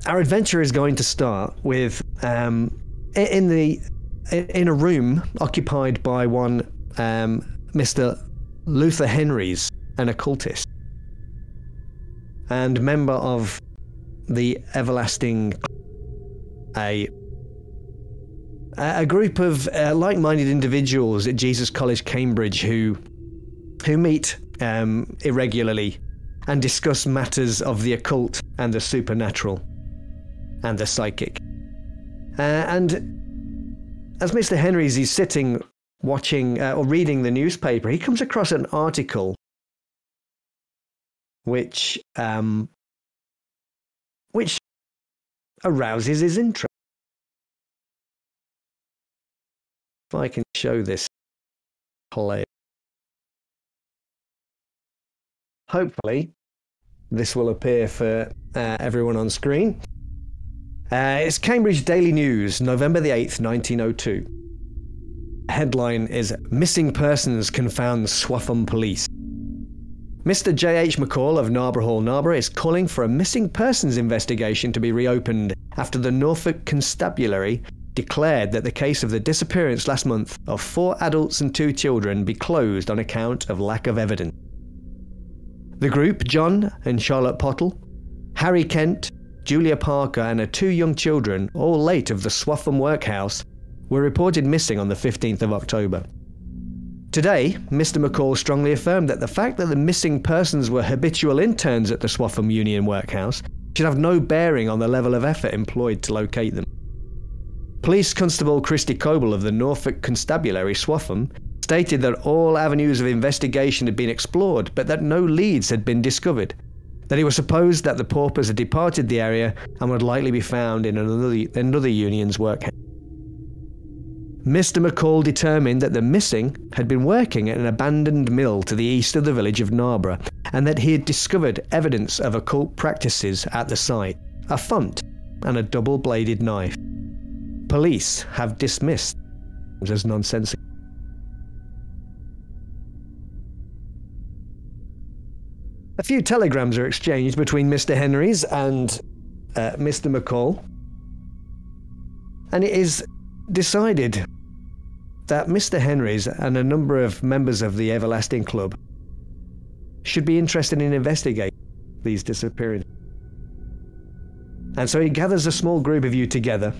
our adventure is going to start with in a room occupied by one Mr. Luther Henrys, an occultist and member of the Everlasting, a group of like-minded individuals at Jesus College, Cambridge, who meet irregularly and discuss matters of the occult and the supernatural and the psychic. And as Mr. Henrys is sitting watching or reading the newspaper, he comes across an article which arouses his interest. If I can show this play. Hopefully, this will appear for everyone on screen. It's Cambridge Daily News, November the 8th, 1902. Headline is Missing Persons Confound Swaffham Police. Mr. J.H. McCall of Narborough Hall, Narborough is calling for a missing persons investigation to be reopened after the Norfolk Constabulary declared that the case of the disappearance last month of 4 adults and 2 children be closed on account of lack of evidence. The group, John and Charlotte Pottle, Harry Kent, Julia Parker and her 2 young children, all late of the Swaffham workhouse, were reported missing on the 15th of October. Today, Mr. McCall strongly affirmed that the fact that the missing persons were habitual interns at the Swaffham Union Workhouse should have no bearing on the level of effort employed to locate them. Police Constable Christy Coble of the Norfolk Constabulary, Swaffham, stated that all avenues of investigation had been explored, but that no leads had been discovered, that it was supposed that the paupers had departed the area and would likely be found in another union's workhouse. Mr. McCall determined that the missing had been working at an abandoned mill to the east of the village of Narborough, and that he had discovered evidence of occult practices at the site, a font and a double-bladed knife. Police have dismissed as nonsensical. A few telegrams are exchanged between Mr. Henrys and Mr. McCall, and it is decided that Mr. Henrys and a number of members of the Everlasting Club should be interested in investigating these disappearances. And so he gathers a small group of you together,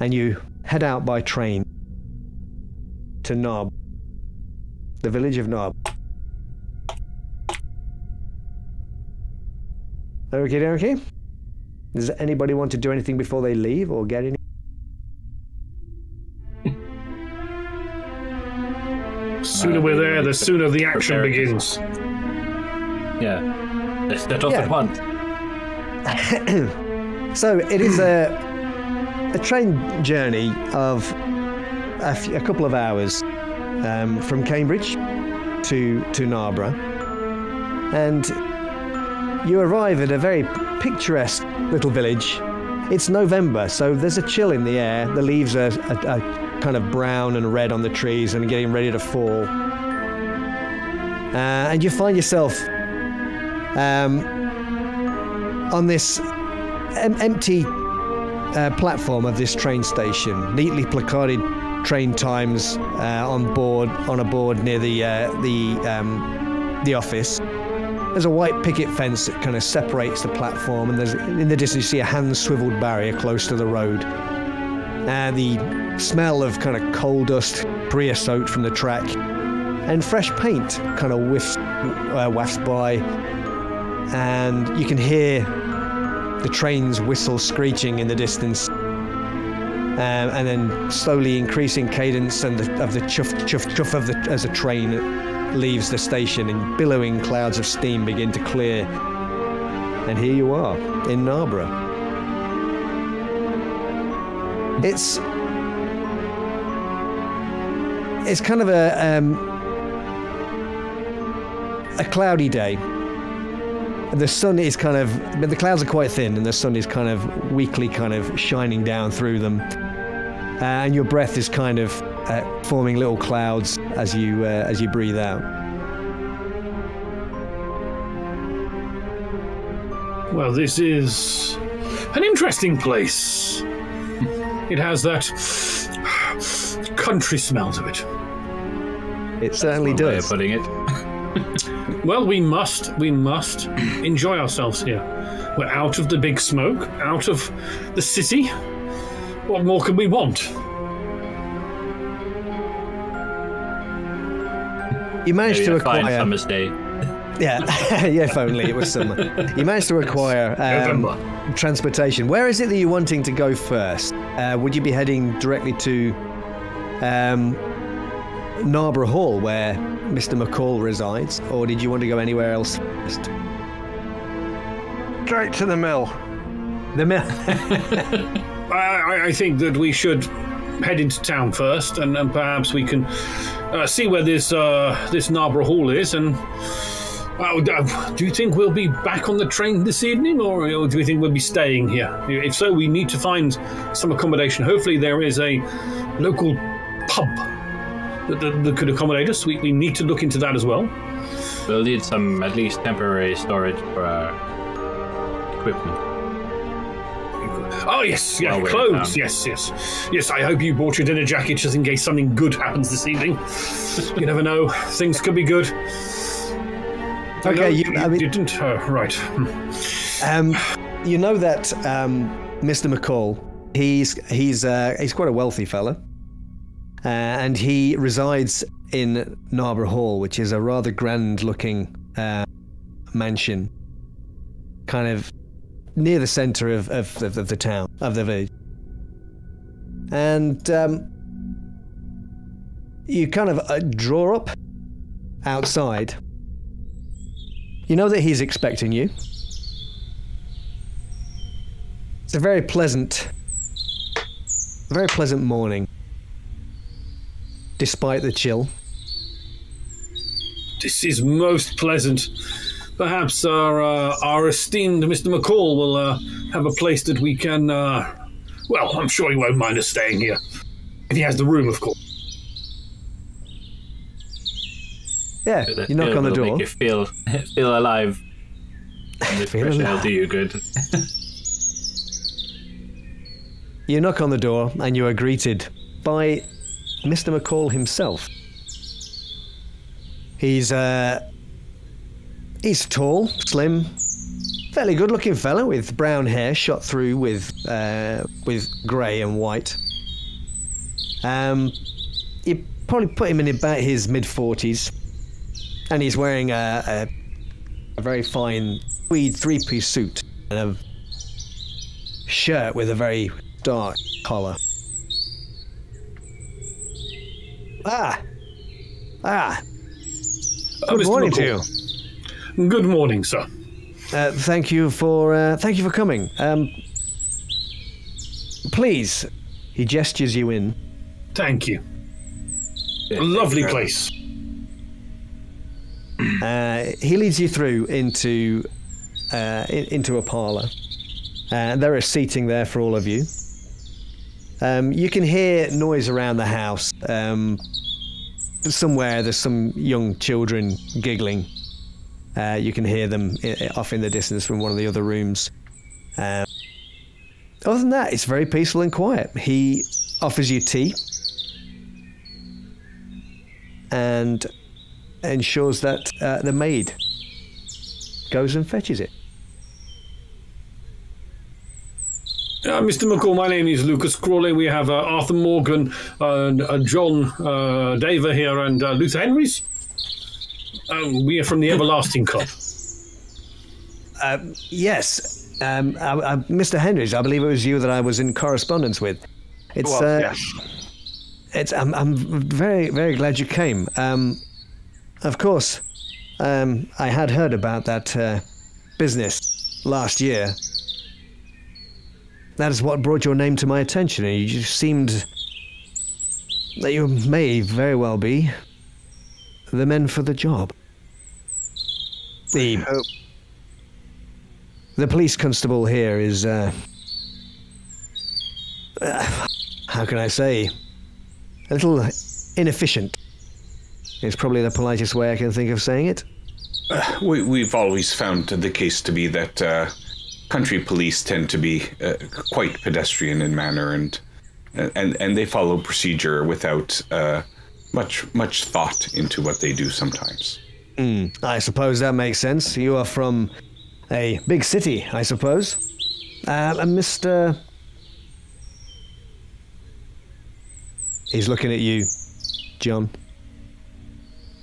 and you head out by train to Narb, the village of Narb. Okay. Does anybody want to do anything before they leave or get any? The sooner we're there, the sooner the action begins. Yeah. Let's set off at once. So it is a train journey of a couple of hours from Cambridge to Narborough, and you arrive at a very picturesque little village. It's November, so there's a chill in the air. The leaves are kind of brown and red on the trees and getting ready to fall. And you find yourself on this empty platform of this train station, neatly placarded train times on a board near the office. There's a white picket fence that kind of separates the platform, and there's in the distance you see a hand-swiveled barrier close to the road. The smell of kind of coal dust, creosote from the track, and fresh paint kind of wafts by, and you can hear the train's whistle screeching in the distance, and then slowly increasing cadence and of the chuff as a train leaves the station, and billowing clouds of steam begin to clear. And here you are in Narborough. It's kind of a cloudy day. The sun is but the clouds are quite thin, and the sun is kind of weakly kind of shining down through them, and your breath is kind of forming little clouds as you breathe out. Well, this is An interesting place. It has that country smell to it. It certainly One way does. of putting it. Well, we must enjoy ourselves here. We're out of the big smoke, out of the city. What more can we want? You managed Maybe to a fine acquire. summer's day. Yeah, yeah, if only it was summer. You managed to acquire November. transportation. Where is it that you're wanting to go first? Would you be heading directly to Narborough Hall, where Mr. McCall resides, or did you want to go anywhere else first? Straight to the mill. The mill. I think that we should head into town first, and perhaps we can see where this Narborough Hall is. And do you think we'll be back on the train this evening, or do you think we'll be staying here? If so, we need to find some accommodation. Hopefully, there is a local pub that could accommodate us. We need to look into that as well. We'll need some, at least, temporary storage for our equipment. Oh, yes, yeah, Well, we're clothes, down. yes. I hope you brought your dinner jacket just in case something good happens this evening. You never know. Things could be good. Okay, you I mean- didn't. Right. You know that Mr. McCall, he's quite a wealthy fella, and he resides in Narborough Hall, which is a rather grand-looking mansion, kind of near the centre of the town, of the village. And you kind of draw up outside. You know that he's expecting you. It's a very pleasant morning, despite the chill. This is most pleasant. Perhaps our esteemed Mr. McCall will have a place that we can. Well, I'm sure he won't mind us staying here, if he has the room, of course. Yeah, That you knock feel on the will door. Make you feel alive. And this Feel fresh air will alive. do you good. You knock on the door and you are greeted by Mr. McCall himself. He's tall, slim, fairly good-looking fella with brown hair shot through with grey and white. You probably put him in about his mid-40s, and he's wearing a very fine tweed three-piece suit and a shirt with a very dark collar. Good Mr. morning to you. McCall. Good morning, sir. Thank you for coming. Please, he gestures you in. Thank you. A lovely place. He leads you through into a parlour. There is seating there for all of you. You can hear noise around the house. Somewhere there's some young children giggling. You can hear them off in the distance from one of the other rooms. Other than that, it's very peaceful and quiet. He offers you tea and ensures that the maid goes and fetches it. Mr. McCall, my name is Lucas Crawley. We have Arthur Morgan, John Daver here, and Luther Henrys. We are from the Everlasting Club. Yes, Mr. Henrys, I believe it was you that I was in correspondence with. It's, Well, yes. I'm very, very glad you came. Of course, I had heard about that business last year. That is what brought your name to my attention, and you just seemed that you may very well be the men for the job. The police constable here is, how can I say, a little inefficient. Is probably the politest way I can think of saying it. We've always found the case to be that country police tend to be quite pedestrian in manner, and they follow procedure without much thought into what they do sometimes. I suppose that makes sense. You are from a big city, I suppose. And Mr. He's looking at you, John.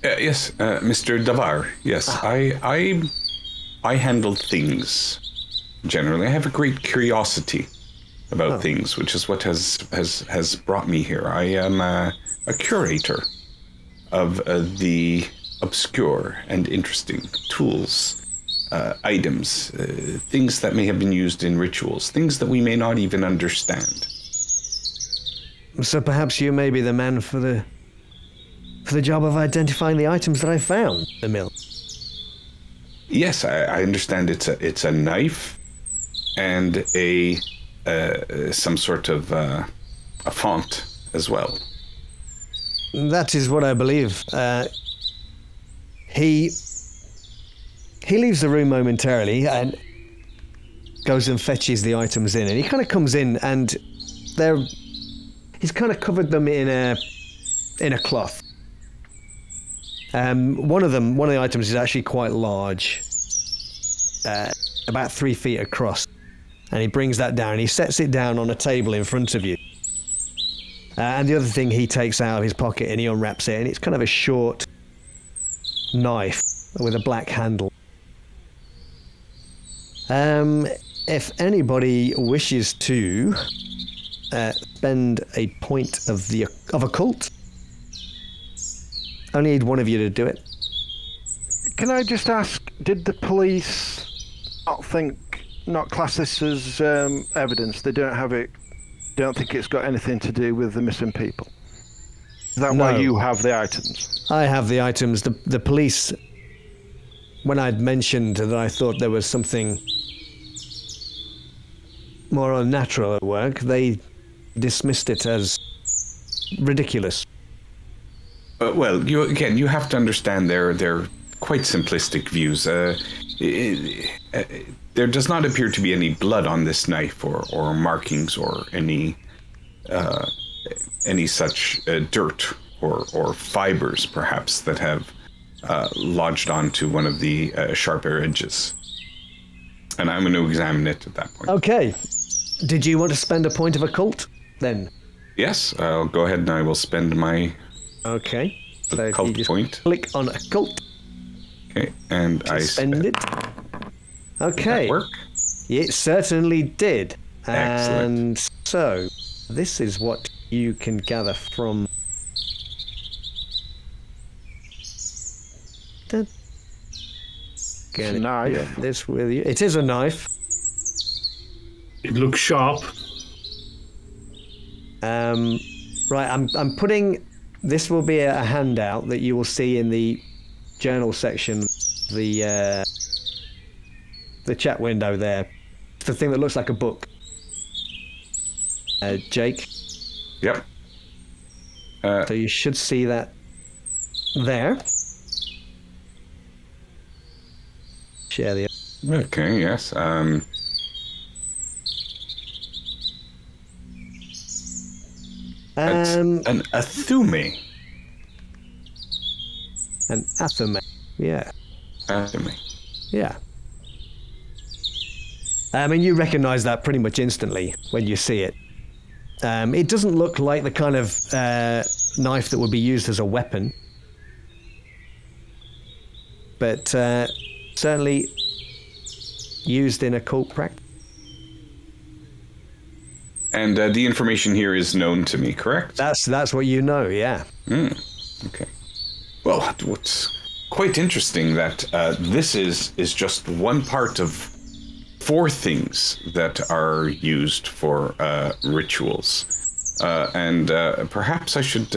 Yes, Mr. Davar. Yes, I handle things. Generally, I have a great curiosity about things, which is what has brought me here. I am a curator of the obscure and interesting tools, items, things that may have been used in rituals, things that we may not even understand. So perhaps you may be the man for the job of identifying the items that I found in the mill. Yes, I understand it's a knife and a some sort of a font as well. That is what I believe. He leaves the room momentarily and goes and fetches the items in, and he kind of comes in and he's kind of covered them in a cloth. One of the items is actually quite large, about 3 feet across, and he brings that down. He sets it down on a table in front of you. And the other thing he takes out of his pocket and he unwraps it, and it's kind of a short knife with a black handle. If anybody wishes to spend a point of occult, I need one of you to do it. Can I just ask, did the police not class this as evidence? They don't think it's got anything to do with the missing people? Is that why you have the items? I have the items. The police, when I'd mentioned that I thought there was something more unnatural at work, they dismissed it as ridiculous. Well, you have to understand they're quite simplistic views. There does not appear to be any blood on this knife or markings or any such dirt or fibers, perhaps, that have lodged onto one of the sharper edges. And I'm going to examine it at that point. Okay. Did you want to spend a point of occult, then? Yes, I'll go ahead and I will spend my so occult you just point. Click on occult. Okay, and I spend it. Okay. Did that work? It certainly did. Excellent. And so, this is what you can gather from... It's a knife. This with you. It is a knife. It looks sharp. Right, I'm putting... This will be a handout that you will see in the journal section, the chat window there. It's the thing that looks like a book. Jake? Yep. So you should see that there. Share the... Okay, yes. An athume. An athume, yeah. Athume. Yeah. I mean, you recognize that pretty much instantly when you see it. It doesn't look like the kind of knife that would be used as a weapon, but certainly used in occult practice. And the information here is known to me, correct? That's what you know, yeah. Okay. Well, what's quite interesting that this is just one part of 4 things that are used for rituals. And perhaps I should...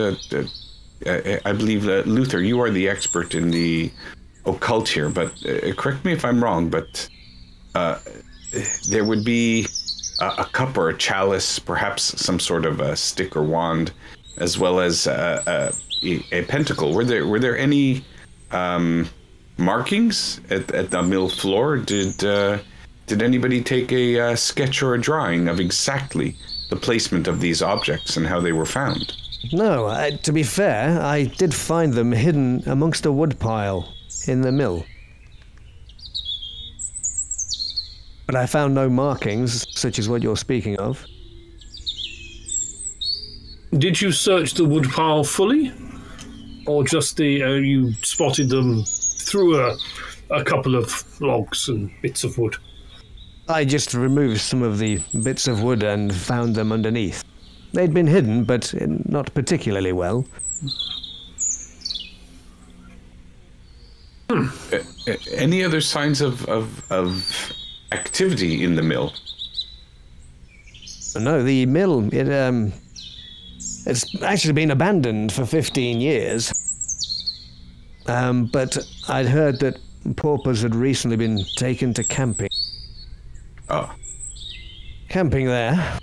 I believe, Luther, you are the expert in the occult here, but correct me if I'm wrong, but there would be a cup or a chalice, perhaps some sort of a stick or wand, as well as a pentacle. Were there any markings at the mill floor? Did Did anybody take a sketch or a drawing of exactly the placement of these objects and how they were found? No, to be fair, I did find them hidden amongst a woodpile in the mill. But I found no markings, such as what you're speaking of. Did you search the woodpile fully? Or just you spotted them through a couple of logs and bits of wood? I just removed some of the bits of wood and found them underneath. They'd been hidden, but not particularly well. Any other signs of activity in the mill? No, the mill, it's actually been abandoned for 15 years. But I'd heard that paupers had recently been taken to camping. Oh. Camping there.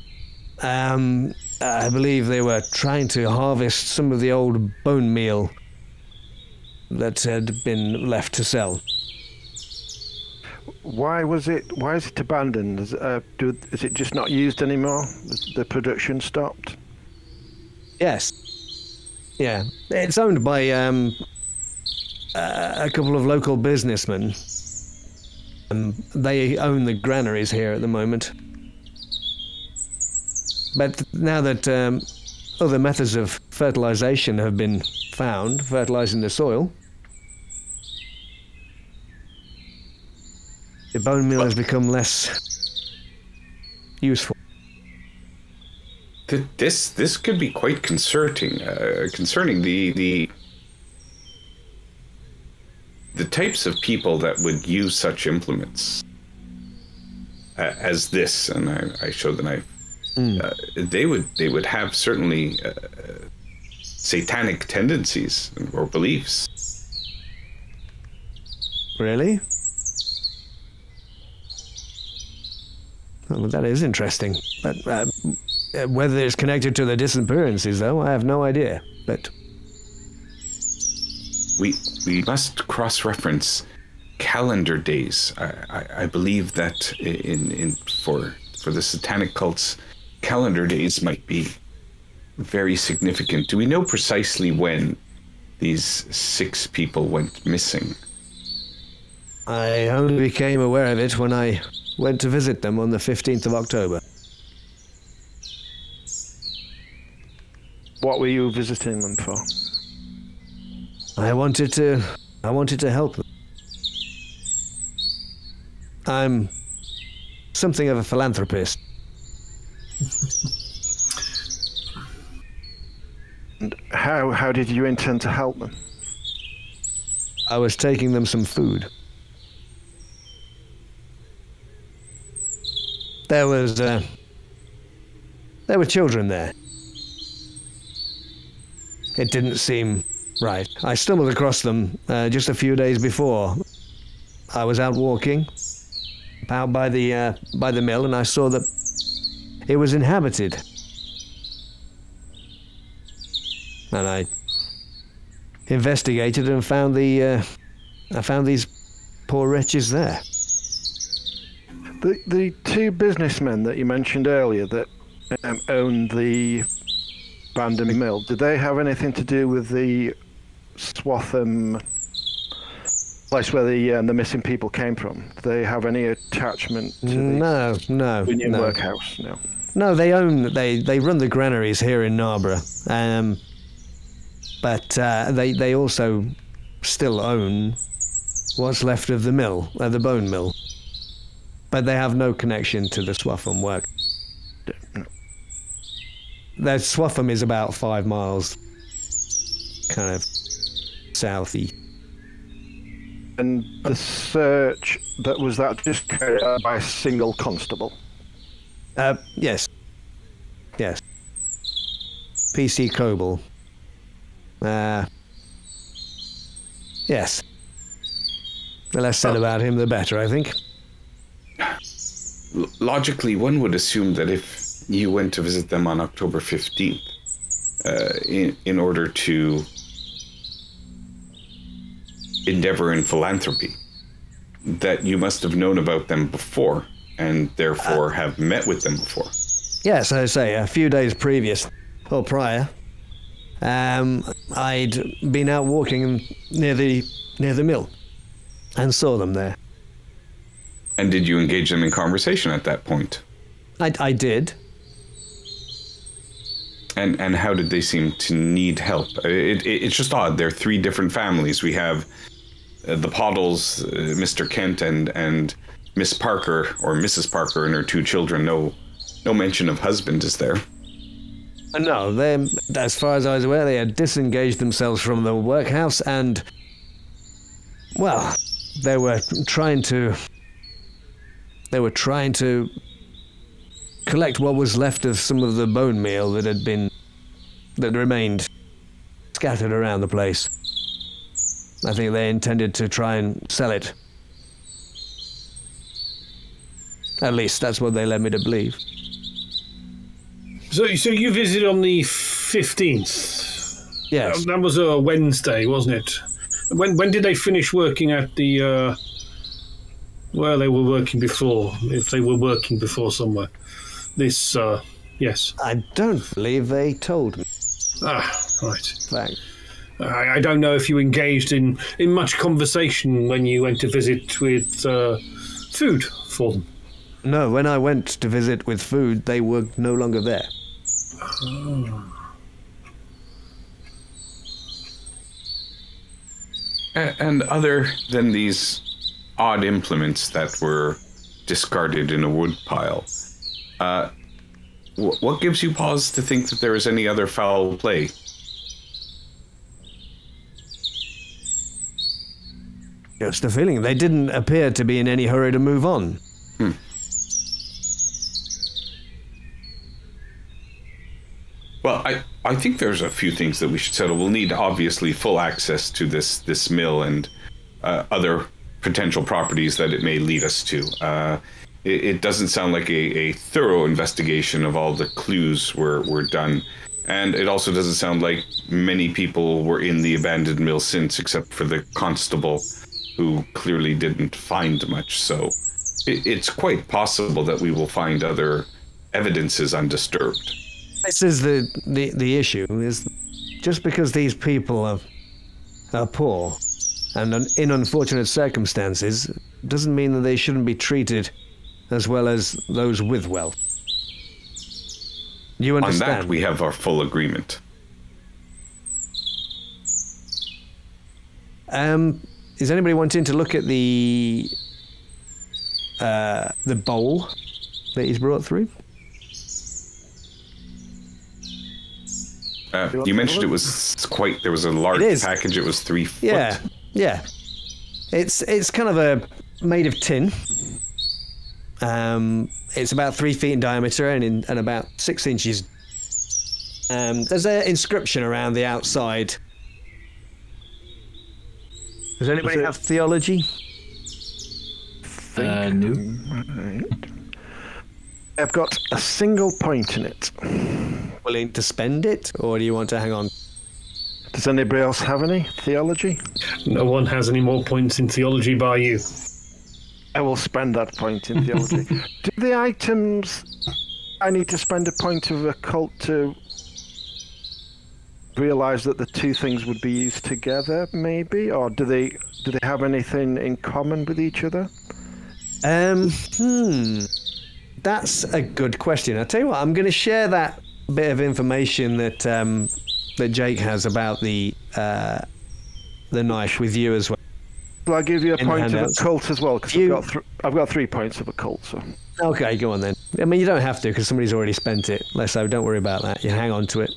I believe they were trying to harvest some of the old bone meal that had been left to sell. Why is it abandoned? Is it just not used anymore? The production stopped? Yes. Yeah. It's owned by a couple of local businessmen. They own the granaries here at the moment. But now that other methods of fertilization have been found, fertilizing the soil, the bone meal has become less useful. This could be quite concerning. Concerning the types of people that would use such implements as this, and I show the knife. They would have certainly satanic tendencies or beliefs. Really? Well, that is interesting. But whether it's connected to the disappearances, though, I have no idea. But we must cross-reference calendar days. I believe that for the satanic cults, calendar days might be very significant. Do we know precisely when these 6 people went missing? I only became aware of it when I went to visit them on the 15th of October. What were you visiting them for? I wanted to help them. I'm something of a philanthropist. And how did you intend to help them? I was taking them some food. There were children there. It didn't seem right. I stumbled across them just a few days before. I was out walking, out by the mill, and I saw that it was inhabited. And I investigated and found I found these poor wretches there. The 2 businessmen that you mentioned earlier that owned the abandoned mill, did they have anything to do with the Swatham place where the missing people came from? Do they have any attachment to the Union Workhouse? No. No, they run the granaries here in Narborough, but they also still own what's left of the mill, the bone mill. But they have no connection to the Swatham work. No. The Swatham is about 5 miles, kind of southeast. And the search, was that just carried out by a single constable? Yes. Yes. PC Coble. Yes. The less said about him, the better, I think. Logically, one would assume that if you went to visit them on October 15th, in order to endeavor in philanthropy, that you must have known about them before and therefore have met with them before. Yes, I say a few days previous or prior, I'd been out walking near the mill and saw them there. And did you engage them in conversation at that point? I did. And how did they seem to need help? It's just odd. There are three different families. We have the Poddles, Mr. Kent, and Miss Parker, or Mrs. Parker, and her two children. No mention of husband, is there? No, they, as far as I was aware, they had disengaged themselves from the workhouse and, well, they were trying to collect what was left of some of the bone meal that remained scattered around the place. I think they intended to try and sell it. At least that's what they led me to believe. So you visited on the 15th? Yes. That was a Wednesday, wasn't it? When did they finish working at the... where they were working before, if they were working before somewhere? This, yes. I don't believe they told me. Ah, right. Thanks. I don't know if you engaged in much conversation when you went to visit with food for them. No, when I went to visit with food, they were no longer there. Oh. And other than these odd implements that were discarded in a wood pile, what gives you pause to think that there is any other foul play? Just a feeling. They didn't appear to be in any hurry to move on. Well, I think there's a few things that we should settle. We'll need, obviously, full access to this mill and other potential properties that it may lead us to. It doesn't sound like a thorough investigation of all the clues were done. And it also doesn't sound like many people were in the abandoned mill since, except for the constable, who clearly didn't find much. So it's quite possible that we will find other evidences undisturbed. This is the issue, is just because these people are poor and in unfortunate circumstances doesn't mean that they shouldn't be treated as well as those with wealth. You understand? On that, we have our full agreement. Is anybody wanting to look at the bowl that he's brought through? You mentioned it was there was a large package. It was 3 foot. Yeah. It's kind of made of tin. It's about 3 feet in diameter and about 6 inches. There's an inscription around the outside. Does anybody have theology? No. Right. I've got a single point in it. Willing to spend it, or do you want to hang on? Does anybody else have any theology? No one has any more points in theology by you. I will spend that point in theology. Do the items I need to spend a point of occult to realise that the two things would be used together, maybe? Or do they have anything in common with each other? That's a good question. I'll tell you what, I'm going to share that bit of information that that Jake has about the knife with you as well. Will I give you a point of occult as well? Because I've got 3 points of occult. So. Okay, go on then. I mean, you don't have to because somebody's already spent it. So don't worry about that. You hang on to it.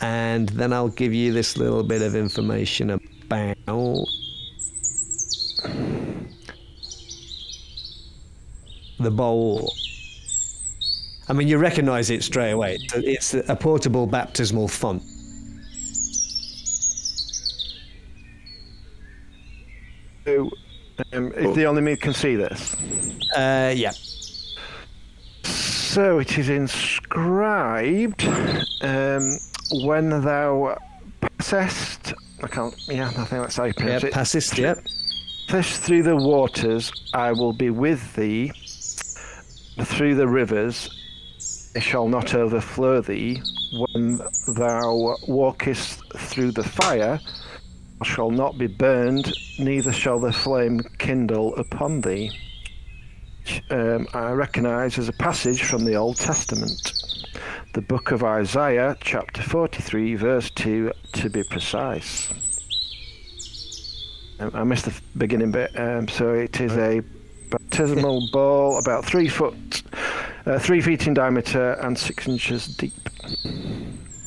And then I'll give you this little bit of information about the bowl. I mean, you recognise it straight away. It's a portable baptismal font. So, is the only me can see this? Yeah. So it is inscribed, when thou passest. I think that's how you pronounce it. Passest. Yep. Fish through the waters, I will be with thee. Through the rivers, it shall not overflow thee. When thou walkest through the fire, thou shalt not be burned, neither shall the flame kindle upon thee. I recognise as a passage from the Old Testament, the book of Isaiah, chapter 43, verse 2, to be precise. I missed the beginning bit. So it is a baptismal bowl about 3 feet in diameter and 6 inches deep.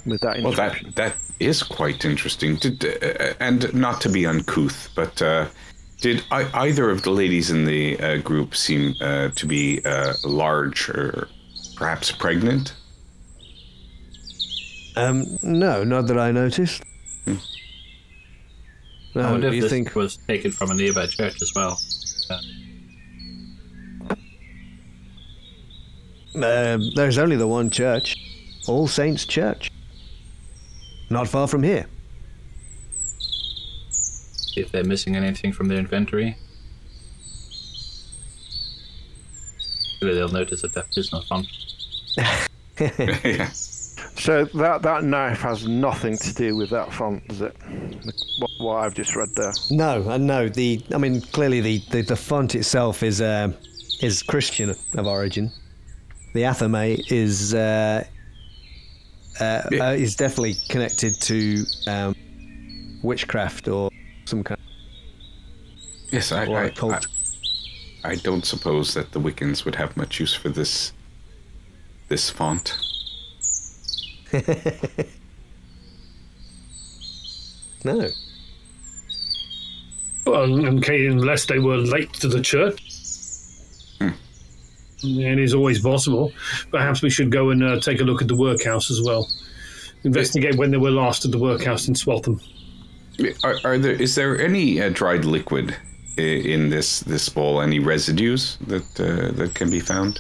With that inscription. Well, that is quite interesting. And not to be uncouth, but did either of the ladies in the group seem to be large or perhaps pregnant? No, not that I noticed. No, I wonder if you this think was taken from a nearby church as well. there's only the one church, All Saints Church, not far from here. See if they're missing anything from their inventory. Maybe they'll notice a baptismal font. Yeah. So that knife has nothing to do with that font, does it? What I've just read there. No. Clearly the font itself is Christian of origin. The athame is definitely connected to witchcraft or some kind. Yes, cult. I don't suppose that the Wiccans would have much use for this font. No. Well, okay, unless they were late to the church. It is always possible. Perhaps we should go and take a look at the workhouse as well. Investigate when they were last at the workhouse in Swatham. Is there any dried liquid in this bowl? Any residues that can be found?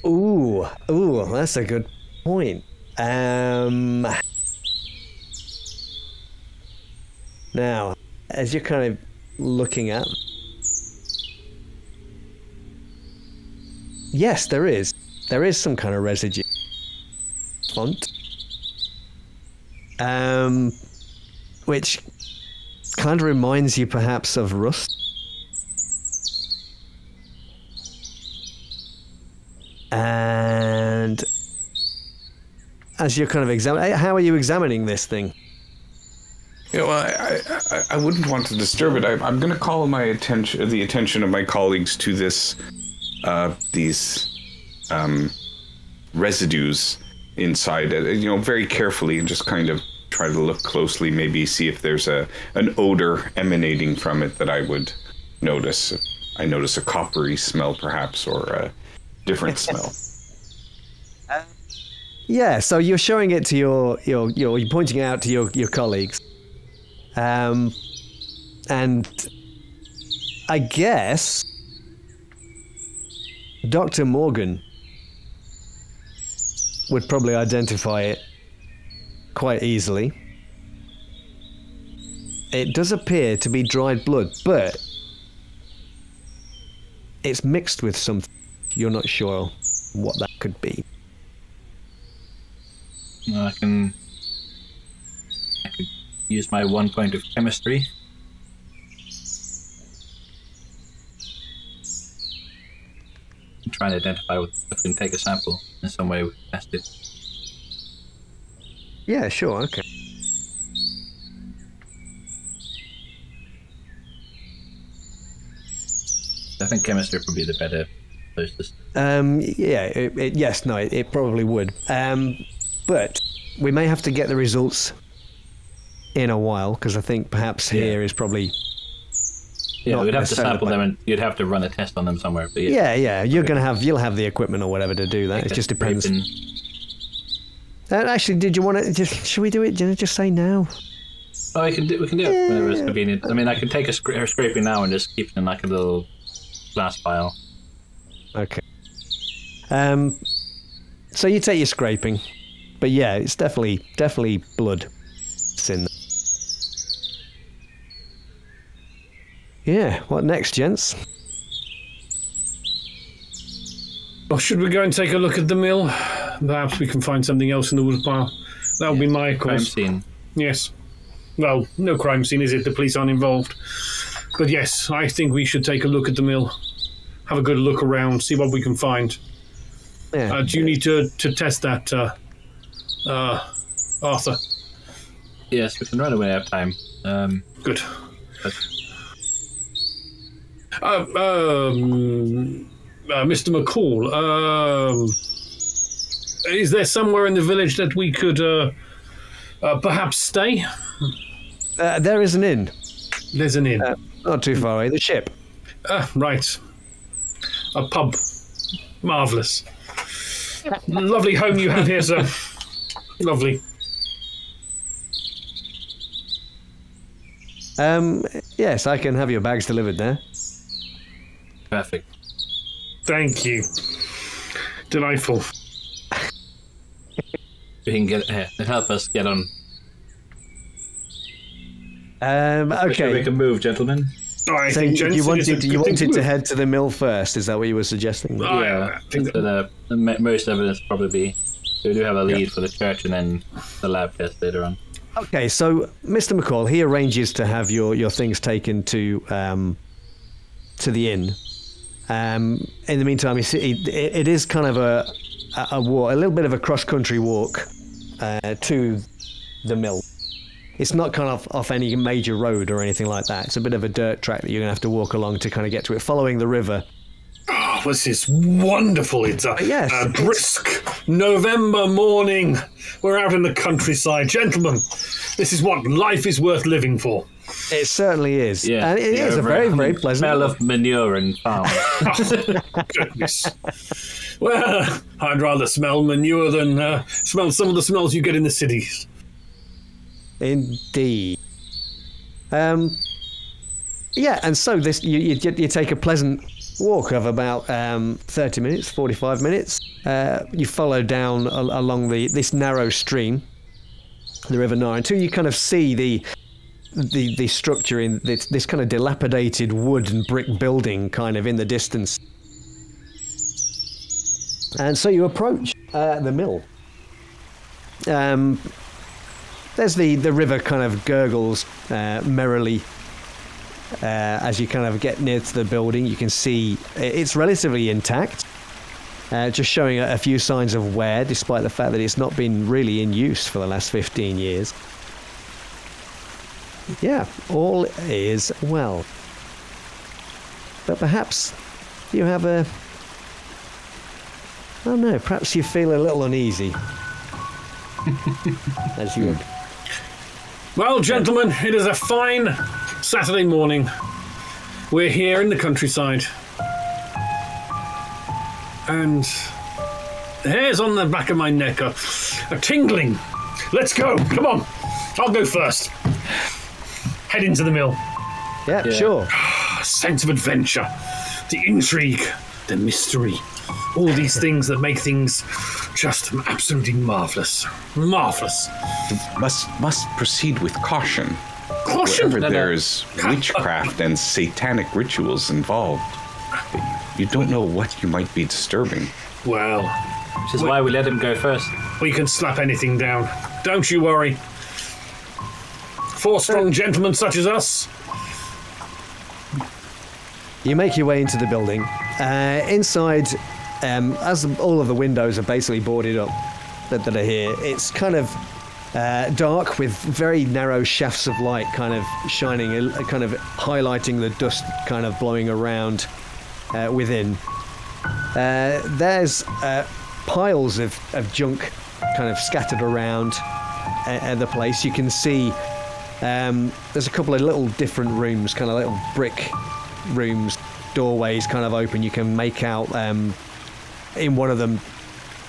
Ooh, that's a good point. Now, as you're kind of looking at, yes, there is some kind of residue font, which kind of reminds you perhaps of rust. And as you're kind of examining, how are you examining this thing? Yeah, well, I wouldn't want to disturb it. I'm going to call the attention of my colleagues to these residues inside it, very carefully, and just kind of try to look closely, maybe see if there's an odor emanating from it that I would notice. I notice a coppery smell, perhaps, or a different smell. Yeah, so you're showing it to you're pointing it out to your colleagues. And I guess Dr. Morgan would probably identify it quite easily. It does appear to be dried blood, but it's mixed with something. You're not sure what that could be. I could use my 1 point of chemistry. And try and identify if I can take a sample in some way, test it. Yeah, sure, okay. I think chemistry would be the better closest. It probably would. But we may have to get the results in a while, because I think perhaps here is probably. Yeah, we'd have to sample them, and you'd have to run a test on them somewhere. But yeah, you'll have the equipment or whatever to do that. It just depends. Actually, did you want to? Should we do it? Just say now. Oh, we can do it whenever it's convenient. I mean, I can take a scraping now and just keep it in like a little glass vial. Okay. So you take your scraping, but yeah, it's definitely blood. It's in there. Yeah, what next, gents? Well, should we go and take a look at the mill? Perhaps we can find something else in the woodpile. That would be my Crime course. scene. Yes. Well, no crime scene, is it? The police aren't involved. But yes, I think we should take a look at the mill. Have a good look around, see what we can find. Yeah. Do you need to test that, Arthur? Yes, we can run away out of time. Good. But Mr. McCall, is there somewhere in the village that we could perhaps stay? There is an inn. There's an inn. Not too far away. The Ship. Right. A pub. Marvellous. Lovely home you have here, sir. Lovely. Yes, I can have your bags delivered there. perfect. Thank you. Delightful. We can get help us get on. Okay. We can move, gentlemen. I So think you Jensen wanted is a you good thing wanted to move. head to the mill first? Is that what you were suggesting? I think So most evidence probably be. So we do have a lead for the church and then the lab test later on. Okay, so Mr. McCall, he arranges to have your things taken to the inn. In the meantime, it is kind of a walk, a little bit of a cross-country walk to the mill. It's not kind of off any major road or anything like that. It's a bit of a dirt track that you're going to have to walk along to kind of get to it, following the river. Oh, this is wonderful. It's a brisk November morning. We're out in the countryside. Gentlemen, this is what life is worth living for. It certainly is. Yeah, And it is a very, very pleasant smell walk. of manure and farm. Goodness. Well, I'd rather smell manure than smell some of the smells you get in the cities. Indeed. Yeah, and so this you take a pleasant walk of about 30 minutes, 45 minutes. You follow down along this narrow stream, the River Nile, until you kind of see the structure in this kind of dilapidated wood and brick building kind of in the distance. And so you approach the mill. There's the river kind of gurgles merrily as you kind of get near to the building. You can see it's relatively intact, just showing a few signs of wear, despite the fact that it's not been really in use for the last 15 years. Yeah, all is well. But perhaps you have I don't know, perhaps you feel a little uneasy. As you would. Well, gentlemen, it is a fine Saturday morning. We're here in the countryside. And the hairs on the back of my neck are tingling. Let's go. Come on. I'll go first. Head into the mill. Yeah, sure. A sense of adventure, the intrigue, the mystery. All these things that make things just absolutely marvellous. Marvellous. Must proceed with caution. Caution! Wherever there's witchcraft and satanic rituals involved, you don't know what you might be disturbing. Well, Which is why we let him go first. we can slap anything down. Don't you worry. 4 strong gentlemen such as us. You make your way into the building. Inside, as all of the windows are basically boarded up that are here, it's kind of dark with very narrow shafts of light kind of shining, kind of highlighting the dust kind of blowing around within. There's piles of junk kind of scattered around the place. You can see there's a couple of little different rooms, kind of little brick rooms, doorways kind of open. You can make out in one of them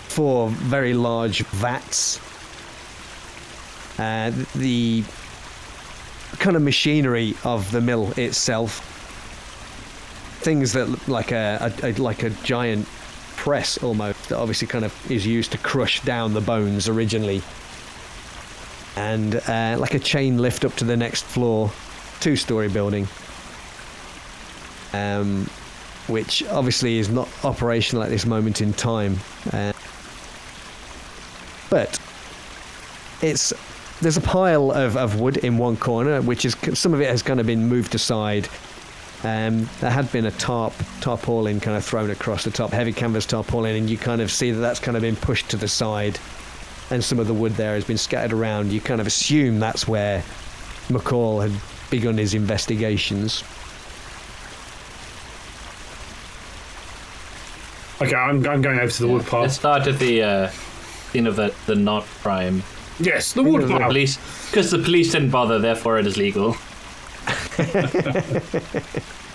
4 very large vats. The kind of machinery of the mill itself, things that look like a giant press almost, that obviously kind of is used to crush down the bones originally, and like a chain lift up to the next floor, 2-story building. which obviously is not operational at this moment in time. But there's a pile of wood in one corner, which is some of it has kind of been moved aside. There had been a tarpaulin kind of thrown across the top, heavy canvas tarpaulin, and you kind of see that that's kind of been pushed to the side, and some of the wood there has been scattered around. You kind of assume that's where McCall had begun his investigations. Okay, I'm going over to the wood pile. Let's start at the scene of the not crime. Yes, the wood pile. Because the police didn't bother, therefore it is legal.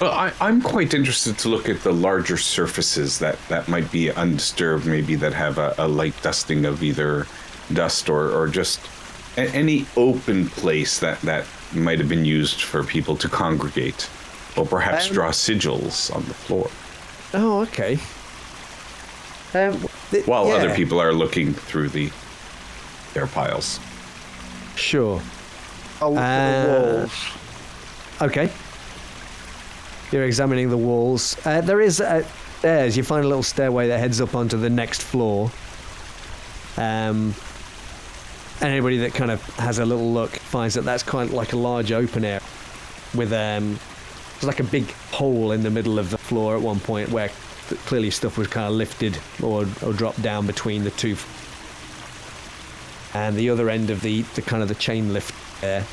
Well, I'm quite interested to look at the larger surfaces that might be undisturbed, maybe that have a light dusting of either dust or just any open place that might have been used for people to congregate, or perhaps draw sigils on the floor. Oh, okay. While other people are looking through their piles. Sure. I'll look at the walls. Okay. You're examining the walls. There is stairs. You find a little stairway that heads up onto the next floor. And anybody that kind of has a little look finds that that's kind of like a large open area with there's like a big hole in the middle of the floor at one point where clearly stuff was kind of lifted or dropped down between the two. And the other end of the kind of the chain lift there.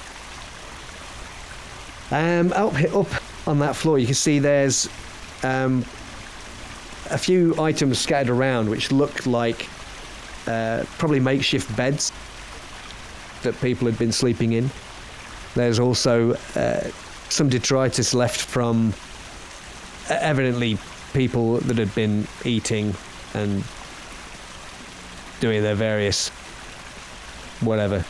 Up on that floor, you can see there's a few items scattered around which look like probably makeshift beds that people had been sleeping in. There's also some detritus left from evidently people that had been eating and doing their various whatever.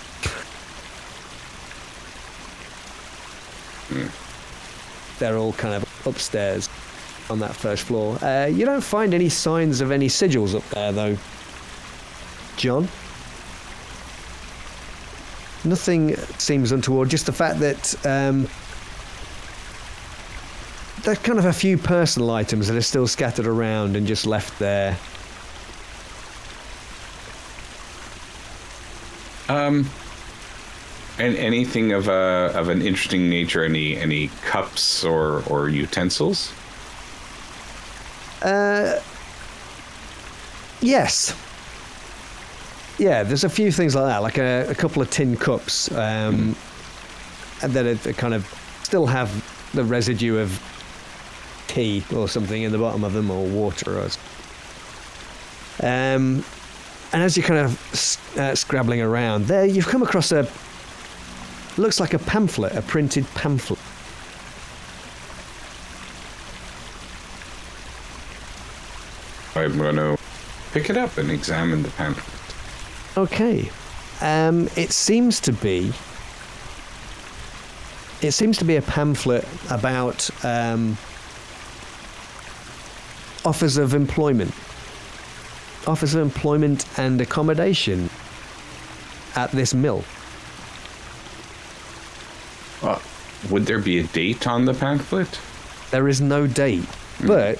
They're all kind of upstairs on that first floor. You don't find any signs of any sigils up there, though, John. Nothing seems untoward, just the fact that there's kind of a few personal items that are still scattered around and just left there. And anything of an interesting nature? Any cups or utensils? Yes. Yeah, there's a few things like that, like a couple of tin cups and that are kind of still have the residue of tea or something in the bottom of them, or water. And as you're kind of scrabbling around there, you've come across looks like a pamphlet, a printed pamphlet. I'm going to pick it up and examine the pamphlet. Okay. It seems to be a pamphlet about offers of employment and accommodation at this mill. Would there be a date on the pamphlet? There is no date, but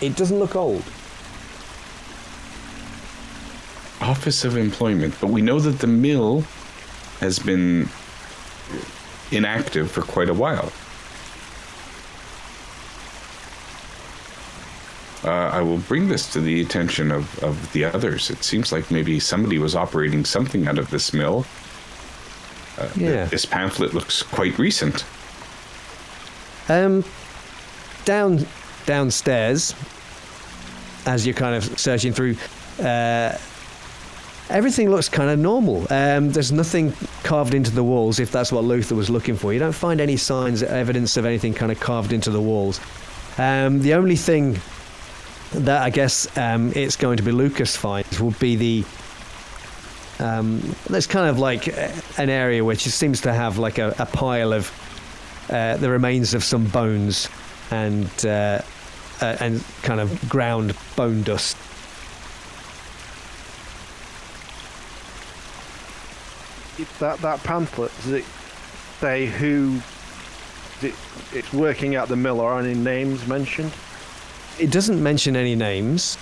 it doesn't look old. Office of Employment, but we know that the mill has been inactive for quite a while. I will bring this to the attention of the others. It seems like maybe somebody was operating something out of this mill. This pamphlet looks quite recent. Downstairs, as you're kind of searching through, everything looks kind of normal. There's nothing carved into the walls, if that's what Luther was looking for. You don't find any signs, evidence of anything kind of carved into the walls. The only thing that I guess it's going to be Lucas finds will be there's kind of like an area which seems to have like a pile of the remains of some bones and kind of ground bone dust. That pamphlet, does it say who It's working at the mill, or any names mentioned? It doesn't mention any names.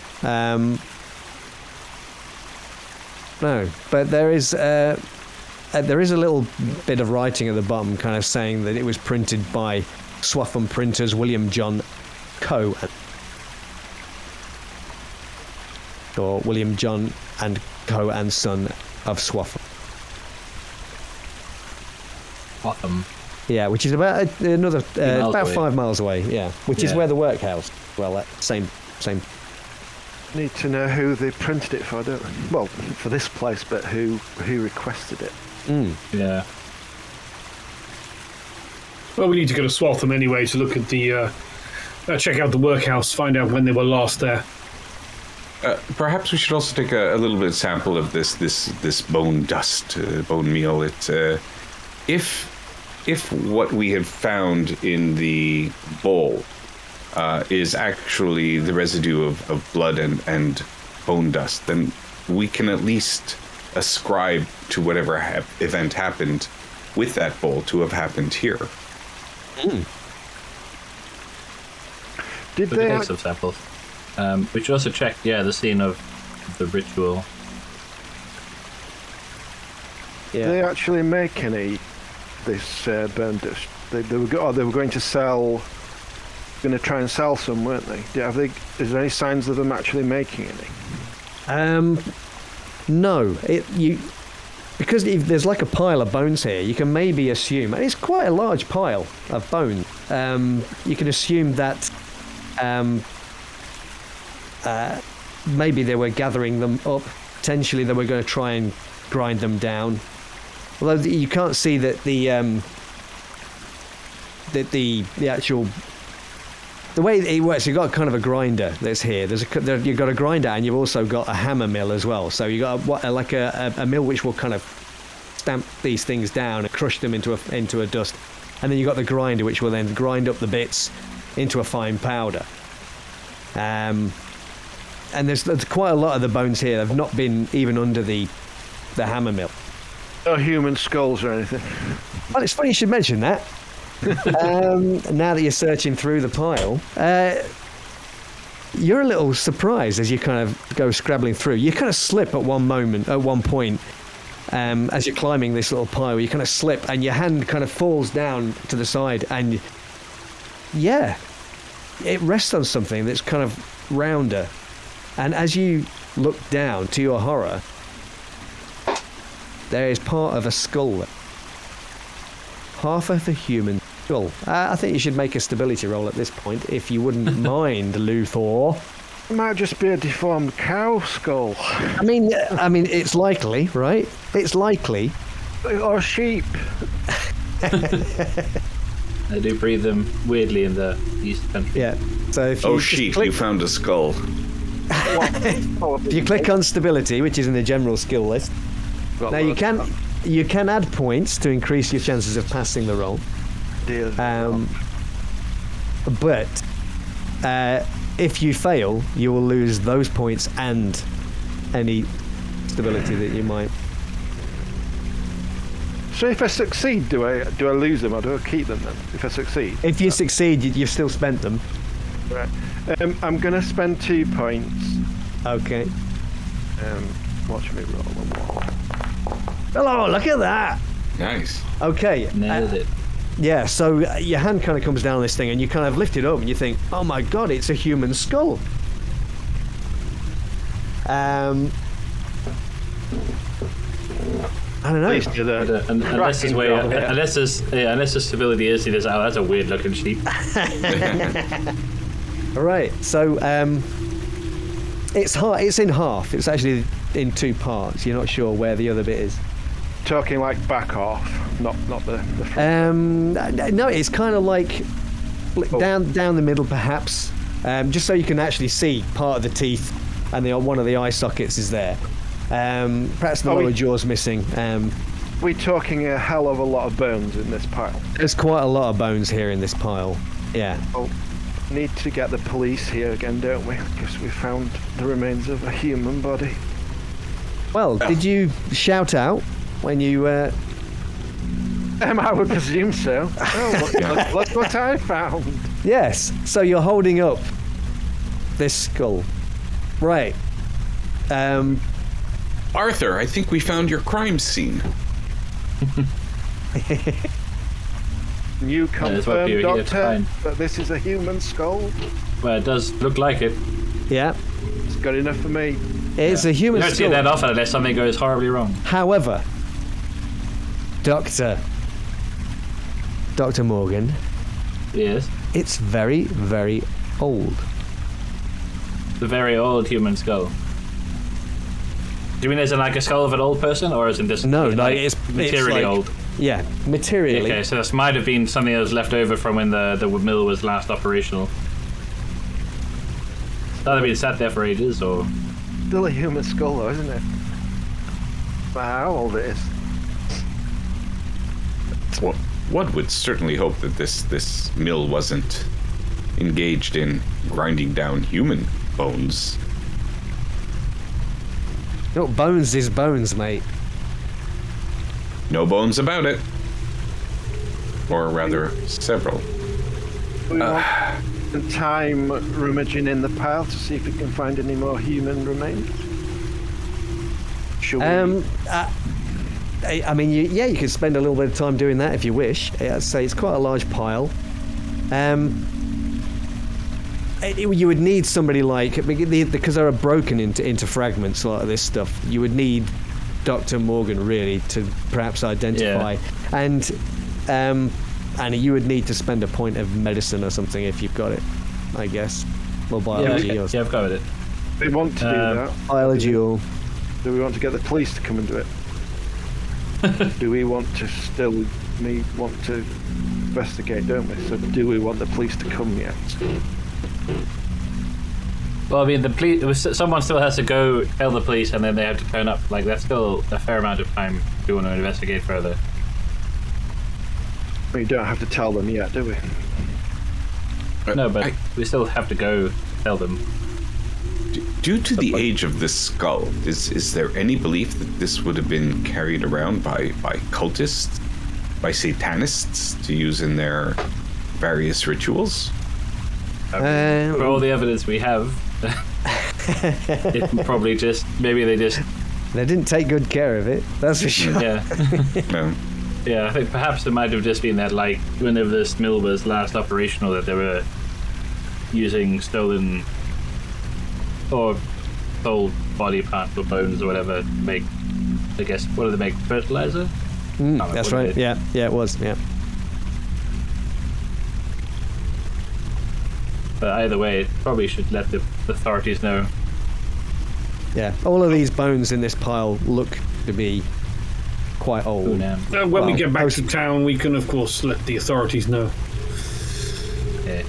No, but there is a little bit of writing at the bottom, kind of saying that it was printed by Swaffham printers William John Co. or William John and Co. and Son of Swaffham. Swaffham. Yeah, which is about another about away. 5 miles away. Yeah, which is Yeah. where the workhouse. Well, that same. Need to know who they printed it for, don't they? Well, for this place, but who requested it? Yeah. Well, we need to go to Swatham anyway to look at the check out the workhouse, find out when they were last there. Perhaps we should also take a little bit of sample of this bone dust, bone meal. It if what we had found in the bowl is actually the residue of blood and bone dust, then we can at least ascribe to whatever event happened with that bowl to have happened here. Did We they? can take some samples. We should also check, the scene of the ritual. Yeah. They actually make any this bone dust? They were going to sell. Going to try and sell some, weren't they? Is there any signs of them actually making any? No. Because if there's like a pile of bones here, you can maybe assume, and it's quite a large pile of bone. You can assume that maybe they were gathering them up. Potentially, they were going to try and grind them down. Although you can't see that the actual. The way it works, you've got kind of a grinder that's here. You've got a grinder, and you've also got a hammer mill as well. So you've got a mill which will kind of stamp these things down and crush them into a dust, and then you've got the grinder which will then grind up the bits into a fine powder. And there's quite a lot of the bones here that have not been even under the hammer mill. No human skulls or anything. Well, it's funny you should mention that. Now that you're searching through the pile, you're a little surprised as you kind of go scrabbling through. You kind of slip at one point, as you're climbing this little pile. You kind of slip, and your hand kind of falls down to the side, and it rests on something that's kind of rounder. And as you look down, to your horror, there is part of a skull. Half of a human skull. I think you should make a stability roll at this point, if you wouldn't mind, Luthor. It might just be a deformed cow skull. I mean, it's likely, right? It's likely. Or a sheep. They do breed them weirdly in the East Country. Yeah. So if you Oh, just sheep, click, you found a skull. if you click on stability, which is in the general skill list, now you can add points to increase your chances of passing the roll. But if you fail, you will lose those points and any stability that you might. So if I succeed, do I lose them or do I keep them then? If I succeed? If you succeed, you've still spent them. Right. I'm going to spend 2 points. Okay. Watch me roll one more. Hello, look at that. Nice. Okay. Nailed it. Yeah, so your hand kind of comes down this thing and you kind of lift it up and you think, oh my god, it's a human skull. I don't know. Please do that. Unless there's stability is, it is. Oh, that's a weird looking sheep. All right, so it's in half. It's actually in 2 parts. You're not sure where the other bit is. Talking like back off, not the front. No, it's kind of like down the middle, perhaps, just so you can actually see part of the teeth, and one of the eye sockets is there. Perhaps the lower jaw's missing. We're talking a hell of a lot of bones in this pile. There's quite a lot of bones here in this pile. Yeah. Oh, need to get the police here again, don't we? Because we found the remains of a human body. Well, did you shout out when you I would presume so. Oh, look what I found. Yes. So you're holding up this skull, right? Arthur, I think we found your crime scene. You that's what confirm, you're here to Doctor, find. that this is a human skull? Well, it does look like it. Yeah. It's good enough for me. It's a You human don't see skull. that often unless something goes horribly wrong. However, Doctor Morgan, Yes. it's very, very old. The very old human skull. Do you mean as in like a skull of an old person, or as in just No, like it's materially like- old? Yeah, materially. Okay, so this might have been something that was left over from when the mill was last operational. Either been sat there for ages, or Still a human skull, though, isn't it? For how old it is. Well, one would certainly hope that this mill wasn't engaged in grinding down human bones. No, bones is bones, mate. No bones about it. Or rather, several. We want spend time rummaging in the pile to see if we can find any more human remains. Should we? I mean, you could spend a little bit of time doing that if you wish. I'd say it's quite a large pile. You would need somebody like, because they're broken into fragments like this stuff, you would need Dr. Morgan really to perhaps identify. And you would need to spend a point of medicine or something if you've got it, I guess. Or biology. Yeah, I've covered it. We want to do that. Biology or... Do we want to get the police to come and do it? Do we want to want to investigate, don't we? So do we want the police to come yet? Well, I mean, the police. Someone still has to go tell the police, and then they have to turn up. Like that's still a fair amount of time if we want to investigate further. We don't have to tell them yet, do we? No, but we still have to go tell them. Due to the age of this skull, is there any belief that this would have been carried around by cultists, by satanists to use in their various rituals? For all the evidence we have, it probably maybe they didn't take good care of it, that's for sure. Yeah. No. Yeah, I think perhaps it might have just been that, like, whenever this mill was last operational, that they were using stolen or sold body parts or bones or whatever to make, I guess, what do they make? Fertilizer? That's right. Yeah, it was. Yeah. But either way, it probably should let the authorities know. Yeah, all of these bones in this pile look to be quite old. When we get back to town, we can, of course, let the authorities know. Yeah.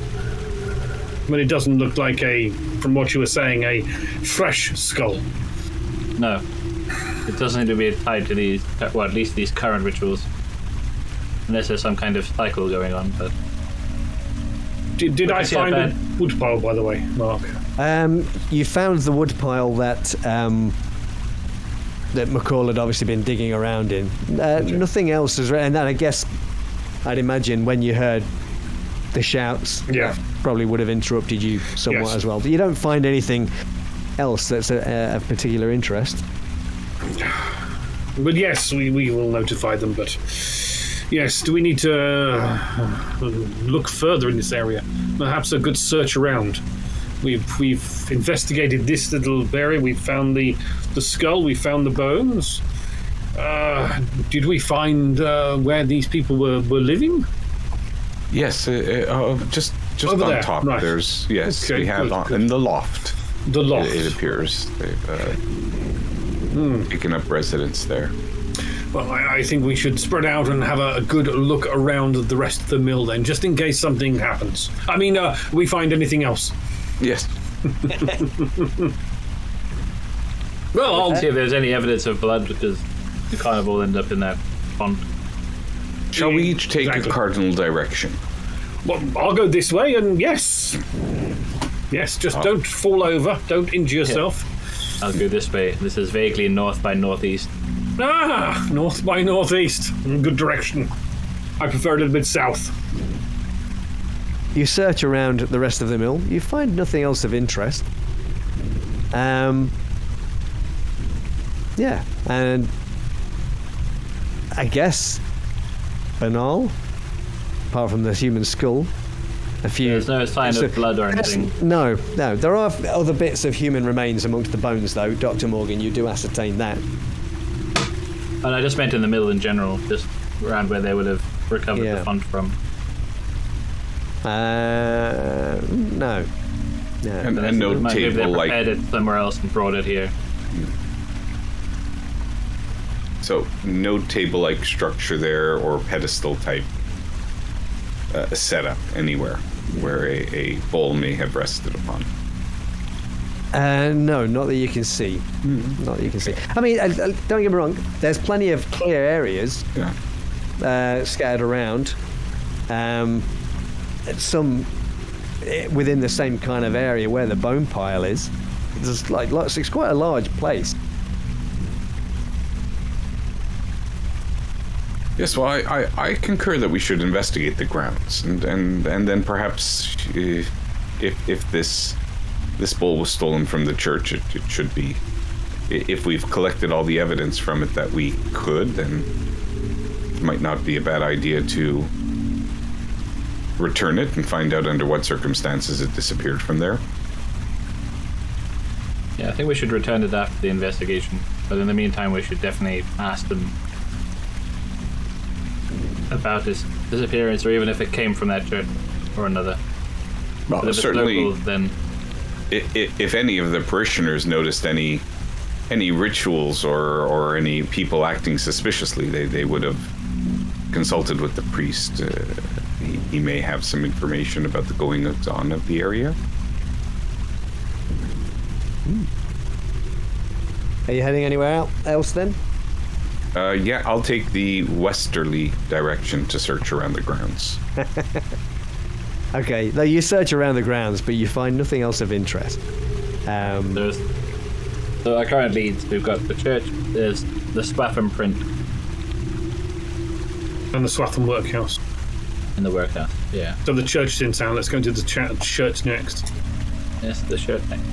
But it doesn't look like from what you were saying, a fresh skull. No. It doesn't need to be tied to these, well, at least these current rituals. Unless there's some kind of cycle going on, but... Did I find a wood pile, by the way, Mark? You found the wood pile that McCall had obviously been digging around in. Nothing else is, and then I guess I'd imagine when you heard the shouts, probably would have interrupted you somewhat as well. But you don't find anything else that's of particular interest. But yes, we will notify them. But yes, do we need to look further in this area? Perhaps a good search around. We've investigated this little area. We found the skull. We found the bones. Did we find where these people were living? Yes, just over on there. top. Right. There's Okay, we have good. in the loft. The loft. It appears they've taken up residence there. Well, I think we should spread out and have a good look around the rest of the mill then, just in case something happens. I mean, we find anything else. Yes. Well, I'll see if there's any evidence of blood, because we kind of all end up in that pond. Shall we each take Exactly. a cardinal direction? Well, I'll go this way, and yes, just don't fall over, don't injure yourself. I'll go this way. This is vaguely north by northeast. North by northeast. Good direction. I prefer a little bit south. You search around the rest of the mill. You find nothing else of interest. Yeah, and I guess banal, apart from the human skull. A few. There's no sign of blood or anything. No. There are other bits of human remains amongst the bones, though. Dr. Morgan, you do ascertain that. And I just meant in the mill in general, just around where they would have recovered the fund from. No. And no maybe they table like. prepared it somewhere else and brought it here. So no table-like structure there or pedestal-type setup anywhere where a bowl may have rested upon. No, not that you can see. Not that you can see. I mean, don't get me wrong. There's plenty of clear areas scattered around. Some within the same kind of area where the bone pile is. There's like lots. It's quite a large place. Yes, well, I concur that we should investigate the grounds, and then perhaps if this bowl was stolen from the church, it should be. If we've collected all the evidence from it that we could, then it might not be a bad idea to return it and find out under what circumstances it disappeared from there. Yeah, I think we should return it after the investigation, but in the meantime, we should definitely ask them about his disappearance, or even if it came from that church or another. Well, but if certainly, it's local, then if any of the parishioners noticed any rituals or any people acting suspiciously, they would have consulted with the priest. He may have some information about the goings on of the area. Are you heading anywhere else then? Yeah, I'll take the westerly direction to search around the grounds. Okay, you search around the grounds, but you find nothing else of interest. So our current leads, we've got the church, there's the Swaffham print. And the Swaffham workhouse. In the workhouse, yeah. So the church is in town. Let's go into the church next. Yes, the church next.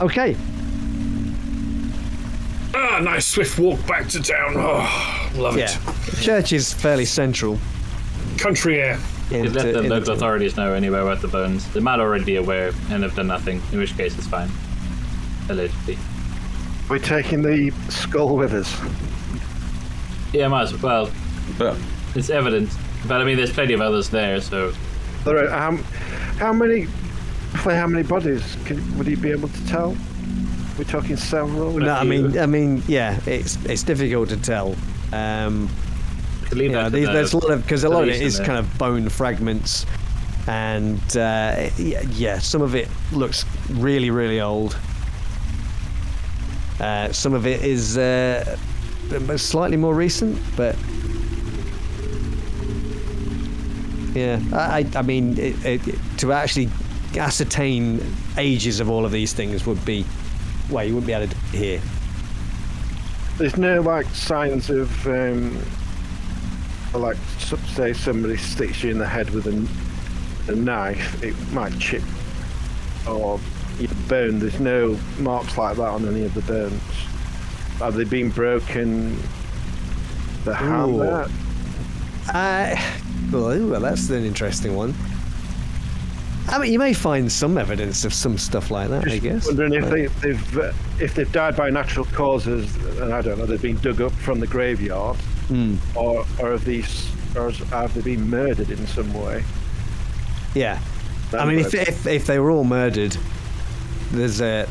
Okay. Nice swift walk back to town. Oh, love it. The church is fairly central. Country air. You'd let the local authorities know anywhere about the bones. They might already be aware and have done nothing, in which case it's fine. Allegedly. We're taking the skull with us. Yeah, might as well. Well, It's evident. But I mean, there's plenty of others there, so. There are, how many bodies would he be able to tell? We're talking several. No, I mean, yeah, it's difficult to tell. There's a lot of because a lot of it is kind of bone fragments, and some of it looks really, really old. Some of it is slightly more recent, but yeah, I mean, to actually ascertain ages of all of these things would be. Well, you wouldn't be able to do it here. There's no like signs of like say somebody sticks you in the head with a knife, it might chip or you burn. There's no marks like that on any of the burns. Have they been broken? The hand there? Well, that's an interesting one. I mean, you may find some evidence of some stuff like that. Just I guess. Wondering if they've died by natural causes, and I don't know, they've been dug up from the graveyard, or have they been murdered in some way? Yeah, I mean, if they were all murdered, that's a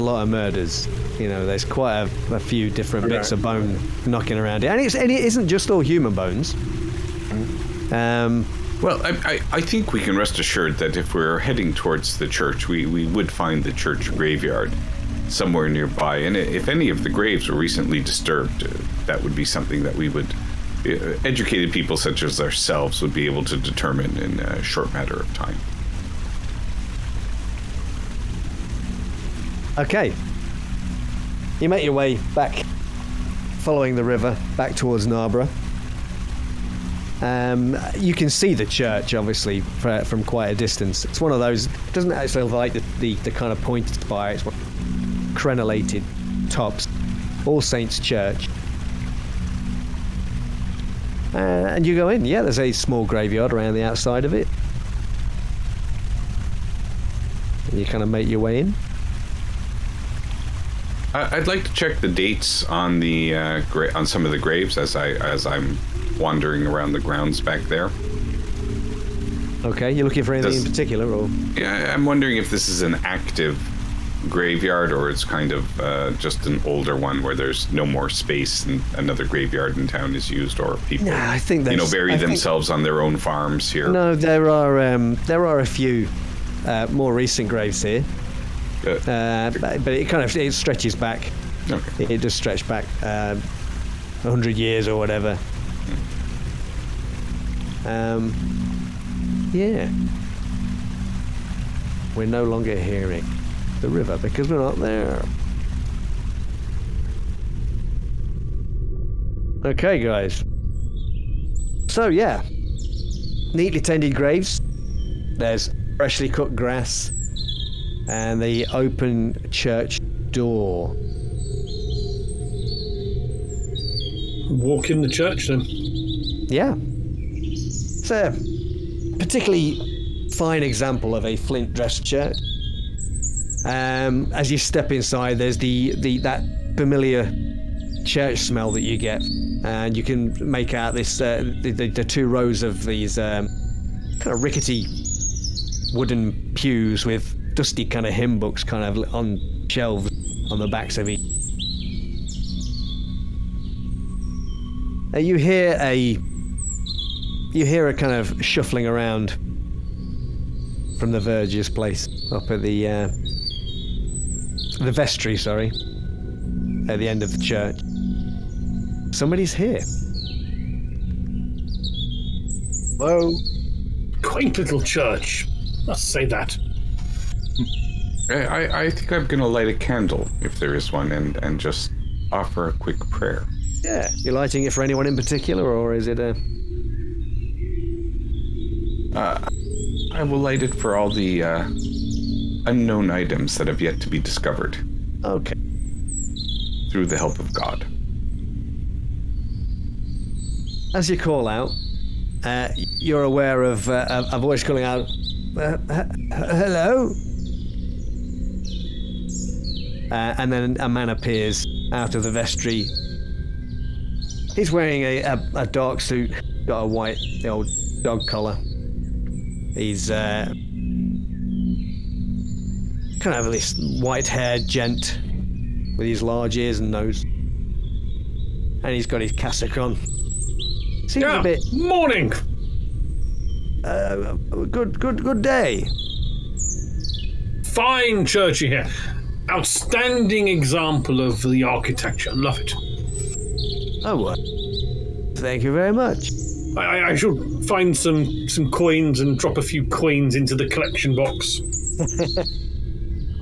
lot of murders. You know, there's quite a few different bits of bone knocking around it, and it isn't just all human bones. Well, I think we can rest assured that if we're heading towards the church, we would find the church graveyard somewhere nearby. And if any of the graves were recently disturbed, that would be something that we would, educated people such as ourselves, would be able to determine in a short matter of time. Okay. You make your way back, following the river, back towards Narborough. You can see the church, obviously, from quite a distance. It's one of those. It doesn't actually look like the kind of pointed spire. It's one crenellated tops. All Saints Church. And you go in. Yeah, there's a small graveyard around the outside of it. And you kind of make your way in. I'd like to check the dates on the on some of the graves as I'm wandering around the grounds back there. Okay, you're looking for anything in particular, or? Yeah, I'm wondering if this is an active graveyard or it's kind of just an older one where there's no more space and another graveyard in town is used, or people, I think bury themselves on their own farms here. No, there are a few more recent graves here. But it stretches back. Okay. It does stretch back 100 years or whatever. Yeah. We're no longer hearing the river because we're not there. Okay, guys. So, yeah. Neatly tended graves. There's freshly cut grass. And the open church door. Walk in the church, then. Yeah. It's a particularly fine example of a flint dressed church. As you step inside, there's that familiar church smell that you get, and you can make out this the two rows of these kind of rickety wooden pews with dusty kind of hymn books kind of on shelves on the backs of each. You hear a kind of shuffling around from the verger's place up at the vestry, sorry, at the end of the church. Somebody's here. Hello? Quaint little church. Must say that. I think I'm going to light a candle, if there is one, and just offer a quick prayer. Yeah. You're lighting it for anyone in particular, or is it a... I will light it for all the unknown items that have yet to be discovered. Okay. Through the help of God. As you call out, you're aware of a voice calling out, hello? And then a man appears out of the vestry. He's wearing a dark suit, got the old dog collar. He's kind of this white-haired gent with his large ears and nose. And he's got his cassock on. Seems a bit... Morning! Good day. Fine church here. Outstanding example of the architecture. Love it. Oh, well. Thank you very much. I should find some coins and drop a few coins into the collection box.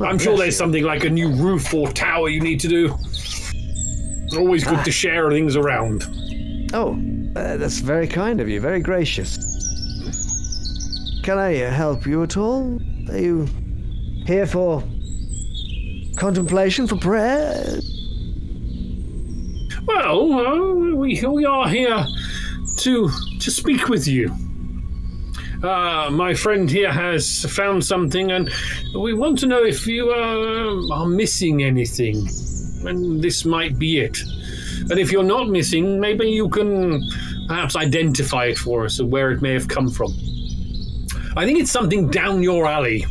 I'm sure there's something like a new roof or tower you need to do. It's always good to share things around. Oh, that's very kind of you. Very gracious. Can I help you at all? Are you here for contemplation, for prayer? Well, we are here to speak with you. My friend here has found something, and we want to know if you are missing anything. And this might be it. And if you're not missing, maybe you can perhaps identify it for us and where it may have come from. I think it's something down your alley.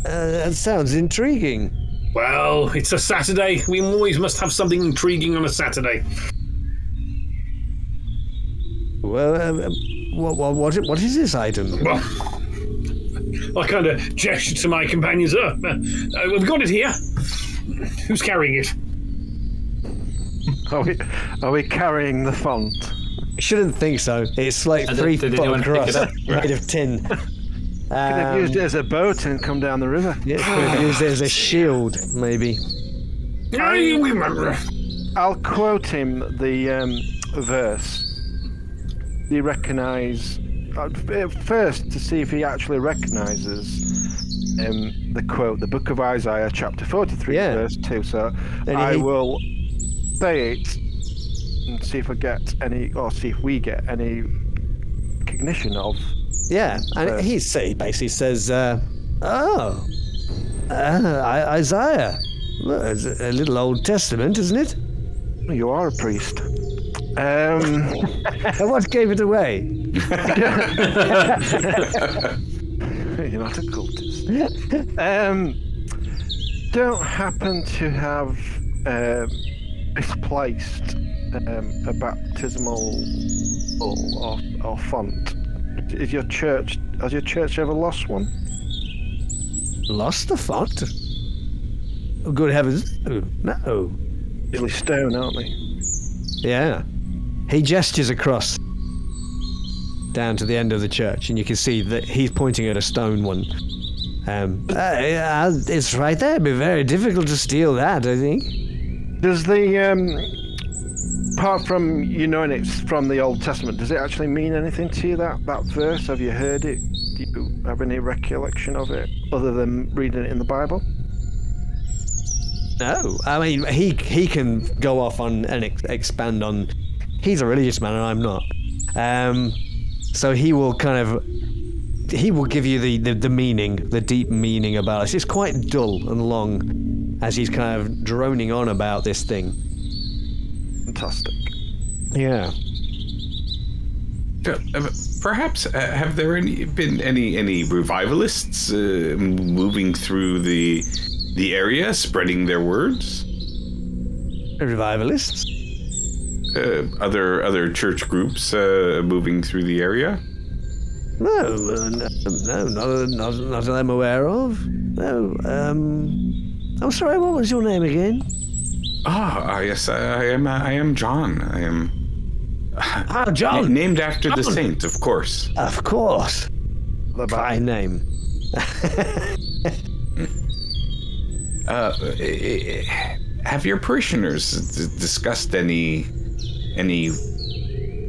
That sounds intriguing. Well, it's a Saturday. We always must have something intriguing on a Saturday. Well, what is this item? Well, I kind of gesture to my companions. We've got it here. Who's carrying it? Are we carrying the font? I shouldn't think so. It's like 3 foot across, made of tin. Could have used it as a boat and come down the river. Yeah, could have used it as a shield, maybe. I'll quote him the verse. Do you recognise? First, to see if he actually recognises the quote, the Book of Isaiah, chapter 43, verse 2. So I will say it and see if I get any, or see if we get any recognition of. Yeah, and he basically says, Isaiah. Well, it's a little Old Testament, isn't it? You are a priest. What gave it away? You're not a cultist. Don't happen to have misplaced a baptismal or font. Has your church ever lost one? Lost the font? Oh, good heavens! No. Usually stone, aren't they? Yeah. He gestures across down to the end of the church, and you can see that he's pointing at a stone one. It's right there. It'd be very difficult to steal that, I think. Does the apart from you knowing it's from the Old Testament, does it actually mean anything to you, that verse? Have you heard it? Do you have any recollection of it other than reading it in the Bible? No, I mean he can go off on and expand on. He's a religious man, and I'm not. So he will give you the meaning, the deep meaning about it. It's quite dull and long as he's kind of droning on about this thing. Fantastic. Yeah. Perhaps have there been any revivalists moving through the area, spreading their words? Revivalists? Other church groups moving through the area? No, not that I'm aware of. No. I'm sorry. What was your name again? Yes, I am John. I am. John. Named after the saint, of course. Of course. The fine name. Have your parishioners discussed any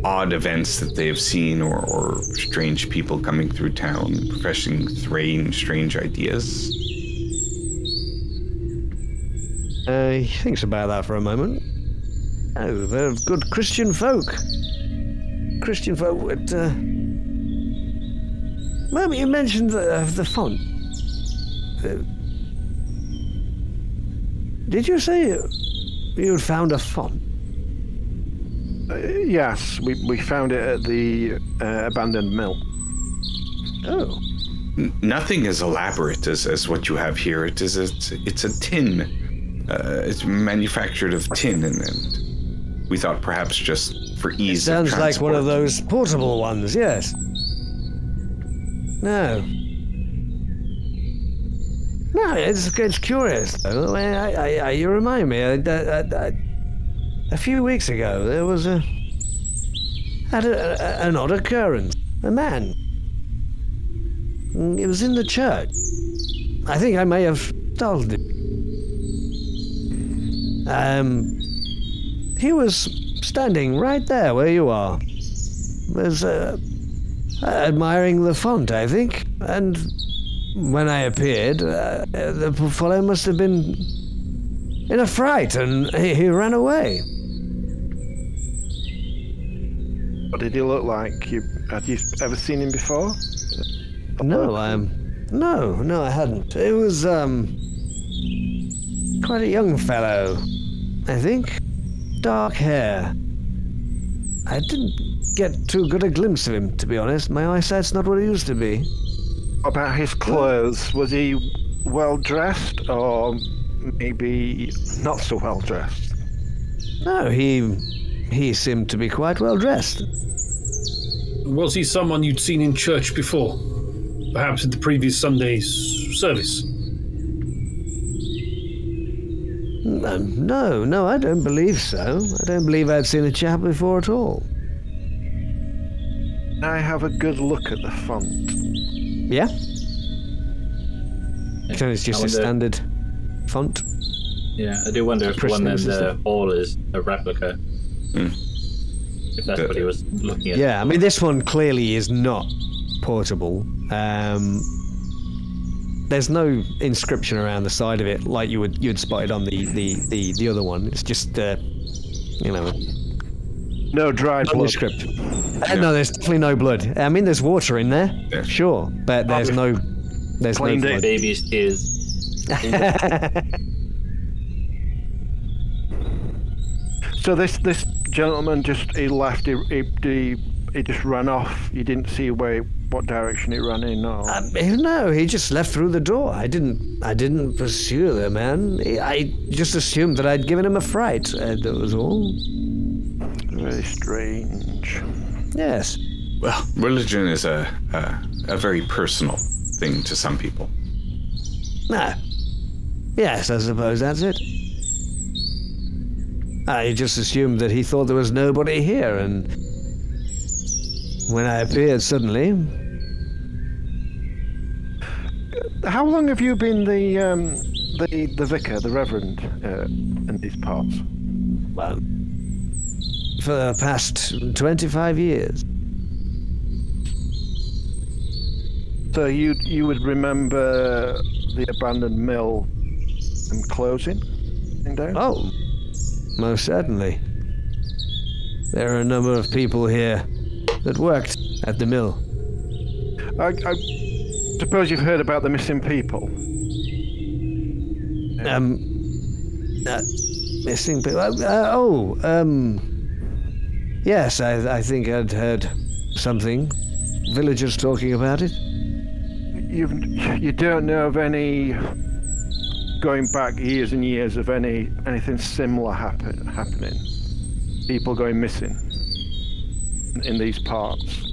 odd events that they have seen, or strange people coming through town professing strange ideas? He thinks about that for a moment. Oh, they're good Christian folk. Christian folk would. Well, you mentioned the font. Did you say you had found a font? Yes, we found it at the abandoned mill. Oh. Nothing as elaborate as what you have here. It's a tin. It's manufactured of tin, and we thought perhaps just for ease of transport. Sounds like one of those portable ones, yes. No, it's curious, though. You remind me, a few weeks ago, there was an odd occurrence. A man. It was in the church. I think I may have stolen it. He was standing right there where you are. Was admiring the font, I think. And when I appeared, the poor fellow must have been in a fright, and he ran away. What did he look like? Had you ever seen him before? No, I hadn't. It was quite a young fellow, I think. Dark hair. I didn't get too good a glimpse of him, to be honest. My eyesight's not what it used to be. About his clothes, was he well dressed, or maybe not so well dressed? No, he seemed to be quite well dressed. Was he someone you'd seen in church before? Perhaps at the previous Sunday's service? No, I don't believe so. I don't believe I'd seen the chap before at all. I have a good look at the font. Yeah? So it's just a standard font? Yeah, I do wonder if the one in the hall is a replica. if that's what he was looking at. Yeah, I mean, this one clearly is not portable. There's no inscription around the side of it like you'd spotted on the other one. It's just no dried blood. Nondescript. No, there's definitely no blood. I mean, there's water in there, sure, but there's no blood. Baby's tears. So this gentleman he left. He just ran off. You didn't see what direction he ran in. No, he just left through the door. I didn't pursue the man. I just assumed that I'd given him a fright. That was all. Very strange. Yes. Well, religion is a very personal thing to some people. No. Yes, I suppose that's it. I just assumed that he thought there was nobody here, and when I appeared suddenly... How long have you been the vicar, the reverend, in these parts? Well, for the past 25 years. So you would remember the abandoned mill and closing down? Oh, most certainly. There are a number of people here that worked at the mill. I suppose you've heard about the missing people. Missing people. Yes, I think I'd heard something. Villagers talking about it. You don't know of any, going back years and years, of anything similar happening? People going missing in these parts?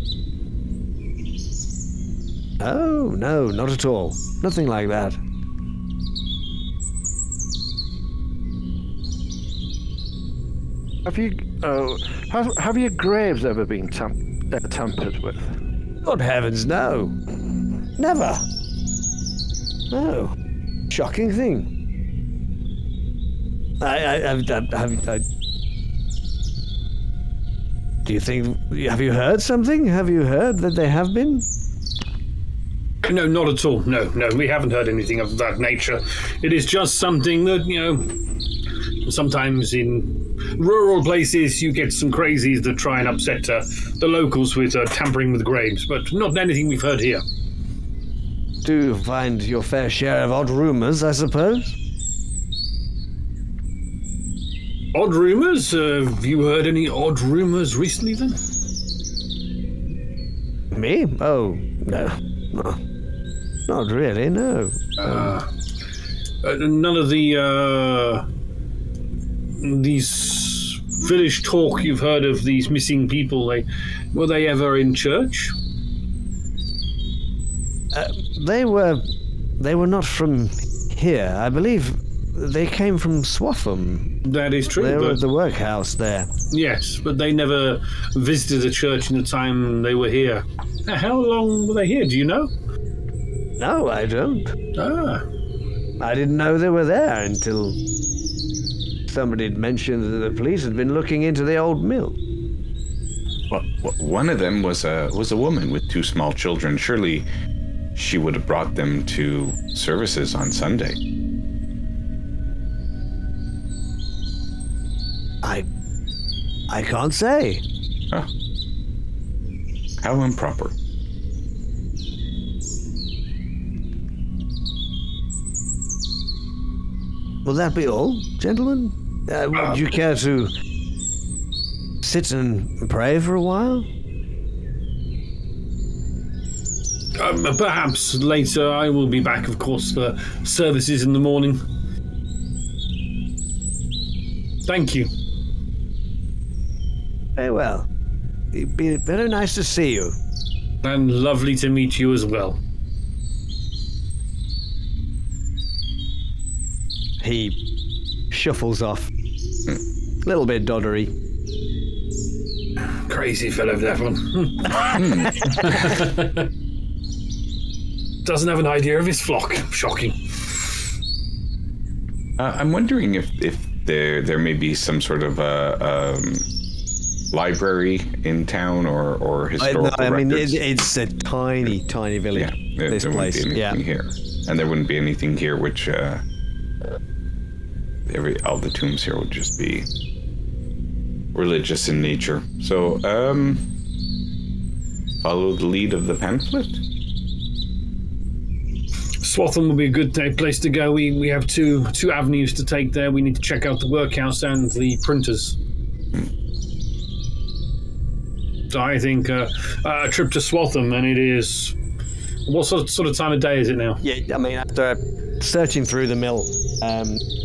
Oh, no, not at all. Nothing like that. Have your graves ever been tampered with? Good heavens, no. Never. No. Shocking thing. Do you think... Have you heard something? Have you heard that they have been? No, not at all. No, we haven't heard anything of that nature. It is just something that, sometimes in rural places you get some crazies that try and upset the locals with tampering with graves, but not anything we've heard here. Do you find your fair share of odd rumours, I suppose? Odd rumours? Have you heard any odd rumours recently, then? Me? Oh, no. Not really, no. None of these village talk you've heard of these missing people, were they ever in church? They were not from here. I believe they came from Swaffham. That is true. They were at the workhouse there. Yes, but they never visited the church in the time they were here. How long were they here, do you know? No, I don't. I didn't know they were there until somebody had mentioned that the police had been looking into the old mill. Well, one of them was a woman with 2 small children. Surely she would have brought them to services on Sunday. I can't say. Huh. How improper. Will that be all, gentlemen? Would you care to sit and pray for a while? Perhaps later. I will be back, of course, for services in the morning. Thank you. Very well. It'd be very nice to see you. And lovely to meet you as well. He shuffles off. A little bit doddery. Crazy fellow, that one. Doesn't have an idea of his flock. Shocking. I'm wondering if there may be some sort of library in town or historical no, I mean, records? it's a tiny, tiny village. Yeah, this there place. wouldn't be anything here. And there wouldn't be anything here which... all the tombs here would just be religious in nature. So, follow the lead of the pamphlet. Swatham would be a good place to go. We have two avenues to take there. We need to check out the workhouse and the printers. So I think a trip to Swatham, and it is... What sort of time of day is it now? Yeah, I mean, after searching through the mill,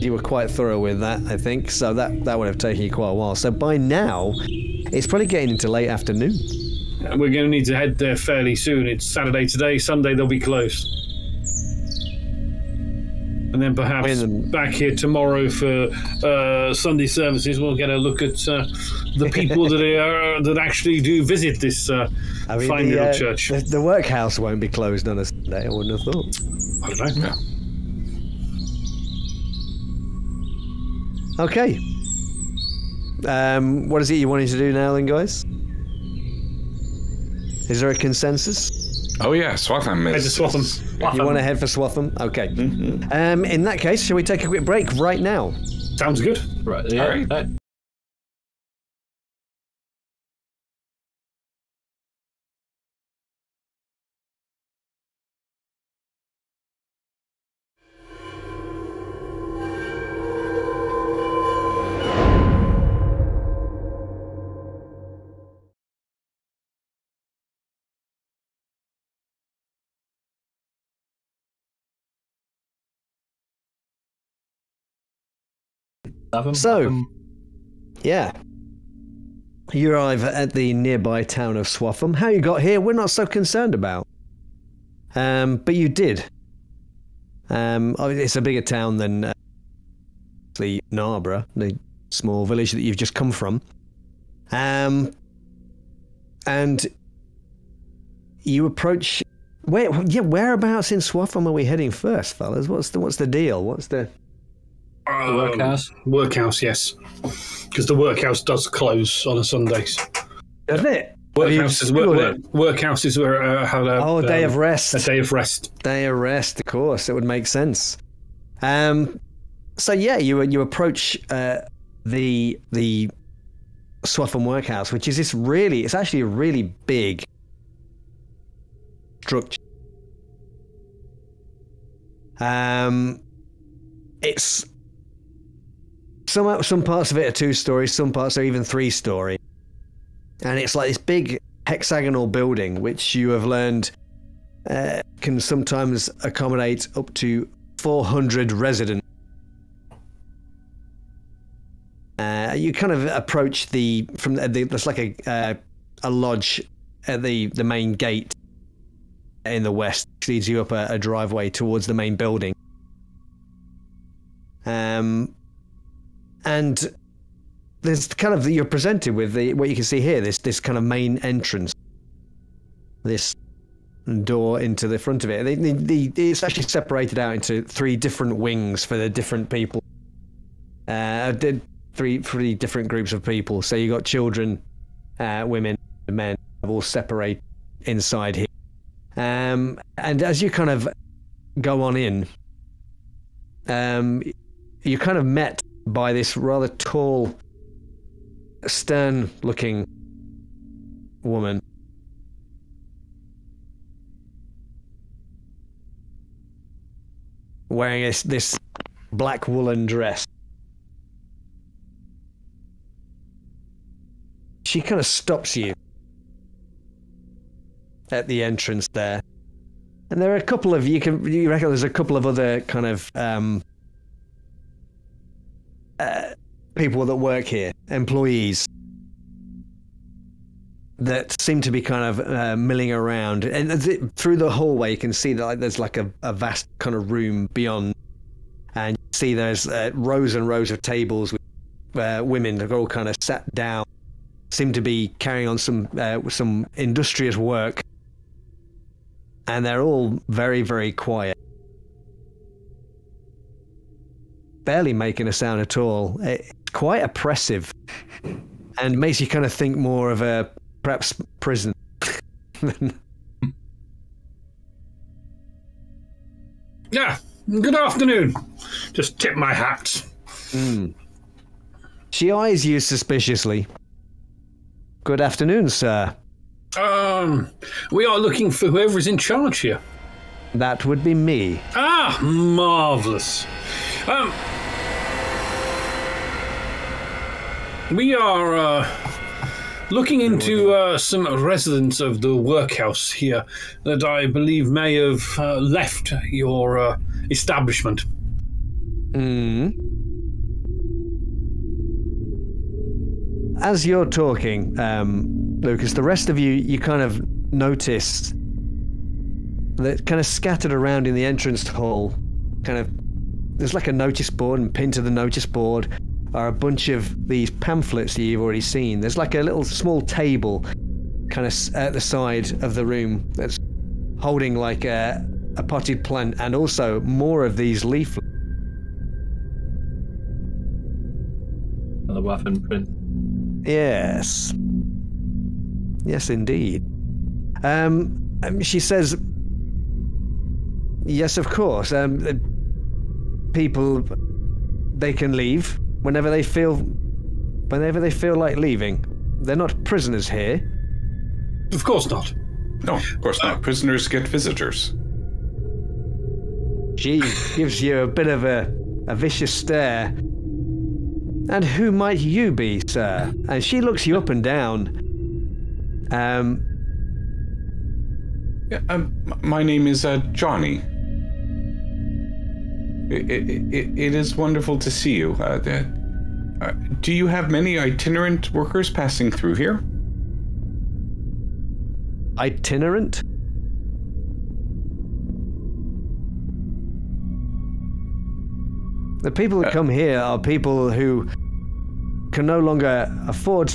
you were quite thorough with that, I think. So that would have taken you quite a while. So by now, it's probably getting into late afternoon. We're going to need to head there fairly soon. It's Saturday today. Sunday they'll be closed. And then perhaps back here tomorrow for Sunday services. We'll get a look at the people that actually do visit this fine little church. The workhouse won't be closed on a Sunday, I wouldn't have thought. I don't know. No. Okay. What is it you wanted to do now then, guys? Is there a consensus? Oh yeah, Swatham is... Head to Swatham. You want to head for Swatham? Okay. Mm-hmm. In that case, shall we take a quick break right now? Sounds good. Right. Yeah. All right. So, yeah. You arrive at the nearby town of Swatham. How you got here, we're not so concerned about. But you did. It's a bigger town than the Narborough, the small village that you've just come from. And you approach... whereabouts in Swatham are we heading first, fellas? What's the deal? What's the... The workhouse? Workhouse, yes. Because the workhouse does close on a Sundays. Does it? Workhouses were had a day of rest. A day of rest. Day of rest, of course. It would make sense. So yeah, you approach the Swatham workhouse, which is this really... It's actually a really big structure. It's... Some parts of it are 2-story, some parts are even 3-story. And it's like this big hexagonal building, which you have learned can sometimes accommodate up to 400 residents. You kind of approach there's like a lodge at the main gate in the west, which leads you up a driveway towards the main building. And there's kind of... You're presented with what you can see here, this kind of main entrance. This door into the front of it. It's actually separated out into 3 different wings for the different people. Three different groups of people. So you got children, women, and men, all separate inside here. And as you kind of go on in, you're kind of met by this rather tall, stern-looking woman. Wearing this black woolen dress. She kind of stops you at the entrance there. And there are a couple of... You reckon there's a couple of other kind of... people that work here, employees, that seem to be kind of milling around. And through the hallway, you can see that there's like a vast kind of room beyond. And you see there's rows and rows of tables with women that are all kind of sat down, seem to be carrying on some industrious work. And they're all very, very quiet. Barely making a sound at all. It's quite oppressive. and makes you kind of think more of a perhaps prison. Yeah, good afternoon. Just tip my hat. She eyes you suspiciously. Good afternoon, sir. We are looking for whoever is in charge here. That would be me. Ah, marvellous. We are looking into some residents of the workhouse here that I believe may have left your establishment. As you're talking, Lucas, the rest of you kind of noticed that kind of scattered around in the entrance hall, there's like a notice board, and pinned to the notice board are a bunch of these pamphlets that you've already seen. There's like a little small table kind of at the side of the room that's holding like a potted plant, and also more of these leaflets. The Waffen print. Yes. Yes, indeed. She says, yes, of course. People, they can leave whenever they feel like leaving. They're not prisoners here. Of course not. No, of course not. Prisoners get visitors. She gives you a bit of a vicious stare. And who might you be, sir? And she looks you up and down. My name is Johnny. It is wonderful to see you. Do you have many itinerant workers passing through here? Itinerant? The people who come here are people who can no longer afford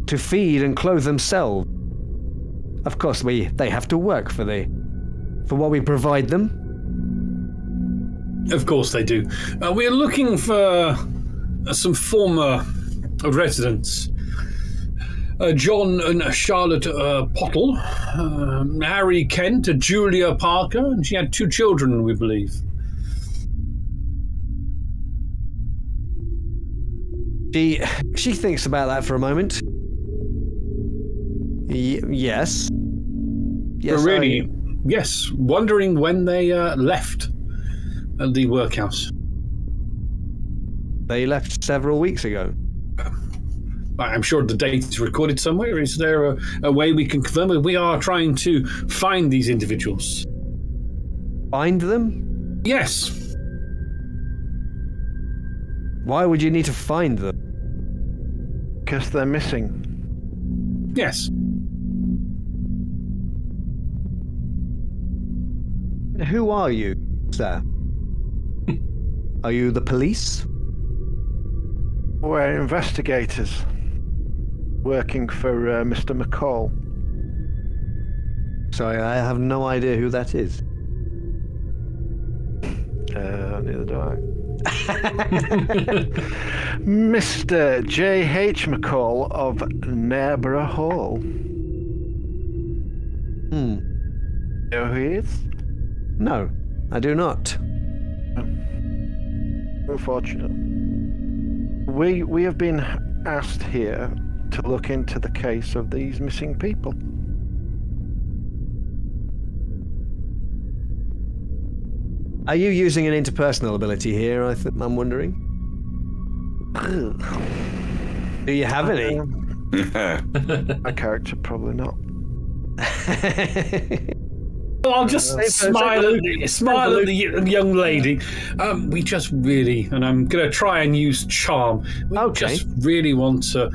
to feed and clothe themselves. Of course, they have to work for what we provide them. Of course they do. We're looking for some former residents. John and Charlotte Pottle, Harry Kent, Julia Parker, and she had 2 children, we believe. She thinks about that for a moment. Yes. Yes, really? Yes. Wondering when they left the workhouse. They left several weeks ago. I'm sure the date is recorded somewhere. Is there a way we can confirm it? We are trying to find these individuals. Find them? Yes. Why would you need to find them? Because they're missing. Yes. Who are you, sir? Are you the police? We're investigators working for Mr. McCall. Sorry, I have no idea who that is. Neither do I. Mr. J.H. McCall of Narborough Hall. You know who he is? No, I do not. Unfortunate. We have been asked here to look into the case of these missing people. Are you using an interpersonal ability here, I'm wondering? Do you have any? My character, probably not. Well, I'll just smile at the young lady. We just really, and I'm going to try and use charm. We just really want to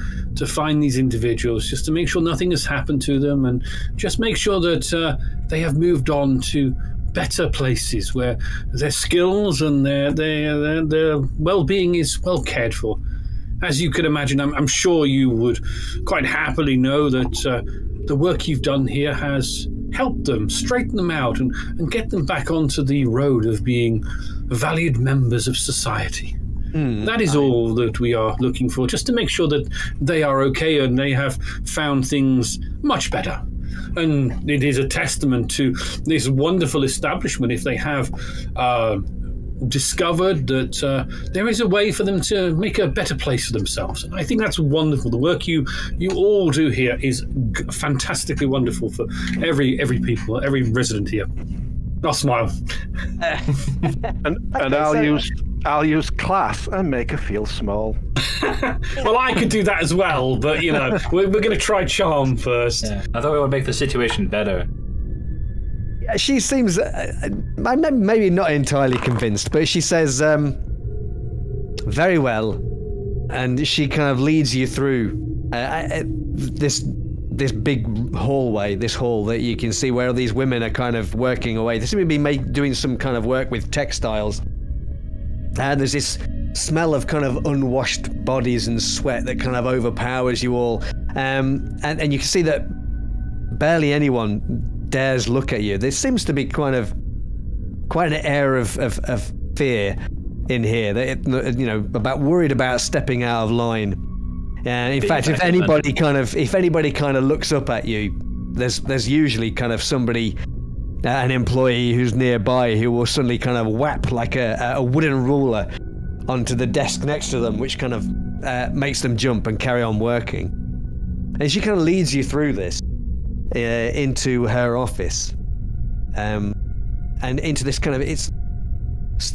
find these individuals, just to make sure nothing has happened to them, and just make sure that they have moved on to better places where their skills and their well-being is well cared for. As you could imagine, I'm sure you would quite happily know that the work you've done here has helped them, straighten them out, and get them back onto the road of being valued members of society. That is all that we are looking for, just to make sure that they are okay and they have found things much better. And it is a testament to this wonderful establishment if they have discovered that there is a way for them to make a better place for themselves. And I think that's wonderful. The work you all do here is fantastically wonderful for every people, every resident here. I'll smile. And I'll use class and make her feel small. Well, I could do that as well, but we're going to try charm first. Yeah. I thought we would make the situation better. She seems maybe not entirely convinced, but she says, very well. And she kind of leads you through this big hallway, this hall that you can see where all these women are kind of working away. They seem to be doing some kind of work with textiles. And there's this smell of kind of unwashed bodies and sweat that kind of overpowers you all. And you can see that barely anyone dares look at you. There seems to be quite an air of fear in here. About worried about stepping out of line. And in fact, if anybody kind of looks up at you, there's usually kind of somebody, an employee who's nearby, who will suddenly kind of whap like a wooden ruler onto the desk next to them, which kind of makes them jump and carry on working. And she kind of leads you through this into her office, and into this kind of, it's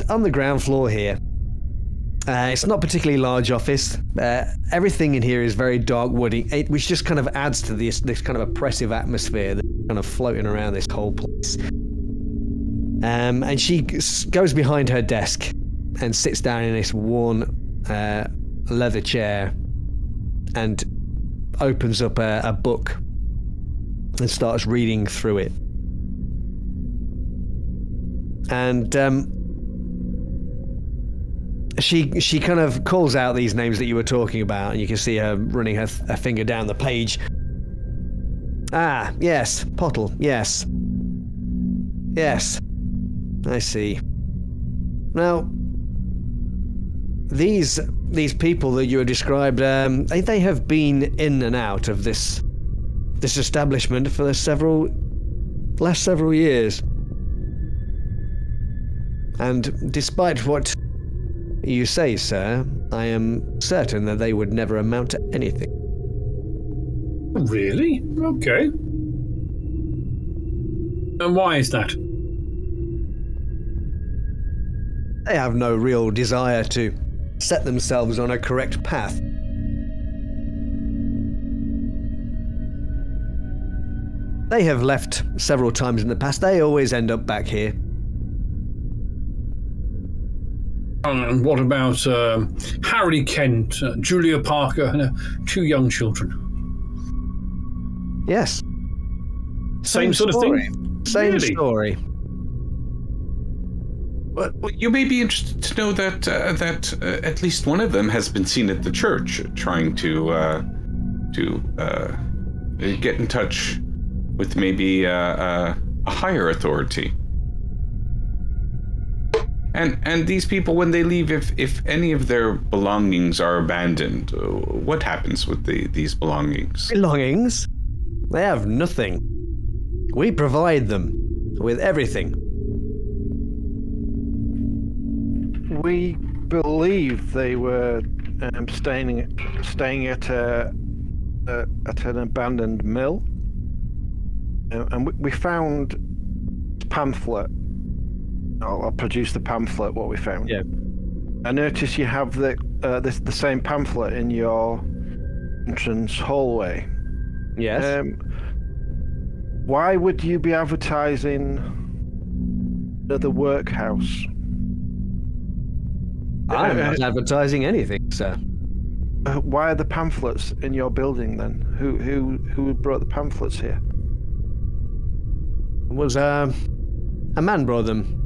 on the ground floor here. It's not a particularly large office. Everything in here is very dark woody, which just kind of adds to this kind of oppressive atmosphere that's kind of floating around this whole place. And she goes behind her desk and sits down in this worn leather chair and opens up a book and starts reading through it. And she kind of calls out these names that you were talking about, and you can see her running her finger down the page. Ah, yes, Pottle, yes. Yes, I see. Now, these people that you have described, they have been in and out of this establishment for the last several years. And despite what you say, sir, I am certain that they would never amount to anything. Really? Okay. And why is that? They have no real desire to set themselves on a correct path. They have left several times in the past. They always end up back here. And what about Harry Kent, Julia Parker, and 2 young children? Yes. Same sort story. of thing? Same Really? story. Well, you may be interested to know that at least one of them has been seen at the church trying to get in touch with maybe a higher authority. And these people, when they leave, if any of their belongings are abandoned, what happens with these belongings? Belongings? They have nothing. We provide them with everything. We believe they were staying at an abandoned mill, and we found a pamphlet. I'll produce the pamphlet. What we found. Yeah. I notice you have the same pamphlet in your entrance hallway. Yes. Why would you be advertising the workhouse? I'm not advertising anything, sir. Why are the pamphlets in your building then? Who brought the pamphlets here? It was a man brought them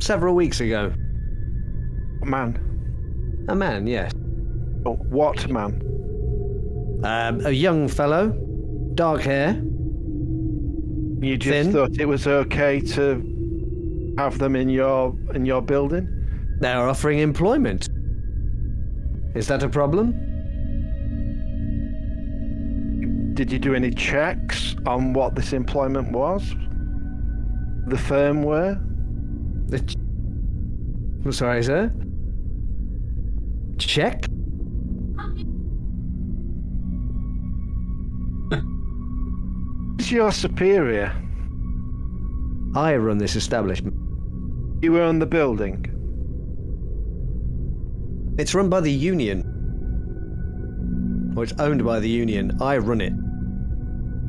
several weeks ago. A man? A man, yes. Oh, what man? A young fellow, dark hair. You just Thin. thought it was okay to have them in your building? They're offering employment. Is that a problem? Did you do any checks on what this employment was? The firm were? I'm sorry, sir? Check? Who's your superior? I run this establishment. You own the building? It's run by the union. Or it's owned by the union. I run it.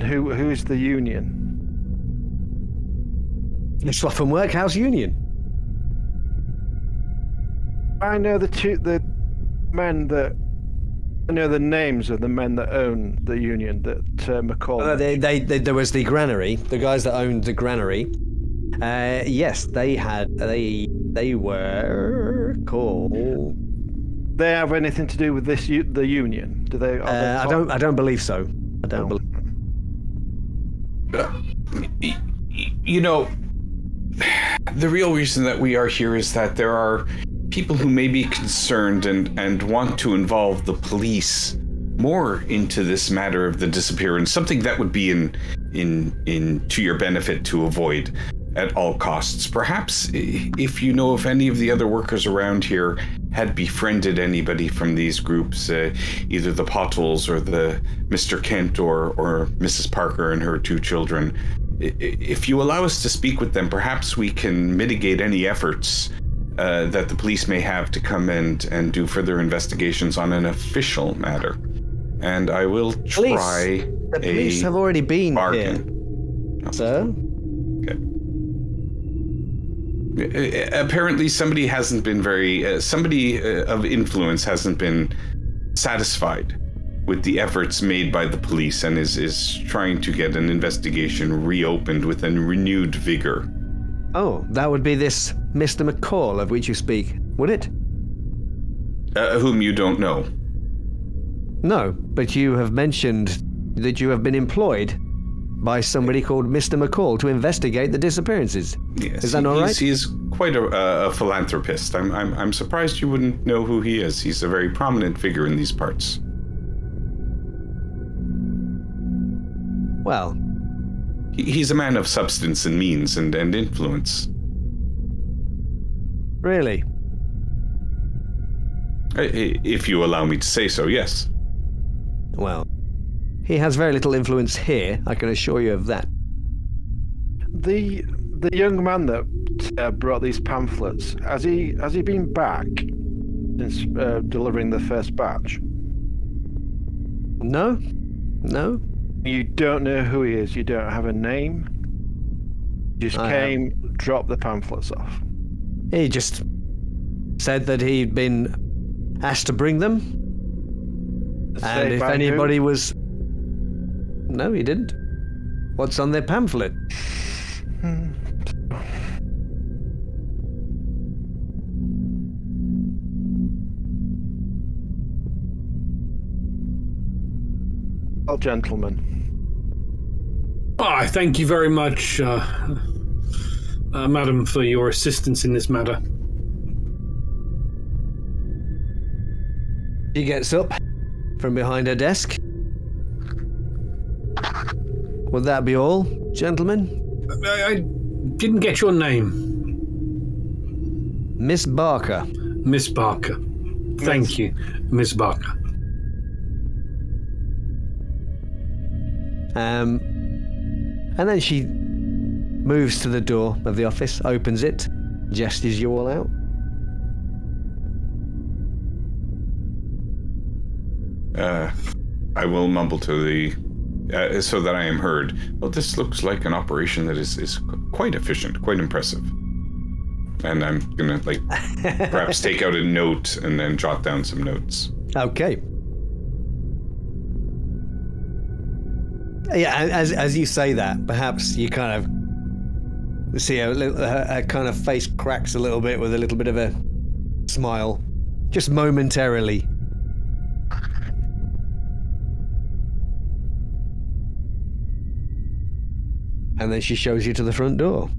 Who is the union? The Swaffham Workhouse Union. I know the names of the men that own the union that McCall. There was the granary. The guys that owned the granary. Yes, they were called. They have anything to do with this the union? Do they? I don't believe so. I don't believe. You know, the real reason that we are here is that there are people who may be concerned and want to involve the police more into this matter of the disappearance, something that would be in to your benefit to avoid at all costs. Perhaps if you know if any of the other workers around here had befriended anybody from these groups, either the Potholes or the Mr. Kent or Mrs. Parker and her 2 children, if you allow us to speak with them, perhaps we can mitigate any efforts that the police may have to come and do further investigations on an official matter. And I will try. The police have already been bargain. here, sir. Okay. Apparently, somebody hasn't been somebody of influence hasn't been satisfied with the efforts made by the police and is trying to get an investigation reopened with a renewed vigor. Oh, that would be this Mr. McCall of which you speak, would it? Whom you don't know. No, but you have mentioned that you have been employed by somebody called Mr. McCall to investigate the disappearances. Yes, is that not right? He's quite a philanthropist. I'm surprised you wouldn't know who he is. He's a very prominent figure in these parts. Well, he's a man of substance and means and influence. Really? If you allow me to say so, yes. Well, he has very little influence here, I can assure you of that. The young man that brought these pamphlets, has he been back since delivering the first batch? No. You don't know who he is. You don't have a name. You just came, dropped the pamphlets off. He just said that he'd been asked to bring them, and if anybody was... No, he didn't. What's on their pamphlet? Well, gentlemen. I thank you very much, madam, for your assistance in this matter. She gets up from behind her desk. Would that be all, gentlemen? I didn't get your name. Miss Barker. Miss Barker. Thank you, Miss Barker. And then she moves to the door of the office, opens it, gestures you all out. I will mumble to the... so that I am heard. Well, this looks like an operation that is quite efficient, quite impressive. And I'm gonna, perhaps take out a note and then jot down some notes. Okay. Yeah, as you say that, perhaps you kind of see her kind of face cracks a little bit with a little bit of a smile, just momentarily. And then she shows you to the front door.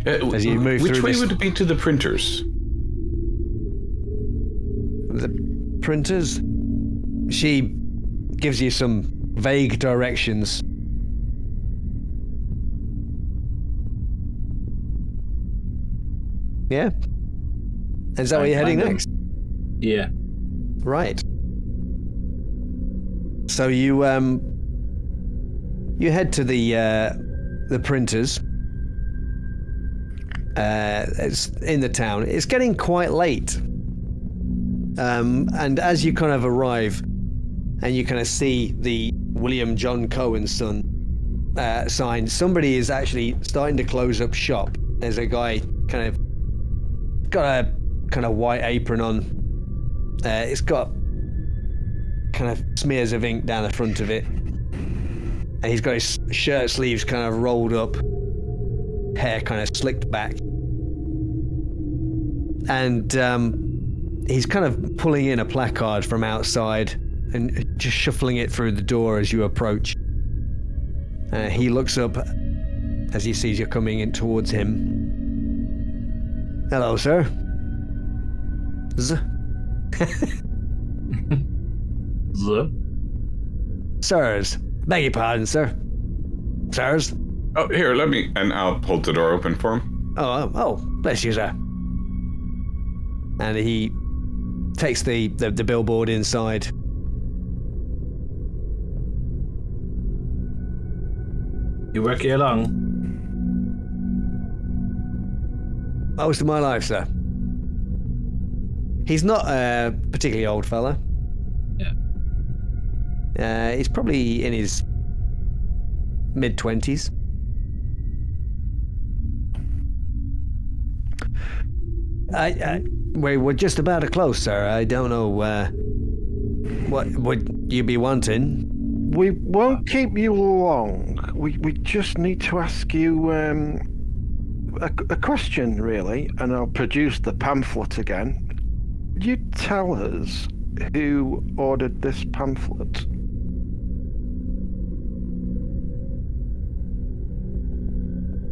As you move which through way this... would it be to the printers? printers. She gives you some vague directions. Yeah? Is that where you're heading next? Yeah. Right. So you head to the printers. It's in the town. It's getting quite late. And as you kind of arrive and you kind of see the William John Cohen's son sign, somebody is actually starting to close up shop. There's a guy kind of got a kind of white apron on. It's got kind of smears of ink down the front of it. And he's got his shirt sleeves kind of rolled up, hair kind of slicked back. And he's kind of pulling in a placard from outside and just shuffling it through the door as you approach. He looks up as he sees you coming in towards him. Hello, sir. Z. Z? Sirs. Beg your pardon, sir. Sirs. Oh, here, let me... And I'll hold the door open for him. Oh, bless you, sir. And he takes the billboard inside. You work here long? Most of my life, sir. He's not a particularly old fella. Yeah. He's probably in his mid-20s. We're just about to close, sir. I don't know, what would you be wanting? We won't keep you long. We just need to ask you a question, really, and I'll produce the pamphlet again. Could you tell us who ordered this pamphlet?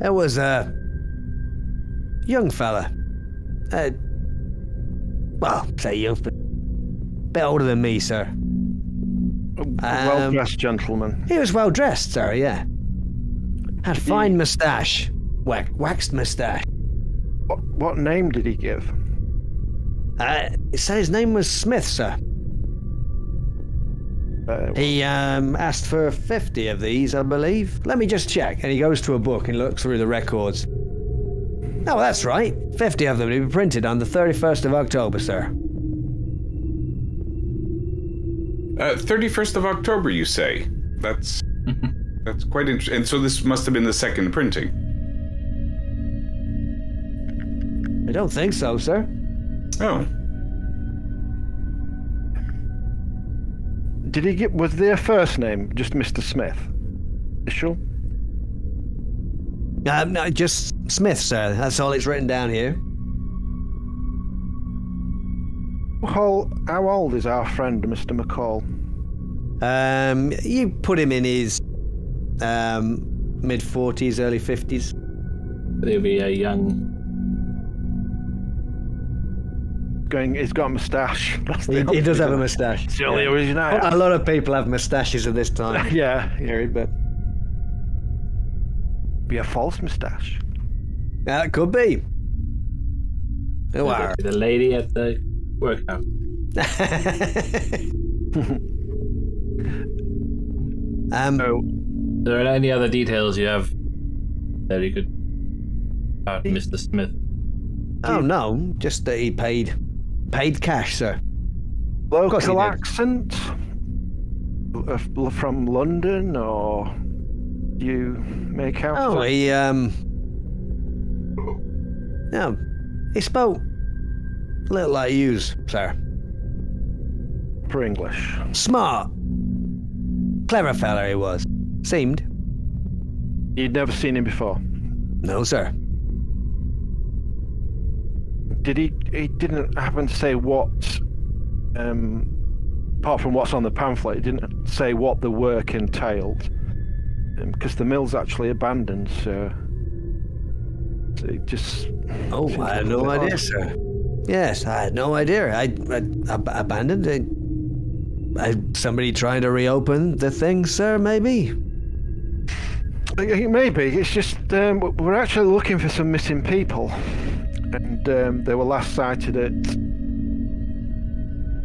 It was a young fella. Well, say young, but a bit older than me, sir. A well-dressed gentleman. He was well dressed, sir, yeah. Had a fine moustache. Waxed moustache. What name did he give? He said his name was Smith, sir. He asked for 50 of these, I believe. Let me just check. And he goes to a book and looks through the records. Oh, that's right. 50 of them to be printed on the 31st of October, sir. 31st of October, you say? That's quite interesting. And so this must have been the second printing. I don't think so, sir. Oh. Did he get? Was their first name just Mr. Smith? Sure. No, just Smith, sir. That's all it's written down here. How old is our friend, Mr. McCall? You put him in his mid-40s, early 50s. They'll be a young... He's got a moustache. He does have a moustache. Silly original. A lot of people have moustaches at this time. Yeah. But Be a false moustache. it could be. Who are? The lady at the workhouse. No. Are there any other details you have that you could about Mr. Smith? Oh no, just that he paid cash, sir. Local accent? From London, or you make out? Oh, no, he spoke a little like yous, sir. For English. Smart, clever fella he was. Seemed. You'd never seen him before? No, sir. Did he didn't happen to say what, apart from what's on the pamphlet, he didn't say what the work entailed, because the mill's actually abandoned, so it just... Oh, I had no idea, sir. Yes, I had no idea. I abandoned it. Somebody trying to reopen the thing, sir, maybe? Maybe. It's just we're actually looking for some missing people. And they were last sighted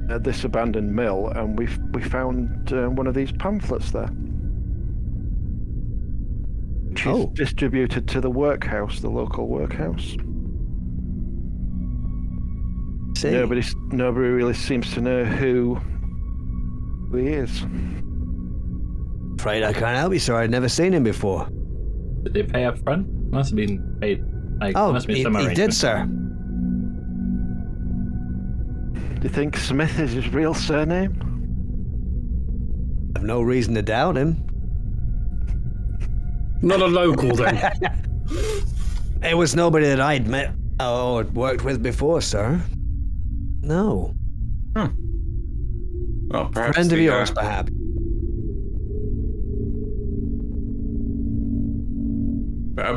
at this abandoned mill, and we found one of these pamphlets there. Which is distributed to the workhouse, the local workhouse. See? Nobody really seems to know who he is. Afraid I can't help you, sir. I'd never seen him before. Did they pay up front? Must have been paid. Like, must be some he did, arrangement. sir. Do you think Smith is his real surname? I've no reason to doubt him. Not a local, then. It was nobody that I'd met or worked with before, sir. No. Well, perhaps Friend of yours, perhaps.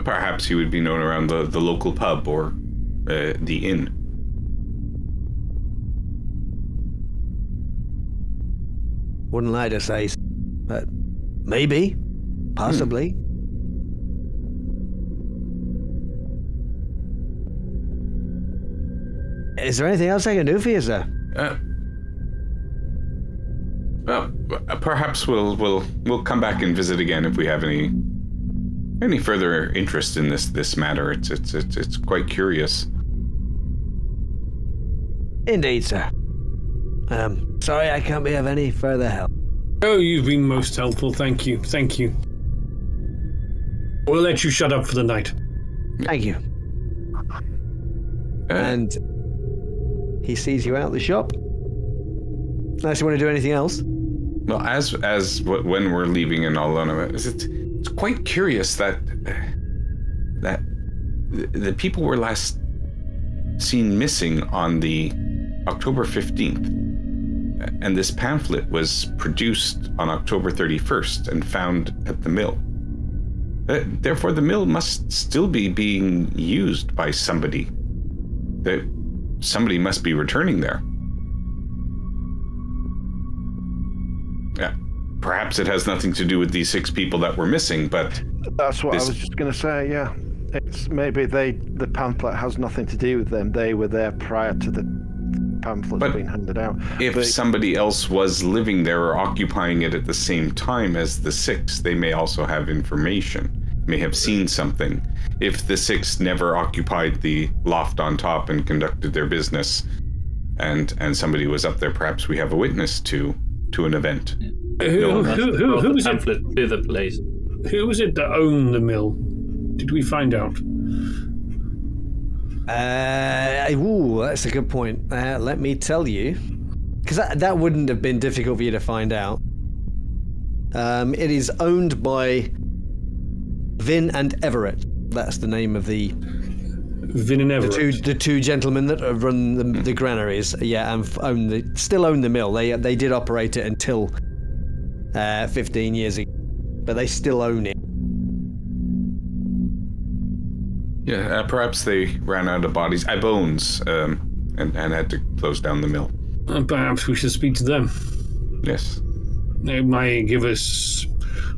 Perhaps he would be known around the local pub or the inn. Wouldn't like to say, but maybe, possibly. Is there anything else I can do for you, sir? Well, perhaps we'll come back and visit again if we have any further interest in this matter. It's quite curious. Indeed, sir. Sorry I can't be of any further help. Oh, you've been most helpful. Thank you. Thank you. We'll let you shut up for the night. Thank you. And he sees you out the shop. Unless you want to do anything else. Well, as when we're leaving and all of it, it's quite curious that the people were last seen missing on the October 15th, and this pamphlet was produced on October 31st and found at the mill. Therefore, the mill must still be being used by somebody. Somebody must be returning there. Yeah, perhaps it has nothing to do with these 6 people that were missing, but that's what I was just going to say. Yeah, it's maybe the pamphlet has nothing to do with them. They were there prior to the pamphlets being handed out. If somebody else was living there or occupying it at the same time as the 6, they may also have information, may have seen something. If the 6 never occupied the loft on top and conducted their business, and somebody was up there, perhaps we have a witness to an event. Who was it? To the place. Who was it that owned the mill? Did we find out? That's a good point. Let me tell you, because that wouldn't have been difficult for you to find out. It is owned by Vin and Everett. That's the name of the Vin and Everett. The two gentlemen that run the granaries. Yeah, and still own the mill. They did operate it until 15 years ago, but they still own it. Yeah, perhaps they ran out of bones, and had to close down the mill. Perhaps we should speak to them. Yes. They might give us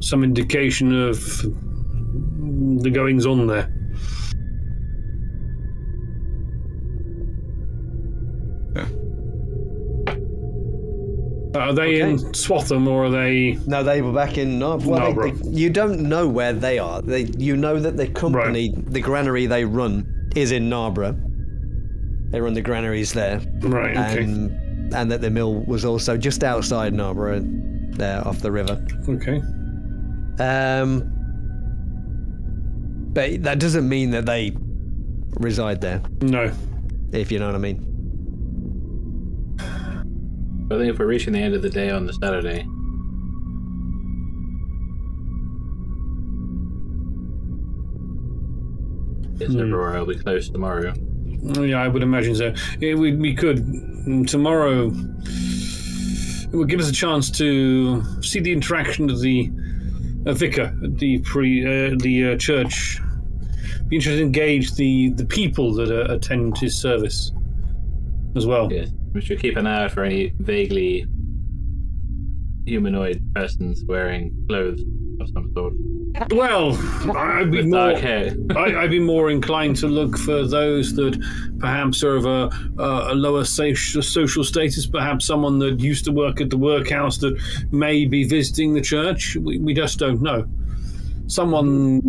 some indication of the goings on there. Yeah. Are they in Swatham or are they... No, they were back in Narborough. You don't know where they are. You know that the company, the granary they run, is in Narborough. They run the granaries there. Right, okay. And that the mill was also just outside Narborough, there off the river. Okay. But that doesn't mean that they reside there. No. If you know what I mean. I think if we're reaching the end of the day on the Saturday, everywhere will be closed tomorrow. Yeah, I would imagine so. We could tomorrow. It would give us a chance to see the interaction of the vicar at the church. Be interested to engage the people that attend his service. as well. Yes, we should keep an eye out for any vaguely humanoid persons wearing clothes of some sort. Well, I'd be With more. dark hair. I'd be more inclined to look for those that perhaps are of a lower social status, perhaps someone that used to work at the workhouse that may be visiting the church. We just don't know. Someone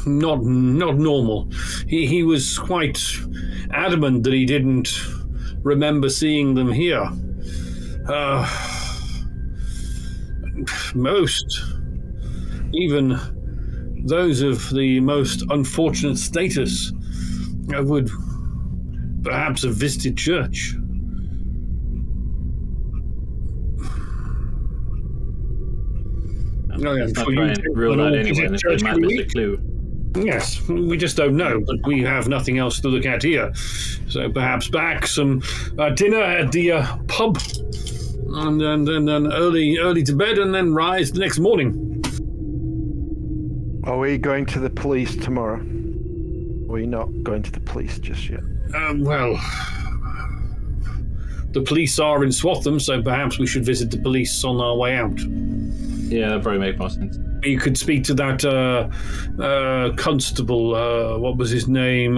not normal. He was quite adamant that he didn't remember seeing them here. Most, even those of the most unfortunate status, would perhaps have visited church. Let's not try and rule out anyone if they might miss a clue. Yes, we just don't know, but we have nothing else to look at here. So perhaps back, some dinner at the pub, and then early to bed, and then rise the next morning. Are we going to the police tomorrow? Are we not going to the police just yet? Well, the police are in Swatham, so perhaps we should visit the police on our way out. Yeah, that probably makes more sense. You could speak to that constable, what was his name?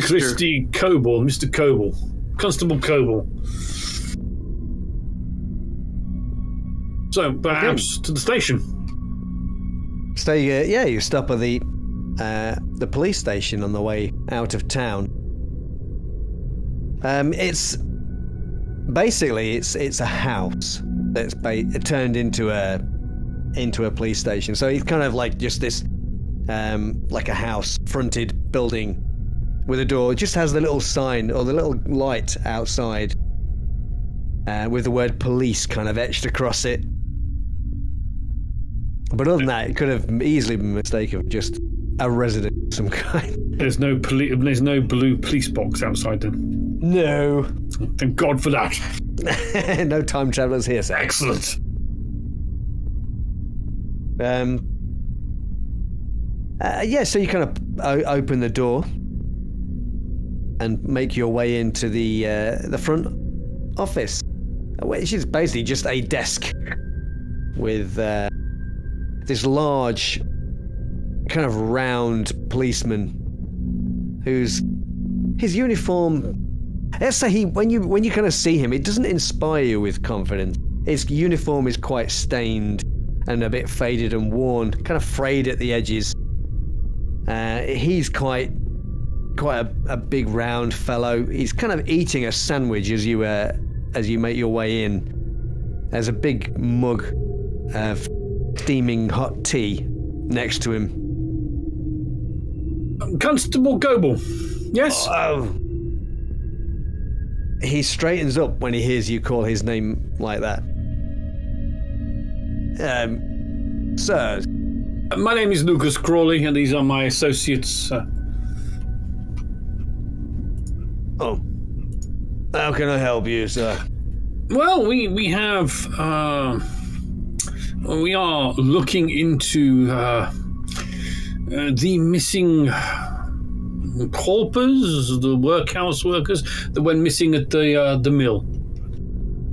Christy Coble, Mr. Coble. Constable Coble. So, perhaps to the station. So, you stop at the police station on the way out of town. It's basically it's a house that's turned into a police station. So it's kind of like just this, like a house-fronted building with a door. It just has the little sign or the little light outside with the word police kind of etched across it. But other than that, it could have easily been mistaken for just a resident of some kind. There's no blue police box outside then. No. Thank God for that. No time travelers here, sir. Excellent. So you kind of open the door and make your way into the front office, which is basically just a desk with this large, kind of round policeman whose his uniform. Let's say when you kind of see him, it doesn't inspire you with confidence. His uniform is quite stained and a bit faded and worn, kind of frayed at the edges. He's quite a big round fellow. He's kind of eating a sandwich as you make your way in. There's a big mug of steaming hot tea next to him. Constable Goebel. Yes? Oh. He straightens up when he hears you call his name like that. Sir. My name is Lucas Crawley, and these are my associates. Oh. How can I help you, sir? Well, we have... we are looking into the missing paupers, the workhouse workers that went missing at the mill.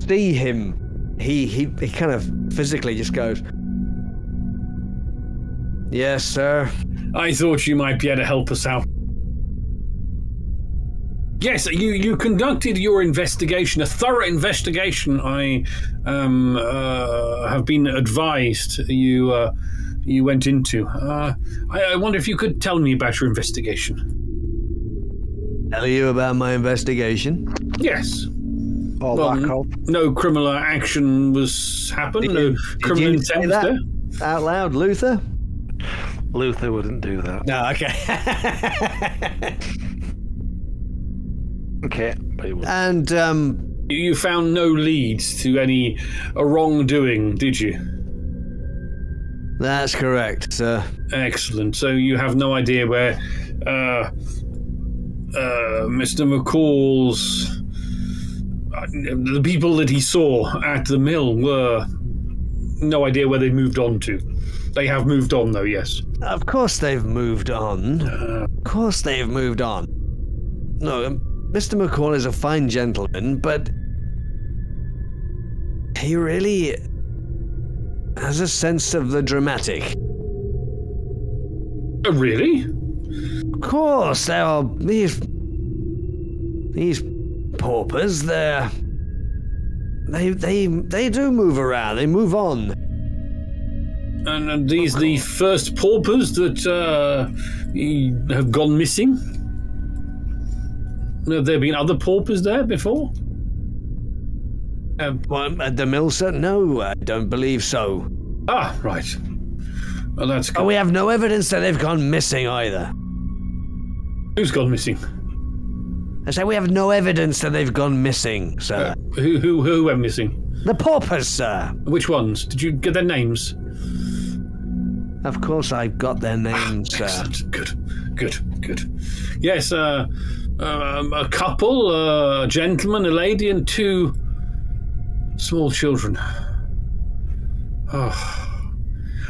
See him. He kind of physically just goes, "Yes, sir." I thought you might be able to help us out. Yes, you conducted your investigation, a thorough investigation. I have been advised you went into. I wonder if you could tell me about your investigation. Tell you about my investigation? Yes. Well, no criminal action happened. No criminal intent there. Out loud, Luther? Luther wouldn't do that. No, okay. Okay, but he wouldn't. And you found no leads to any wrongdoing, did you? That's correct, sir. Excellent. So you have no idea where Mr. McCall's the people that he saw at the mill were no idea where they moved on to. They have moved on, though, yes. Of course they've moved on. Of course they've moved on. No, Mr. McCall is a fine gentleman, but he really has a sense of the dramatic. Really? Of course, there are these paupers. They do move around. They move on. And are these the first paupers that have gone missing? Have there been other paupers there before? Well, at the mill, sir? No, I don't believe so. Ah, right. Well, that's good. Oh, we have no evidence that they've gone missing either. Who's gone missing? I say we have no evidence that they've gone missing, sir. Who went missing? The paupers, sir. Which ones? Did you get their names? Of course I've got their names, sir. Excellent. Good. Yes, a couple, a gentleman, a lady, and 2 small children. Oh.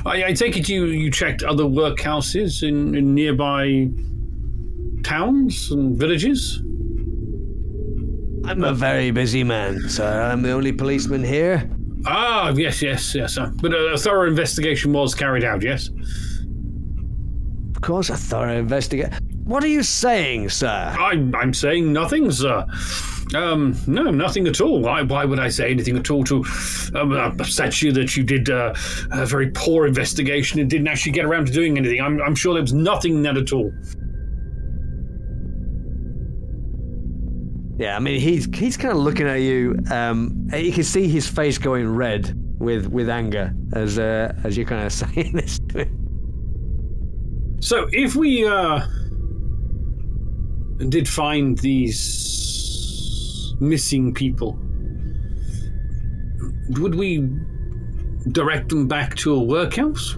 I take it you checked other workhouses in nearby towns and villages? I'm a very busy man, sir. I'm the only policeman here. Ah, yes. But a thorough investigation was carried out, yes? Of course, a thorough investigation. What are you saying, sir? I'm saying nothing, sir. No, nothing at all. Why would I say anything at all to upset you that you did a very poor investigation and didn't actually get around to doing anything? I'm sure there was nothing in that at all. Yeah, I mean, he's kind of looking at you. You can see his face going red with anger as you're kind of saying this to him. So, if we did find these missing people, would we direct them back to a workhouse?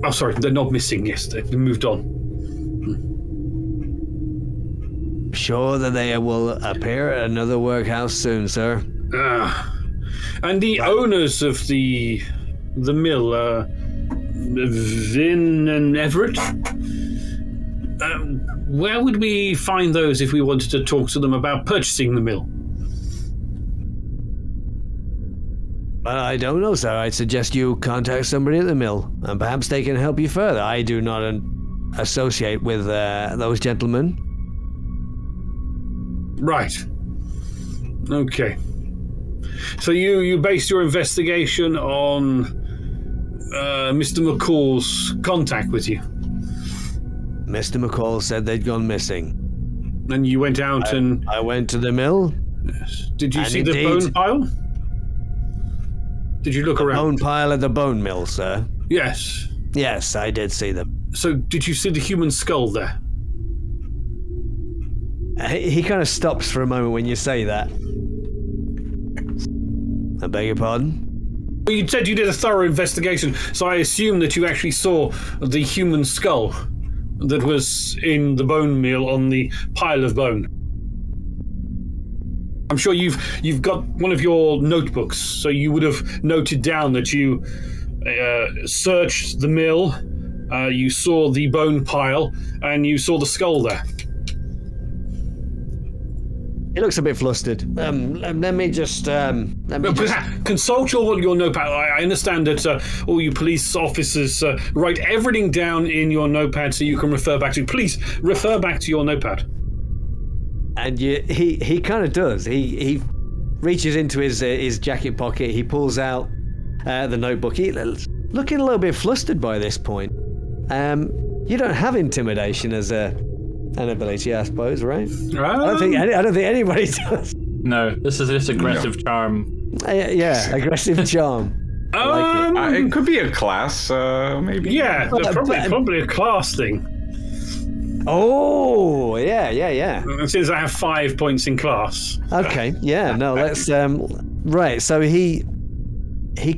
Oh, sorry, they're not missing. Yes, they've moved on. Sure that they will appear at another workhouse soon, sir. And the owners of the mill, Vin and Everett, where would we find those if we wanted to talk to them about purchasing the mill? Well, I don't know, sir. I'd suggest you contact somebody at the mill, and perhaps they can help you further. I do not associate with those gentlemen. Right. Okay. So you based your investigation on Mr. McCall's contact with you? Mr. McCall said they'd gone missing. And you went out and... I went to the mill. Yes. Did you and see indeed, the bone pile? Did you look around? Bone pile at the bone mill, sir? Yes. Yes, I did see them. So did you see the human skull there? He kind of stops for a moment when you say that. I beg your pardon? Well, you said you did a thorough investigation, so I assume that you actually saw the human skull that was in the bone meal on the pile of bone. I'm sure you've got one of your notebooks, so you would have noted down that you searched the mill, you saw the bone pile, and you saw the skull there. He looks a bit flustered. Let me just consult your notepad. I understand that all you police officers write everything down in your notepad so you can refer back to. Please refer back to your notepad. And he kind of does. He reaches into his jacket pocket. He pulls out the notebook. He's looking a little bit flustered by this point. You don't have intimidation as an ability, I suppose, right? I don't think anybody does. No, this is just aggressive charm. Yeah, aggressive charm. It could be a class, maybe. Yeah, probably a class thing. Oh, yeah. Since I have 5 points in class. Okay, yeah, no, let's right. So he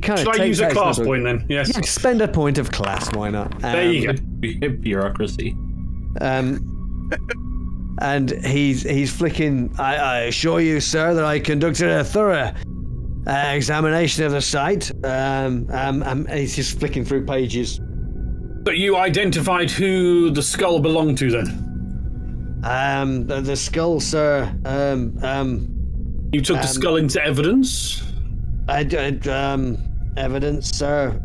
kind of. Should I use a class point then? Yes. Yeah, spend a point of class. Why not? There you go. Bureaucracy. And he's flicking. I assure you, sir, that I conducted a thorough examination of the site. And he's just flicking through pages. But you identified who the skull belonged to then? The skull, sir. You took the skull into evidence? Evidence, sir.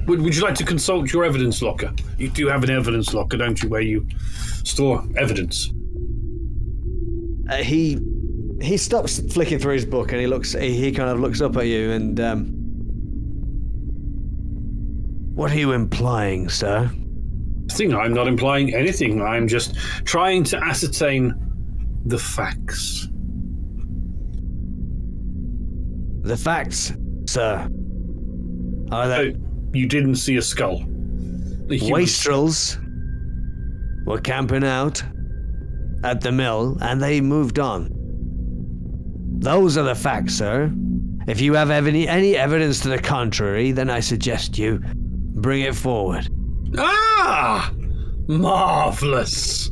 Would you like to consult your evidence locker? You do have an evidence locker, don't you, where you store evidence? He stops flicking through his book and he kind of looks up at you and what are you implying, sir? I'm not implying anything. I'm just trying to ascertain the facts. The facts, sir, are that you didn't see a skull. wastrels were camping out at the mill and they moved on. Those are the facts, sir. If you have any evidence to the contrary, then I suggest you bring it forward. Ah! Marvellous!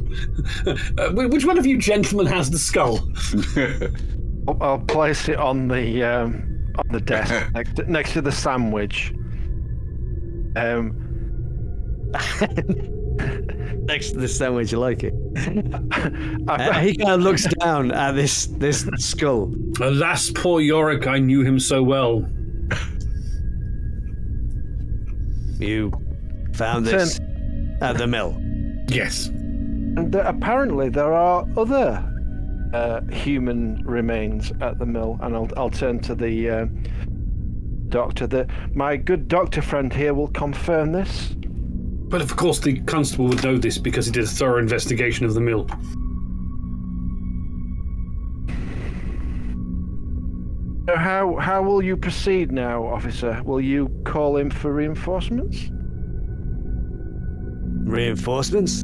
Which one of you gentlemen has the skull? I'll place it on the desk next to the sandwich. Next to the sandwich, you like it? He kind of looks down at this skull. Alas, poor Yorick, I knew him so well. You found this at the mill? Yes. And apparently there are other human remains at the mill, and I'll turn to the doctor. My good doctor friend here will confirm this. But of course the constable would know this because he did a thorough investigation of the mill. So how will you proceed now, officer? Will you call in for reinforcements? Reinforcements?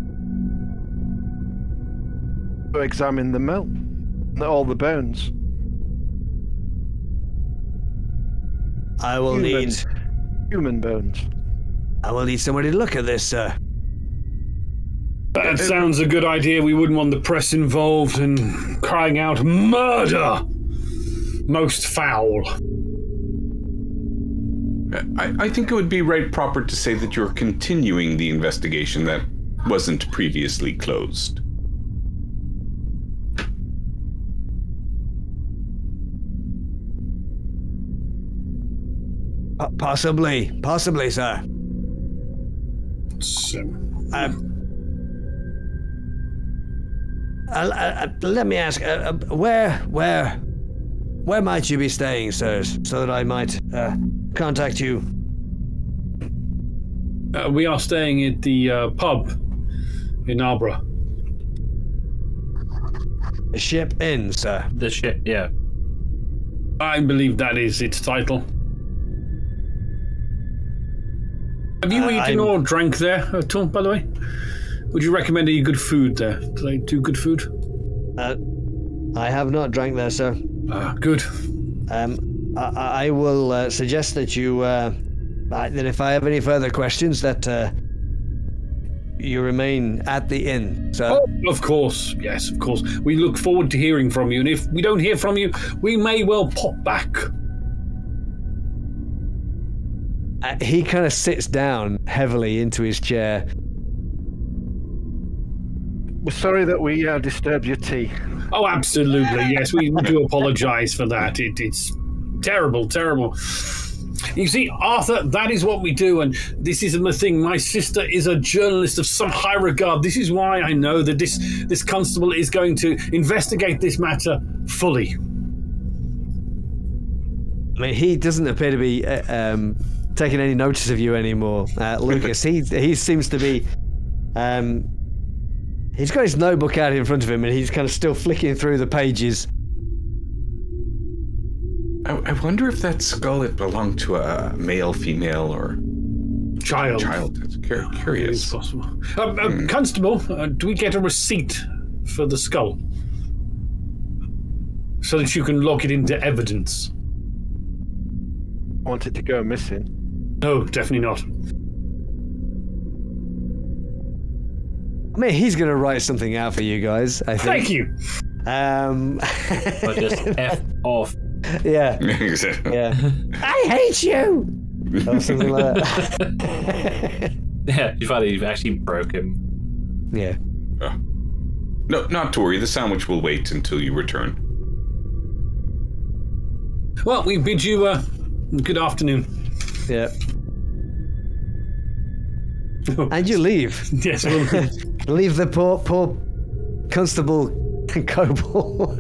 To examine the mill, all the bones. I will need human bones. I will need somebody to look at this, sir. That sounds a good idea. We wouldn't want the press involved and crying out, murder! Most foul. I think it would be right proper to say that you're continuing the investigation that wasn't previously closed. Possibly, sir. So, let me ask, where might you be staying, sirs, so that I might contact you? We are staying at the pub in Narborough. The Ship Inn, sir. The ship, yeah. I believe that is its title. Have you eaten or drank there at all, by the way? Would you recommend any good food there? Do they do good food? I have not drank there, sir. Good. I will suggest that you, that if I have any further questions, that you remain at the inn, sir. Oh, of course. Yes, of course. We look forward to hearing from you, and if we don't hear from you, we may well pop back. He kind of sits down heavily into his chair. We're sorry that we disturbed your tea. Oh, absolutely. Yes, we do apologise for that. It's terrible, terrible. You see, Arthur, that is what we do, and this isn't the thing. My sister is a journalist of some high regard. This is why I know that this constable is going to investigate this matter fully. I mean, he doesn't appear to be taking any notice of you anymore, Lucas. He seems to be. He's got his notebook out in front of him, and he's kind of still flicking through the pages. I wonder if that skull it belonged to a male, female, or child. It's curious. It's possible. Constable, do we get a receipt for the skull so that you can log it into evidence? I want it to go missing. No, definitely not. I mean, he's going to write something out for you guys, I think. Thank you. Or just F off. Yeah. Yeah. I hate you! Or something like that. Yeah, you thought you actually broke him. Yeah. No, not to worry. The sandwich will wait until you return. Well, we bid you good afternoon. Yeah. And you leave. Yes, we'll Leave the poor Constable Coble.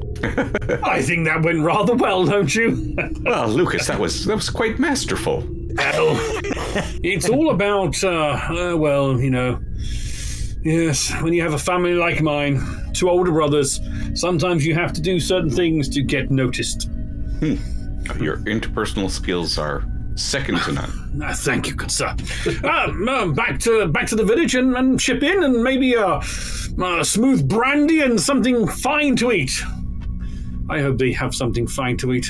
I think that went rather well, don't you? Well, Lucas, that was quite masterful. Well, it's all about, well, you know, yes, when you have a family like mine, 2 older brothers, sometimes you have to do certain things to get noticed. Your interpersonal skills are second to none. Thank you, good sir. Back to the village and chip in, and maybe a smooth brandy and something fine to eat. I hope they have something fine to eat.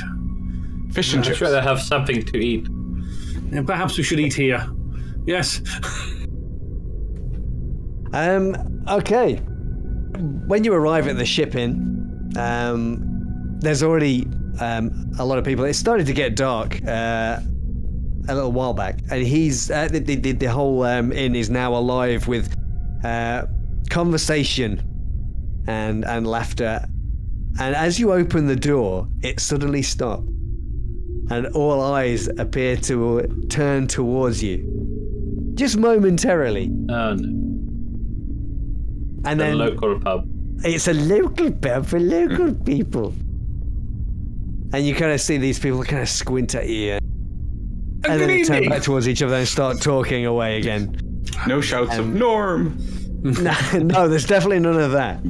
Fish and I'm chips. sure they have something to eat. And perhaps we should eat here. Yes. Okay. When you arrive at the ship-in, there's already a lot of people. It started to get dark a little while back, and he's the whole inn is now alive with conversation and laughter. And as you open the door, it suddenly stops, and all eyes appear to turn towards you, just momentarily. Oh no. And The then local pub. it's a local pub for local people. And you kind of see these people kind of squint at you. And then they turn back towards each other and start talking away again. No shouts of Norm. No, there's definitely none of that.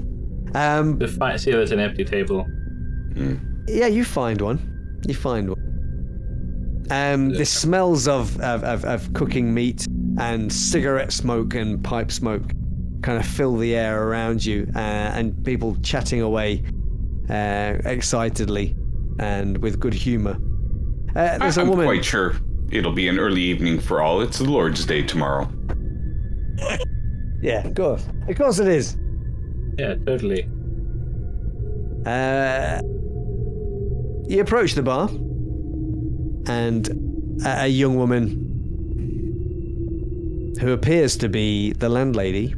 See, there's an empty table. Yeah, you find one. You find one. The smells of cooking meat and cigarette smoke and pipe smoke kind of fill the air around you, and people chatting away excitedly and with good humour. There's a I'm woman. quite sure it'll be an early evening for all. It's the Lord's Day tomorrow. Yeah, of course. Of course it is. Yeah, totally. You approach the bar, and a young woman who appears to be the landlady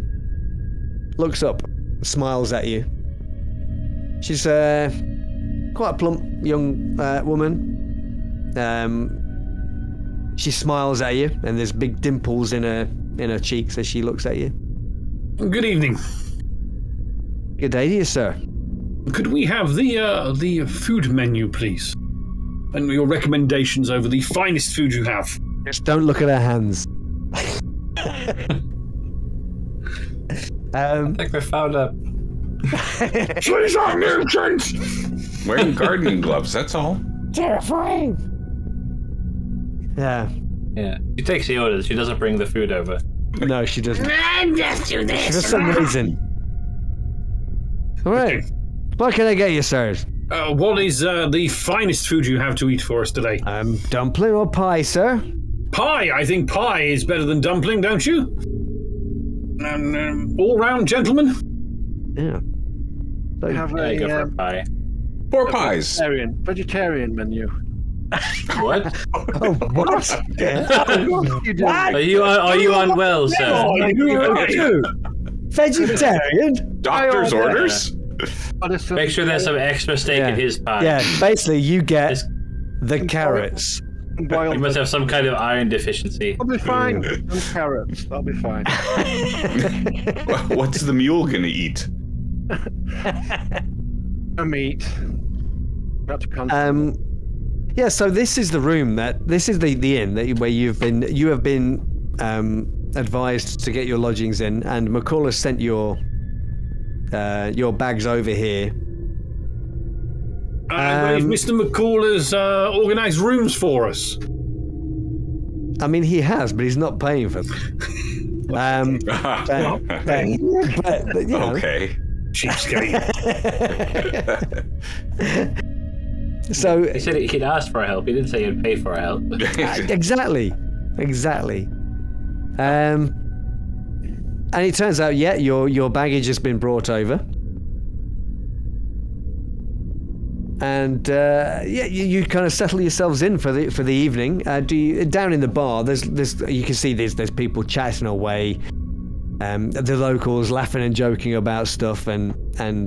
looks up, smiles at you. She's quite a plump young woman. She smiles at you, and there's big dimples in her cheeks as she looks at you. Good evening. Good day to you, sir. Could we have the food menu, please? And your recommendations over the finest food you have. Just don't look at her hands. I think we found a... Please, I'm nuisance! Wearing gardening gloves, that's all. Terrifying. Yeah. Yeah. She takes the orders. She doesn't bring the food over. No, she doesn't. Just do this. For some reason. All right. What can I get you, sirs? What is the finest food you have to eat for us today? Dumpling or pie, sir? Pie. I think pie is better than dumpling, don't you? All-round gentleman? Yeah. They have Yeah, you go for a a pie. 4 pies. vegetarian menu. What? Oh, what? You do. Are you unwell, sir? Vegetarian? Doctor's orders? Make sure there's some extra steak in his pie. Yeah, basically you get the carrots. You must have some kind of iron deficiency. I'll be fine. And carrots. I'll be fine. What's the mule gonna eat? A meat. That's constant. Yeah, so this is the room this is the inn where you have been advised to get your lodgings in, and McCall has sent your bags over here. I believe Mr. McCall has organised rooms for us. I mean, he has, but he's not paying for them. But, you know. Okay. Cheapskate. So He said he'd ask for help. He didn't say he'd pay for help. exactly. And it turns out, your baggage has been brought over. And you kind of settle yourselves in for the evening. Down in the bar, there's you can see there's people chatting away. the locals laughing and joking about stuff, and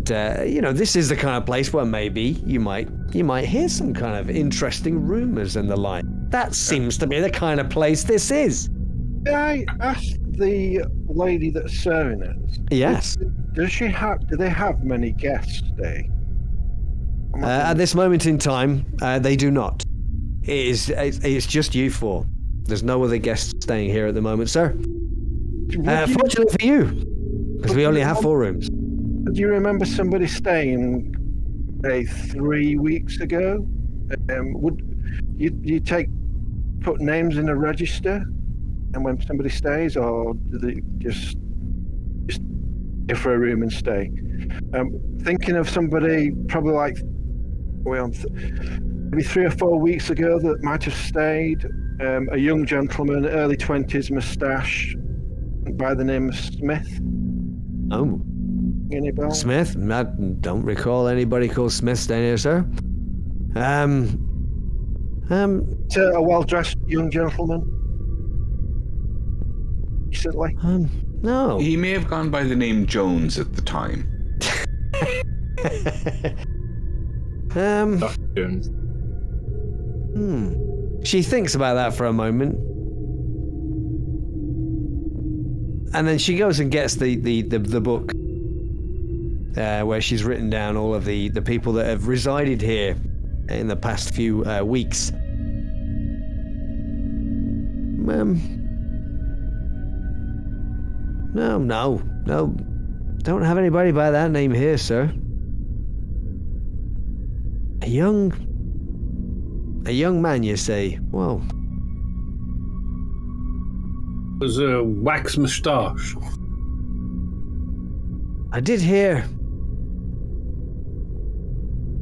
this is the kind of place where maybe you might hear some kind of interesting rumors and the like. That seems to be the kind of place this is. May I ask the lady that's serving us? Yes. Do they have many guests today? At this moment in time, they do not. It's just you four. There's no other guests staying here at the moment, sir. Fortunately for you, because we only have 4 rooms. Do you remember somebody staying, say, 3 weeks ago? Would you put names in a register, and when somebody stays, or do they just go for a room and stay? Thinking of somebody probably like maybe 3 or 4 weeks ago that might have stayed. A young gentleman, early 20s, moustache, by the name of Smith. Oh. Any bell? Smith? I don't recall anybody called Smith staying here, sir. It's a well-dressed young gentleman. Recently? No. He may have gone by the name Jones at the time. Dr. Jones. She thinks about that for a moment. And then she goes and gets the book where she's written down all of the people that have resided here in the past few weeks. No. Don't have anybody by that name here, sir. A young man, you say? Well, Was a wax moustache. I did hear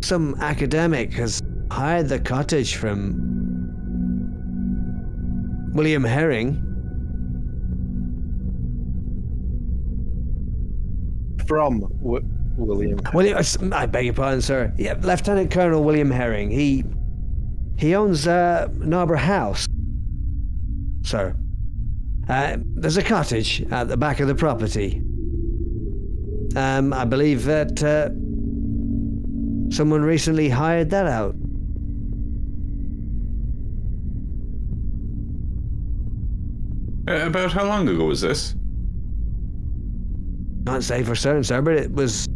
some academic has hired the cottage from William Herring. From William. I beg your pardon, sir. Yeah, Lieutenant Colonel William Herring. He owns Narborough House, sir. There's a cottage at the back of the property. I believe that someone recently hired that out. About how long ago was this? Can't say for certain, sir, but it was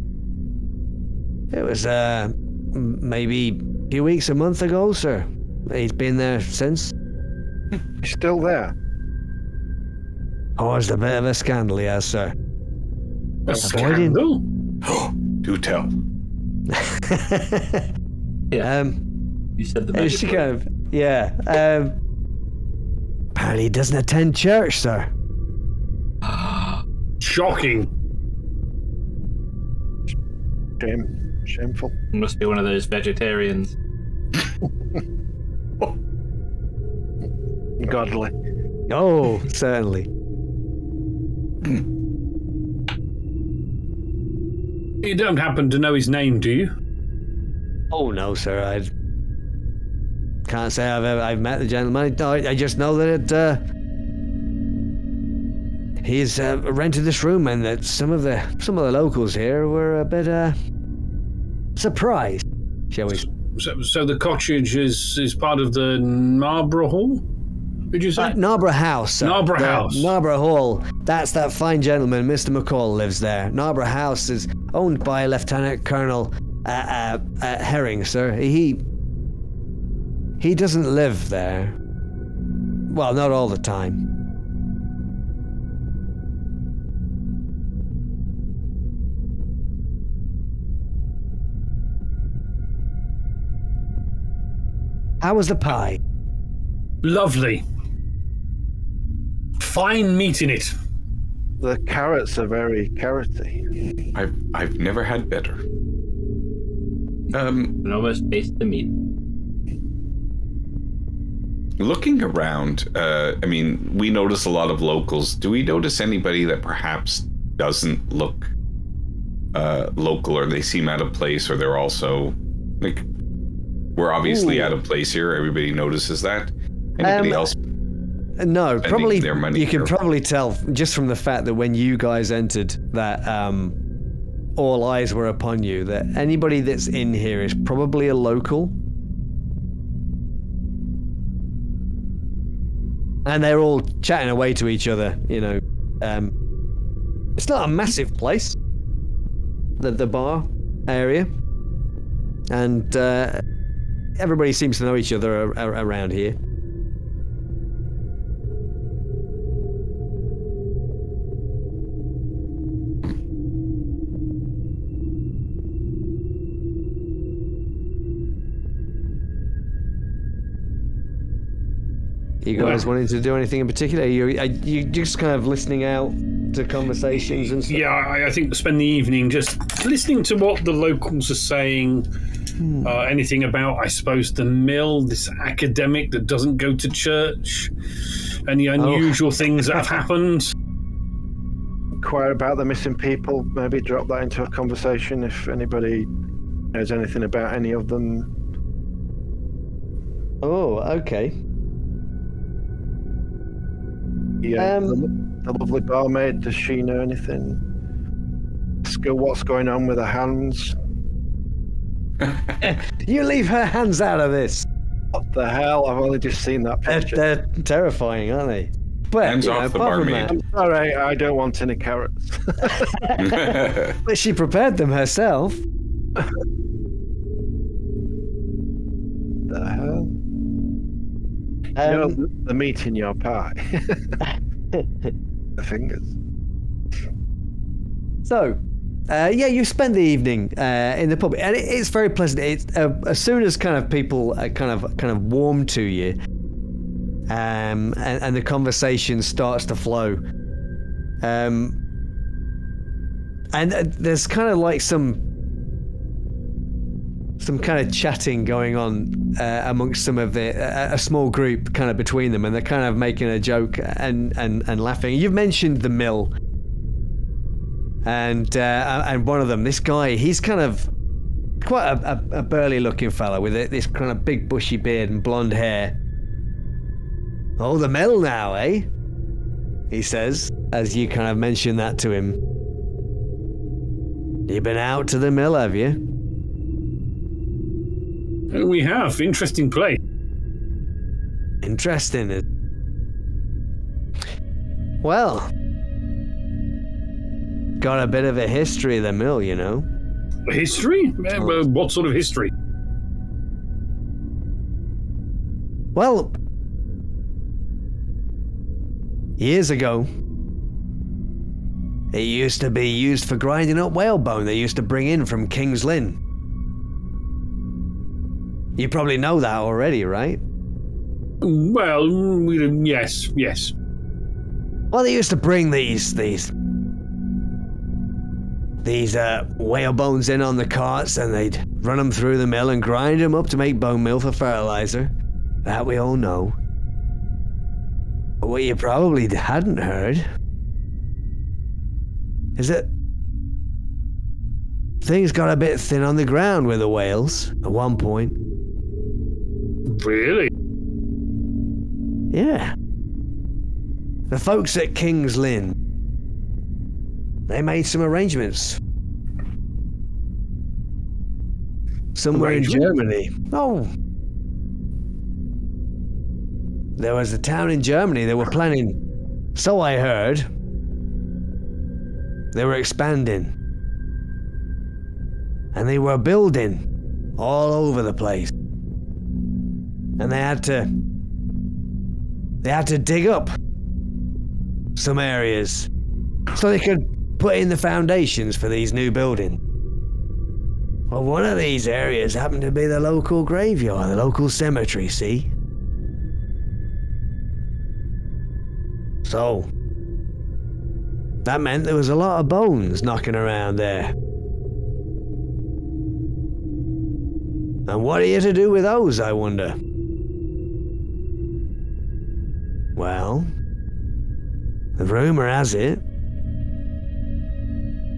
maybe a few weeks, a month ago, sir. He's been there since. He's still there. Caused a bit of a scandal, yes, sir. A scandal? Do tell. Yeah. You said the magic she word. kind of, yeah. Apparently he doesn't attend church, sir. Shocking. Shameful. He must be one of those vegetarians. Godly. Oh, certainly. You don't happen to know his name, do you? Oh no, sir. I can't say I've met the gentleman. I just know that he's rented this room, and that some of the locals here were a bit surprised, shall we? So the cottage is part of the Narborough Hall? Did you say? Narborough House, sir. Narborough House. Narborough Hall. That's that fine gentleman, Mr. McCall, lives there. Narborough House is owned by Lieutenant Colonel Herring, sir. He doesn't live there. Well, not all the time. How was the pie? Lovely. Fine meat in it. The carrots are very carroty. I've never had better. Can almost taste the meat. Looking around, I mean, we notice a lot of locals. Do we notice anybody that perhaps doesn't look local, or they seem out of place, or they're also like, we're obviously out of place here. Everybody notices that. Anybody else? No, probably their money you can here. probably tell just from the fact that when you guys entered that all eyes were upon you, that anybody that's in here is probably a local. And they're all chatting away to each other, you know. It's not a massive place, the bar area. And everybody seems to know each other around here. You guys wanting to do anything in particular? Are you just kind of listening out to conversations and stuff? Yeah, I think spend the evening just listening to what the locals are saying. Anything about, I suppose, the mill, this academic that doesn't go to church, any unusual things that have happened. Inquire about the missing people, maybe drop that into a conversation if anybody knows anything about any of them. Oh, okay. Yeah, the lovely barmaid, does she know anything? Ask her what's going on with her hands. You leave her hands out of this. What the hell? I've only just seen that picture. They're terrifying, aren't they? But, Hands off the apart from barmaid. I'm sorry, I don't want any carrots. that- but she prepared them herself. The hell? The meat in your pie. The fingers. So, yeah, you spend the evening in the pub, and it's very pleasant. It's as soon as kind of people kind of warm to you, and the conversation starts to flow, and there's kind of like some kind of chatting going on amongst some of the a small group kind of between them, and they're kind of making a joke and laughing. You've mentioned the mill. And one of them, this guy, he's kind of quite a burly looking fella with this kind of big bushy beard and blonde hair. Oh, the mill now, eh? He says, as you kind of mention that to him. You been out to the mill, have you? We have. Interesting place. Interesting. Well, got a bit of a history, the mill, you know. History? What sort of history? Well, years ago, it used to be used for grinding up whalebone they used to bring in from King's Lynn. You probably know that already, right? Well, yes. Well, they used to bring these whalebones in on the carts, and they'd run them through the mill and grind them up to make bone meal for fertilizer. That we all know. But what you probably hadn't heard is that things got a bit thin on the ground with the whales at one point. Really? Yeah. The folks at King's Lynn, they made some arrangements. Somewhere in Germany. Oh. There was a town in Germany they were planning, so I heard. They were expanding. And they were building all over the place. And they had to dig up some areas so they could put in the foundations for these new buildings. Well, one of these areas happened to be the local graveyard, the local cemetery, see? So, that meant there was a lot of bones knocking around there. And what are you to do with those, I wonder? Well, the rumor has it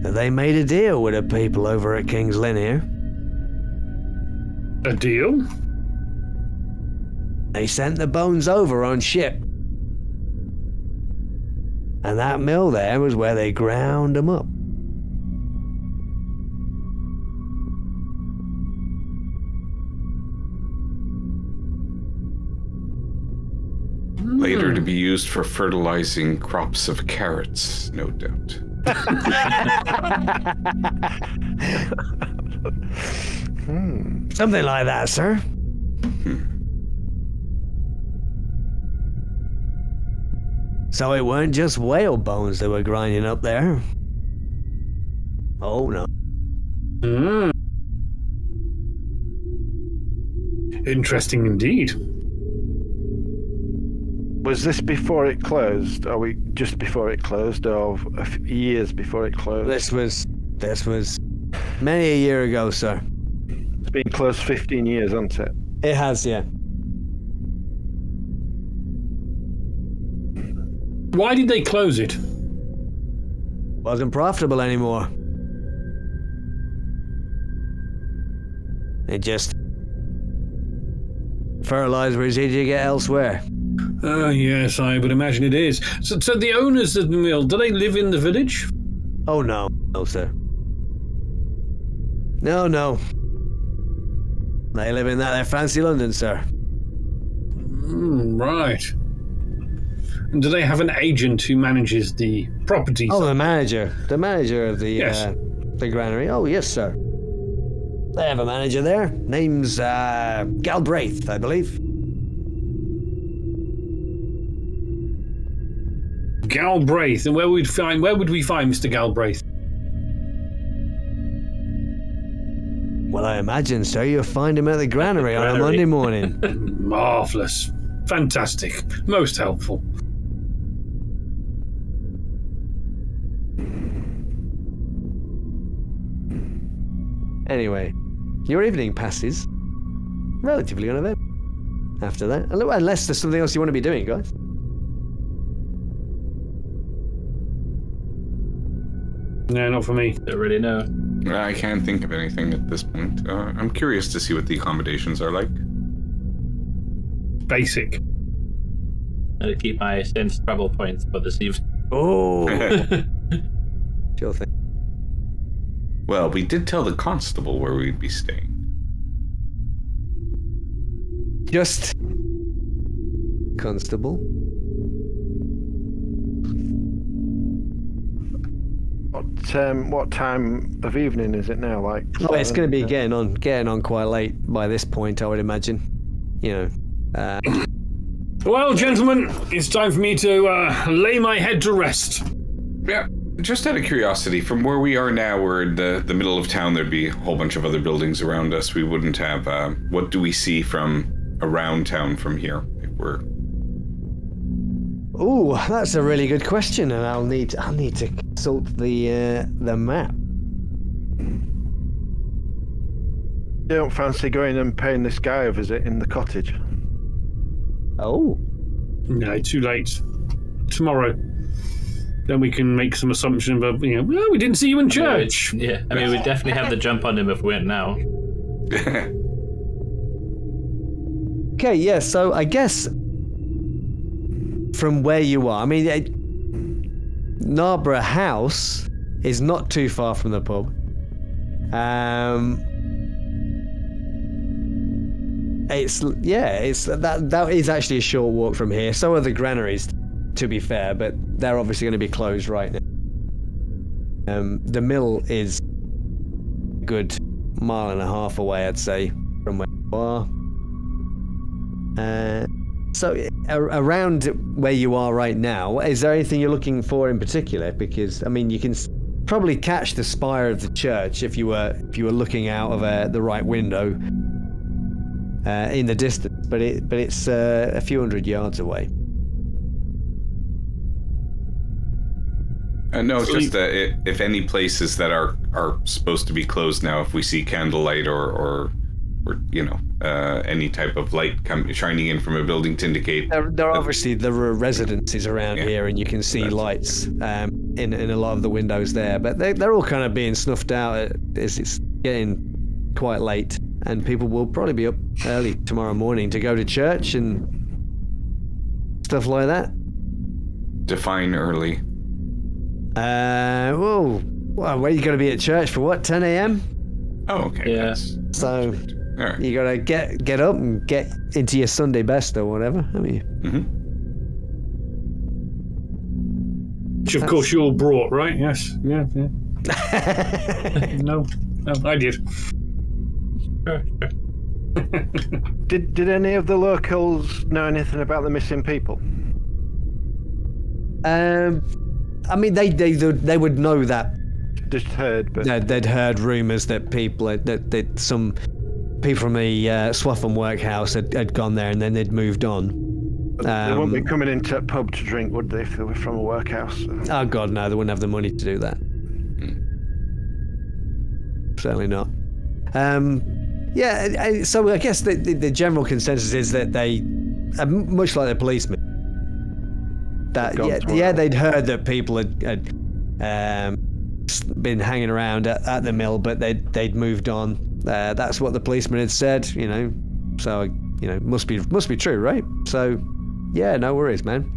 that they made a deal with the people over at King's Lynn here. A deal? They sent the bones over on ship And that mill there was where they ground them up. Later to be used for fertilizing crops of carrots, no doubt. Something like that, sir. So it weren't just whale bones they were grinding up there. Oh, no. Interesting indeed. Was this before it closed? Are we just before it closed, or years before it closed? This was many a year ago, sir. It's been closed 15 years, hasn't it? It has, yeah. Why did they close it? Wasn't profitable anymore. It just... fertilizer is easy to get elsewhere. Yes, I would imagine it is. So the owners of the mill, do they live in the village? Oh, no. No, sir. No. They live in that fancy London, sir. Right. And do they have an agent who manages the property? Oh, the manager of the Yes. the granary. Oh, yes, sir. They have a manager there. Name's Galbraith, I believe. Galbraith. And where would we find Mr. Galbraith? Well, I imagine, sir, you'll find him at the granary on a Monday morning. Marvellous. Fantastic. Most helpful. Anyway, your evening passes relatively uneventful after that. Unless there's something else you want to be doing, guys. No, not for me. Don't really know. I can't think of anything at this point. I'm curious to see what the accommodations are like. Basic. I'm gonna keep my sense travel points for this evening. Oh, sure thing. Well, we did tell the constable where we'd be staying. Just constable. What time of evening is it now? Like, Oh, it's going to be getting on quite late by this point, I would imagine. You know. Well, gentlemen, it's time for me to lay my head to rest. Yeah, just out of curiosity, from where we are now, we're in the middle of town. There'd be a whole bunch of other buildings around us. We wouldn't have... what do we see from around town from here? If we're... Oh, that's a really good question, and I'll need to consult the map. You don't fancy going and paying this guy a visit in the cottage? Oh. No, too late. Tomorrow. Then we can make some assumption about, well, we didn't see you in church. We'd definitely have the jump on him if we went now. Okay, yeah, so I guess from where you are, I mean, Narborough House is not too far from the pub. That is actually a short walk from here. So are the granaries, to be fair, but they're obviously going to be closed right now. The mill is a good mile and a half away, I'd say, from where you are. So around where you are right now, is there anything you're looking for in particular? Because I mean, you can probably catch the spire of the church if you were looking out of the right window in the distance, but it's a few hundred yards away. No, just if any places that are supposed to be closed now, if we see candlelight or any type of light shining in from a building to indicate. There are residences around here, and you can see lights in a lot of the windows there, but they're all kind of being snuffed out as it's getting quite late, and people will probably be up early tomorrow morning to go to church and stuff like that. Define early. Well, where you got to be at church for what? 10 a.m. Oh, okay. Yeah. So All right. you got to get up and get into your Sunday best or whatever. Haven't you? Which, of course, you all brought, right? Yes. Yeah. No, I did. Did any of the locals know anything about the missing people? I mean, they would know that. Just heard, but They'd heard rumours that that some people from the Swaffham workhouse had gone there and then they'd moved on. they wouldn't be coming into a pub to drink, would they, if they were from a workhouse? Oh God, no, they wouldn't have the money to do that. Certainly not. Yeah, so I guess the general consensus is that they, much like the policemen, that they'd heard that people had been hanging around at the mill, but they'd moved on. That's what the policeman had said, you know. So you know, must be true, right? So yeah, no worries, man.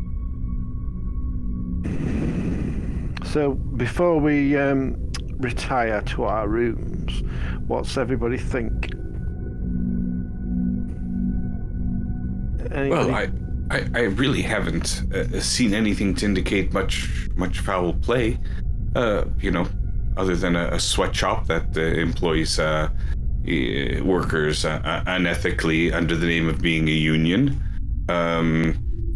So before we retire to our rooms, what's everybody think? Anybody? Well, I really haven't seen anything to indicate much foul play. You know, other than a sweatshop that employs workers unethically under the name of being a union.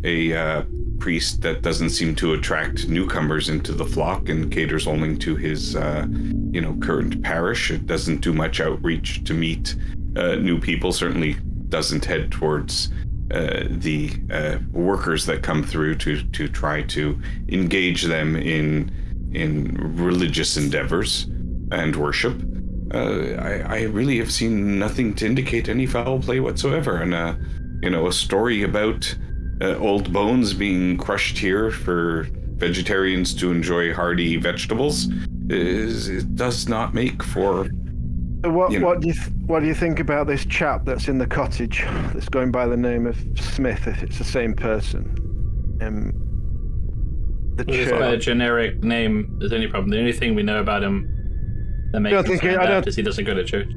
A priest that doesn't seem to attract newcomers into the flock and caters only to his, current parish. It doesn't do much outreach to meet new people. Certainly doesn't head towards the workers that come through to try to engage them in religious endeavors and worship. I really have seen nothing to indicate any foul play whatsoever. And a story about old bones being crushed here for vegetarians to enjoy hearty vegetables it does not make for. What do you think about this chap that's in the cottage that's going by the name of Smith? If it's the same person, It's quite a generic name. There's any problem? The only thing we know about him that makes him stand out is he doesn't go to church.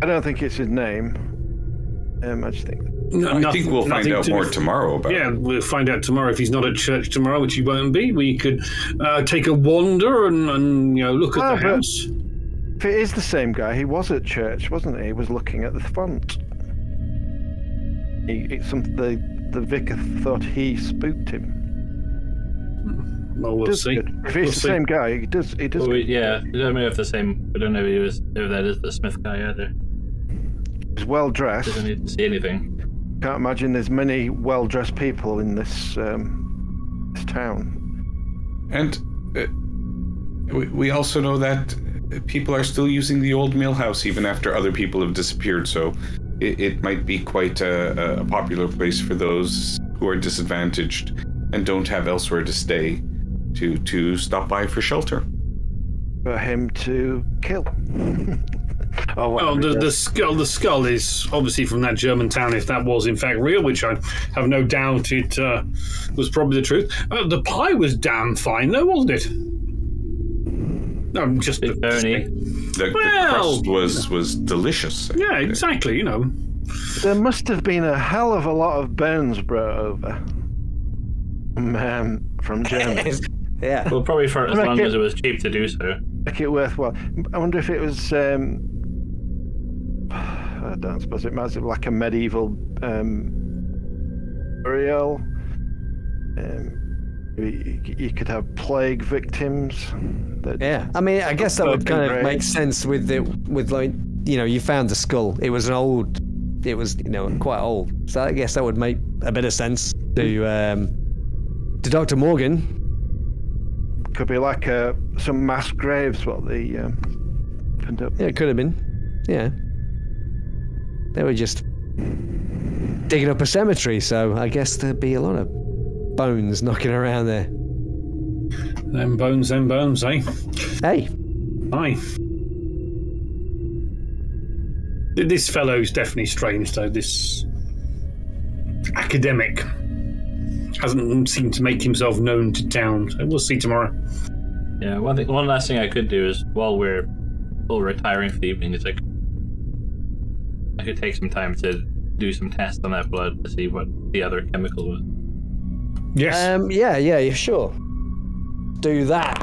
I don't think it's his name. I just think. I think we'll find out more tomorrow about. Yeah, we'll find out tomorrow if he's not at church tomorrow, which he won't be. We could take a wander and look at the house. If it is the same guy, he was at church, wasn't he? He was looking at the font. The vicar thought he spooked him. Well, we'll see. If it's the same guy, he does. Well, we don't know if the same. We don't know if that is the Smith guy either. He's well dressed. Doesn't need to see anything. Can't imagine there's many well dressed people in this town. And we also know that people are still using the old mill house even after other people have disappeared. So it might be quite a popular place for those who are disadvantaged and don't have elsewhere to stay to stop by for shelter. For him to kill. Well, the skull is obviously from that German town, if that was in fact real, which I have no doubt it was probably the truth. The pie was damn fine, though, wasn't it? No, just the crust was delicious. Yeah, exactly. There must have been a hell of a lot of bones brought over from Germany. Yeah. Well, probably for as long as it was cheap to do so. Make it worthwhile. I wonder if it was. I don't suppose it might be like a medieval burial. You could have plague victims. Yeah, I mean, I guess that would kind of make sense with you found the skull. It was quite old. So I guess that would make a bit of sense to Dr. Morgan. Could be like some mass graves. What they opened up. Yeah, it could have been. Yeah. They were just digging up a cemetery, so I guess there'd be a lot of bones knocking around there. Them bones, eh? Hey. Aye. This fellow's definitely strange, though. This academic hasn't seemed to make himself known to town, so we'll see tomorrow. Yeah, one last thing I could do is while we're all retiring for the evening is I could take some time to do some tests on that blood to see what the other chemical was. Yes. Yeah, sure. Do that.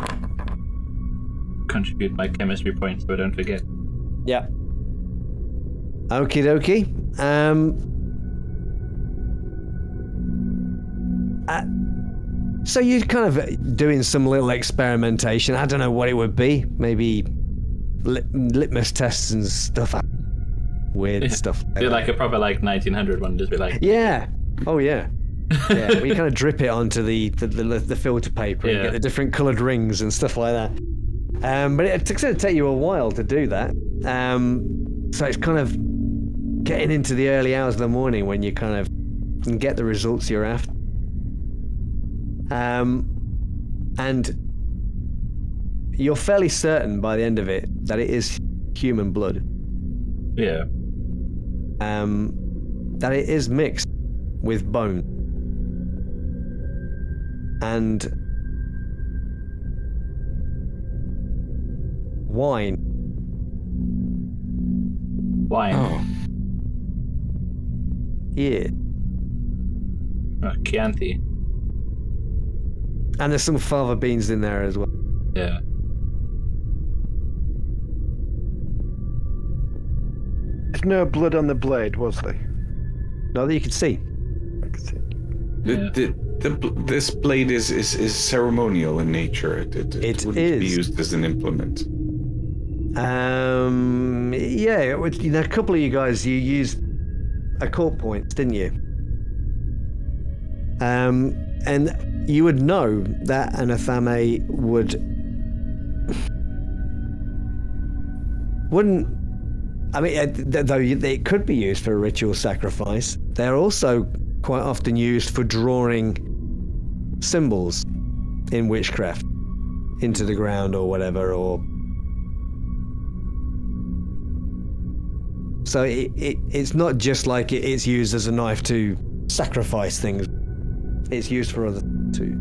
Contribute my chemistry points so I don't forget. Yeah. Okie dokie. So you're kind of doing some little experimentation. I don't know what it would be. Maybe litmus tests and stuff. Weird stuff. Do like a proper 1900 one. Just be like. Yeah. Oh yeah. Yeah. We kind of drip it onto the filter paper and get the different coloured rings and stuff like that. But it's going to take you a while to do that. So it's kind of getting into the early hours of the morning when you kind of can get the results you're after. And you're fairly certain by the end of it that it is human blood. Yeah. That it is mixed with bone. And wine. Wine. Yeah. Chianti. And there's some fava beans in there as well. Yeah. There's no blood on the blade, was there? Not that you can see. I can see. This blade is ceremonial in nature. It wouldn't be used as an implement. Yeah, a couple of you guys, you used a court point, didn't you? And you would know that an Athame wouldn't. I mean, though it could be used for a ritual sacrifice, they're also quite often used for drawing symbols in witchcraft into the ground or whatever, or so it's not just like it's used as a knife to sacrifice things. It's used for other too.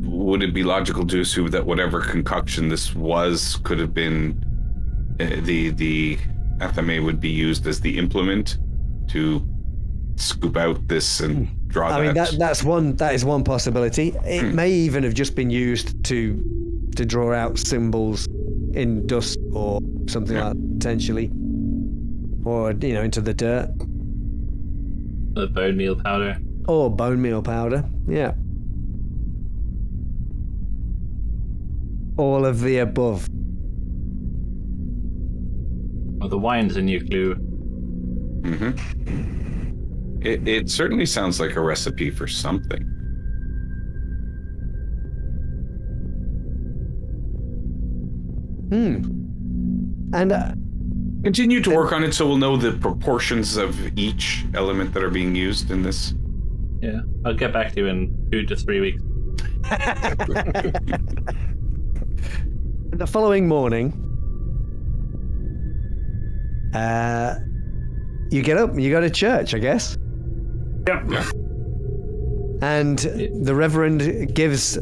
Would it be logical to assume that whatever concoction this was could have been the Athame would be used as the implement to scoop out this and draw that? I mean, that is one possibility. It may even have just been used to draw out symbols in dust or something like that, potentially, or into the dirt. The bone meal powder. Or bone meal powder, yeah. All of the above. Well, the wine's a new clue. Mm-hmm. It certainly sounds like a recipe for something. And continue to work on it so we'll know the proportions of each element that are being used in this. Yeah, I'll get back to you in 2 to 3 weeks. The following morning, you get up and you go to church, I guess. Yep. And the Reverend gives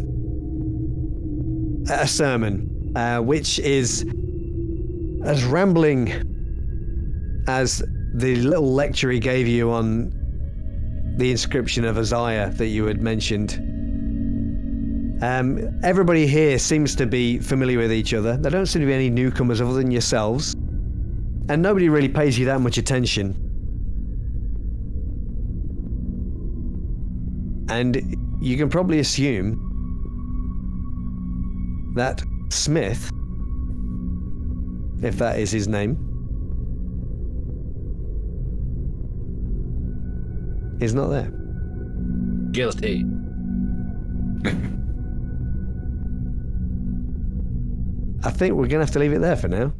a sermon, which is as rambling as the little lecture he gave you on the inscription of Isaiah that you had mentioned. Everybody here seems to be familiar with each other. There don't seem to be any newcomers other than yourselves. And nobody really pays you that much attention. And you can probably assume that Smith, if that is his name, is not there. Guilty. I think we're going to have to leave it there for now.